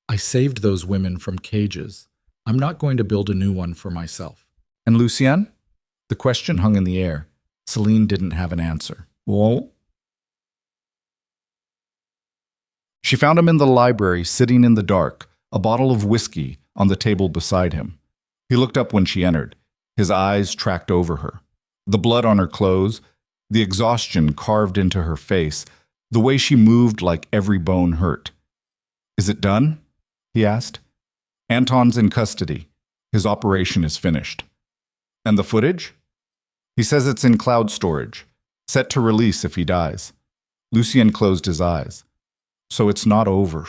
"I saved those women from cages. I'm not going to build a new one for myself." "And Lucien?" The question hung in the air. Celine didn't have an answer. "Well?" She found him in the library, sitting in the dark, a bottle of whiskey on the table beside him. He looked up when she entered. His eyes tracked over her. The blood on her clothes, the exhaustion carved into her face, the way she moved like every bone hurt. "Is it done?" he asked. "Anton's in custody. His operation is finished." "And the footage?" "He says it's in cloud storage, set to release if he dies." Lucien closed his eyes. "So it's not over."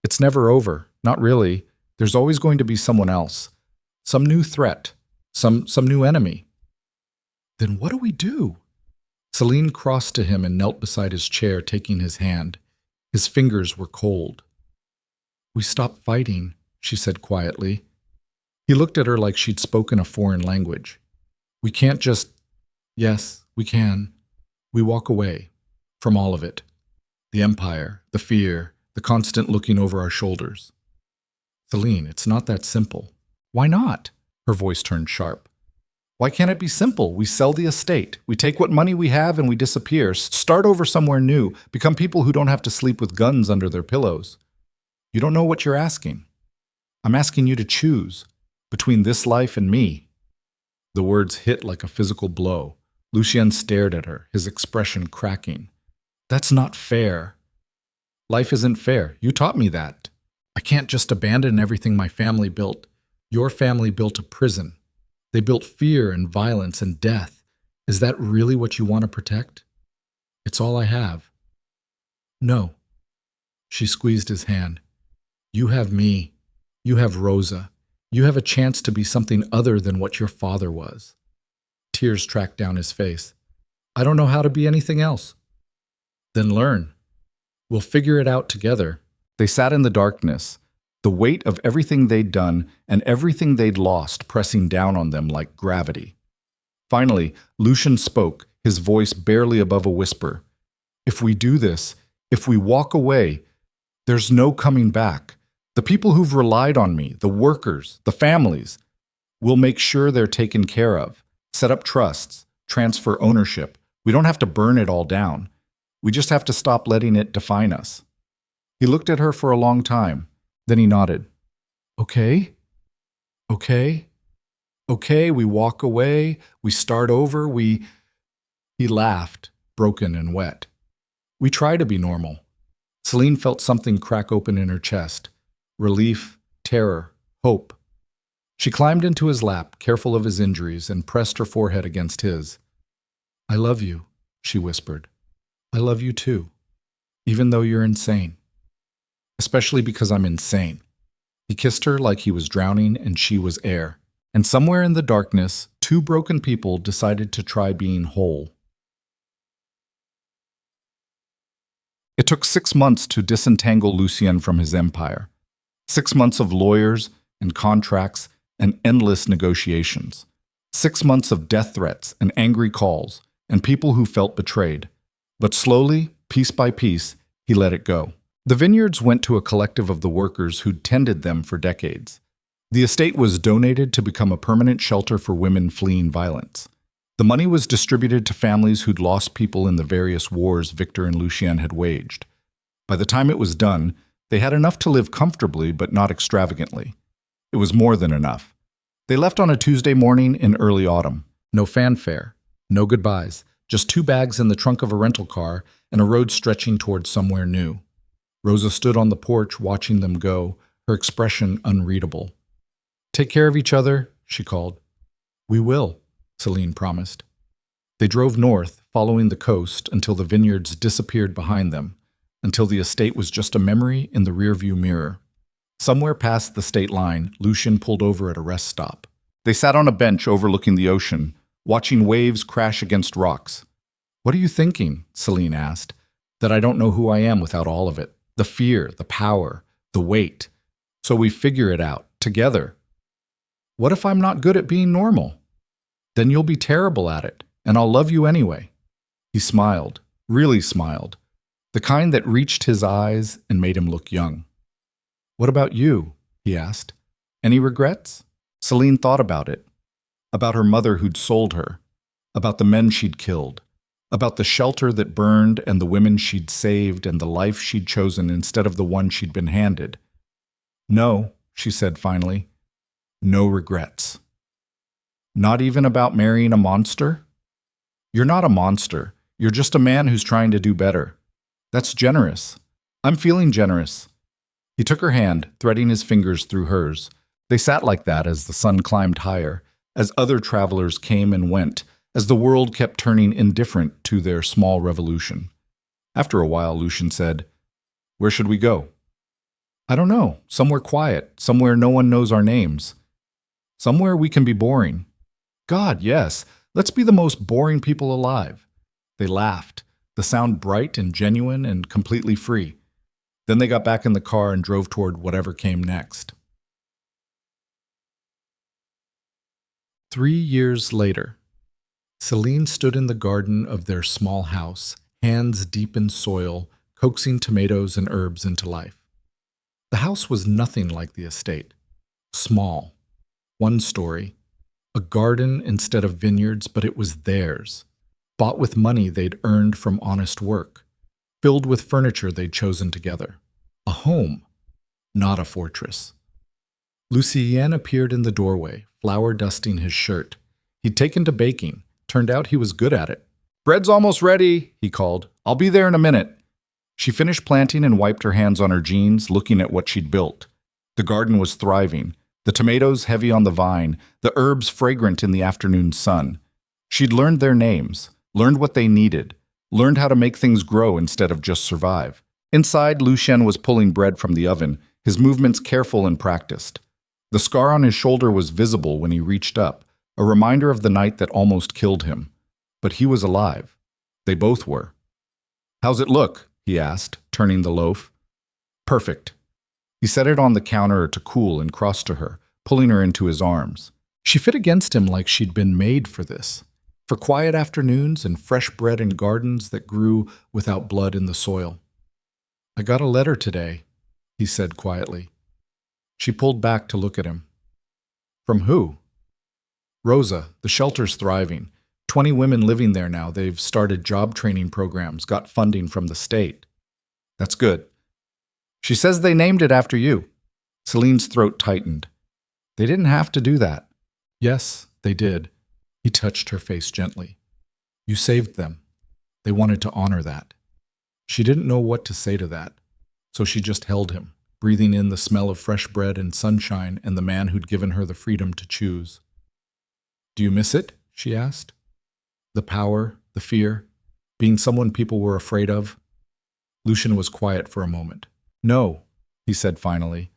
"It's never over. Not really. There's always going to be someone else. Some new threat. Some new enemy." "Then what do we do?" Celine crossed to him and knelt beside his chair, taking his hand. His fingers were cold. "We stop fighting," she said quietly. He looked at her like she'd spoken a foreign language. "We can't just—" "Yes, we can. We walk away. From all of it. The empire, the fear, the constant looking over our shoulders." "Celine, it's not that simple." "Why not?" Her voice turned sharp. "Why can't it be simple? We sell the estate. We take what money we have and we disappear. Start over somewhere new. Become people who don't have to sleep with guns under their pillows." "You don't know what you're asking." "I'm asking you to choose between this life and me." The words hit like a physical blow. Lucien stared at her, his expression cracking. "That's not fair." "Life isn't fair. You taught me that. I can't just abandon everything my family built. Your family built a prison. They built fear and violence and death. Is that really what you want to protect?" "It's all I have." "No." She squeezed his hand. "You have me. You have Rosa. You have a chance to be something other than what your father was." Tears tracked down his face. "I don't know how to be anything else." "Then learn. We'll figure it out together." They sat in the darkness, the weight of everything they'd done and everything they'd lost pressing down on them like gravity. Finally, Lucien spoke, his voice barely above a whisper. "If we do this, if we walk away, there's no coming back. The people who've relied on me, the workers, the families, we'll make sure they're taken care of, set up trusts, transfer ownership. We don't have to burn it all down. We just have to stop letting it define us." He looked at her for a long time. Then he nodded. "Okay? Okay? Okay, we walk away, we start over, we—" He laughed, broken and wet. "We try to be normal." Celine felt something crack open in her chest. Relief, terror, hope. She climbed into his lap, careful of his injuries, and pressed her forehead against his. "I love you," she whispered. "I love you too, even though you're insane. Especially because I'm insane." He kissed her like he was drowning and she was air. And somewhere in the darkness, two broken people decided to try being whole. It took 6 months to disentangle Lucien from his empire. 6 months of lawyers and contracts and endless negotiations. 6 months of death threats and angry calls and people who felt betrayed. But slowly, piece by piece, he let it go. The vineyards went to a collective of the workers who'd tended them for decades. The estate was donated to become a permanent shelter for women fleeing violence. The money was distributed to families who'd lost people in the various wars Victor and Lucien had waged. By the time it was done, they had enough to live comfortably but not extravagantly. It was more than enough. They left on a Tuesday morning in early autumn. No fanfare, no goodbyes, just 2 bags in the trunk of a rental car and a road stretching towards somewhere new. Rosa stood on the porch watching them go, her expression unreadable. "Take care of each other," she called. "We will," Celine promised. They drove north, following the coast until the vineyards disappeared behind them, until the estate was just a memory in the rearview mirror. Somewhere past the state line, Lucien pulled over at a rest stop. They sat on a bench overlooking the ocean, watching waves crash against rocks. "What are you thinking?" Celine asked. "That I don't know who I am without all of it. The fear, the power, the weight. So we figure it out, together." "What if I'm not good at being normal?" "Then you'll be terrible at it, and I'll love you anyway." He smiled, really smiled, the kind that reached his eyes and made him look young. "What about you?" he asked. "Any regrets?" Celine thought about it. About her mother who'd sold her. About the men she'd killed. About the shelter that burned and the women she'd saved and the life she'd chosen instead of the one she'd been handed. No, she said finally. No regrets. Not even about marrying a monster? You're not a monster. You're just a man who's trying to do better. That's generous. I'm feeling generous. He took her hand, threading his fingers through hers. They sat like that as the sun climbed higher, as other travelers came and went, as the world kept turning indifferent to their small revolution. After a while, Lucian said, "Where should we go?" "I don't know. Somewhere quiet. Somewhere no one knows our names. Somewhere we can be boring." "God, yes. Let's be the most boring people alive." They laughed, the sound bright and genuine and completely free. Then they got back in the car and drove toward whatever came next. 3 years later, Celine stood in the garden of their small house, hands deep in soil, coaxing tomatoes and herbs into life. The house was nothing like the estate. Small, one story, a garden instead of vineyards, but it was theirs, bought with money they'd earned from honest work, filled with furniture they'd chosen together. A home, not a fortress. Lucien appeared in the doorway, flour dusting his shirt. He'd taken to baking. Turned out he was good at it. "Bread's almost ready," he called. "I'll be there in a minute." She finished planting and wiped her hands on her jeans, looking at what she'd built. The garden was thriving, the tomatoes heavy on the vine, the herbs fragrant in the afternoon sun. She'd learned their names, learned what they needed, learned how to make things grow instead of just survive. Inside, Lucien was pulling bread from the oven, his movements careful and practiced. The scar on his shoulder was visible when he reached up, a reminder of the night that almost killed him. But he was alive. They both were. "How's it look?" he asked, turning the loaf. "Perfect." He set it on the counter to cool and crossed to her, pulling her into his arms. She fit against him like she'd been made for this, for quiet afternoons and fresh bread in gardens that grew without blood in the soil. "I got a letter today," he said quietly. She pulled back to look at him. "From who?" "Rosa, the shelter's thriving. 20 women living there now. They've started job training programs, got funding from the state." "That's good." "She says they named it after you." Celine's throat tightened. "They didn't have to do that." "Yes, they did." He touched her face gently. "You saved them. They wanted to honor that." She didn't know what to say to that, so she just held him, breathing in the smell of fresh bread and sunshine and the man who'd given her the freedom to choose. "Do you miss it?" she asked. "The power, the fear, being someone people were afraid of?" Lucien was quiet for a moment. "No," he said finally.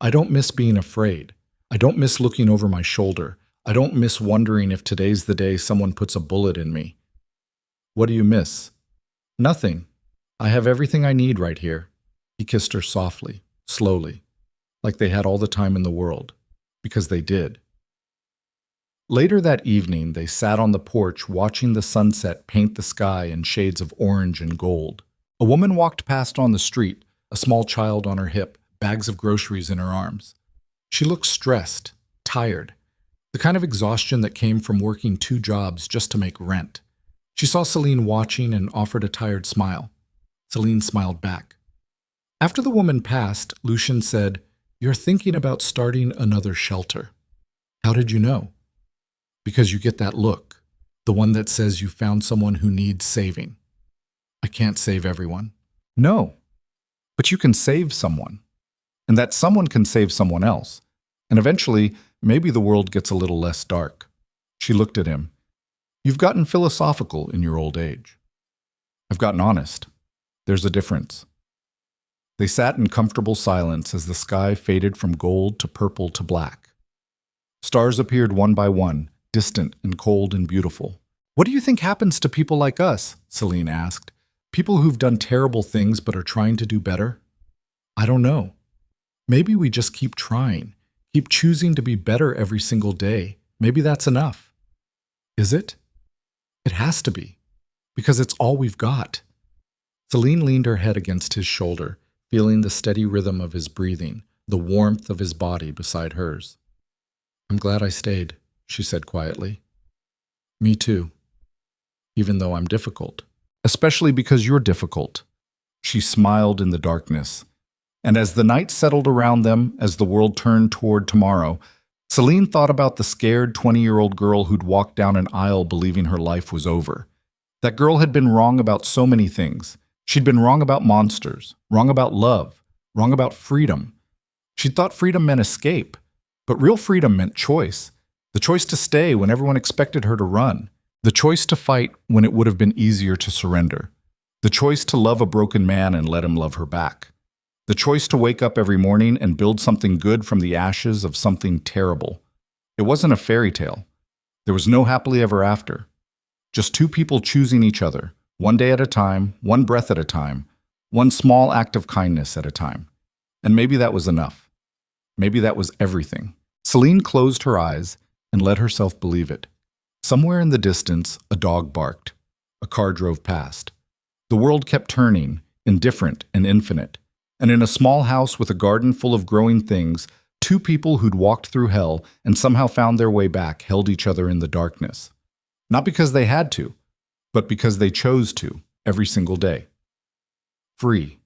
"I don't miss being afraid. I don't miss looking over my shoulder. I don't miss wondering if today's the day someone puts a bullet in me." "What do you miss?" "Nothing. I have everything I need right here." He kissed her softly, slowly, like they had all the time in the world, because they did. Later that evening, they sat on the porch watching the sunset paint the sky in shades of orange and gold. A woman walked past on the street, a small child on her hip, bags of groceries in her arms. She looked stressed, tired, the kind of exhaustion that came from working 2 jobs just to make rent. She saw Celine watching and offered a tired smile. Celine smiled back. After the woman passed, Lucien said, "You're thinking about starting another shelter. How did you know?" "Because you get that look, the one that says you found someone who needs saving." "I can't save everyone." "No, but you can save someone. And that someone can save someone else. And eventually, maybe the world gets a little less dark." She looked at him. "You've gotten philosophical in your old age." "I've gotten honest. There's a difference." They sat in comfortable silence as the sky faded from gold to purple to black. Stars appeared one by one, distant and cold and beautiful. "What do you think happens to people like us?" Celine asked. "People who've done terrible things but are trying to do better?" "I don't know. Maybe we just keep trying, keep choosing to be better every single day. Maybe that's enough." "Is it?" "It has to be, because it's all we've got." Celine leaned her head against his shoulder, feeling the steady rhythm of his breathing, the warmth of his body beside hers. "I'm glad I stayed," she said quietly. "Me too." even though I'm difficult. Especially because you're difficult. She smiled in the darkness. And as the night settled around them, as the world turned toward tomorrow, Celine thought about the scared 20-year-old girl who'd walked down an aisle believing her life was over. That girl had been wrong about so many things. She'd been wrong about monsters, wrong about love, wrong about freedom. She'd thought freedom meant escape, but real freedom meant choice. The choice to stay when everyone expected her to run. The choice to fight when it would have been easier to surrender. The choice to love a broken man and let him love her back. The choice to wake up every morning and build something good from the ashes of something terrible. It wasn't a fairy tale. There was no happily ever after. Just two people choosing each other, one day at a time, one breath at a time, one small act of kindness at a time. And maybe that was enough. Maybe that was everything. Celine closed her eyes and let herself believe it. Somewhere in the distance, a dog barked. A car drove past. The world kept turning, indifferent and infinite. And in a small house with a garden full of growing things, two people who'd walked through hell and somehow found their way back held each other in the darkness. Not because they had to, but because they chose to, every single day. Free.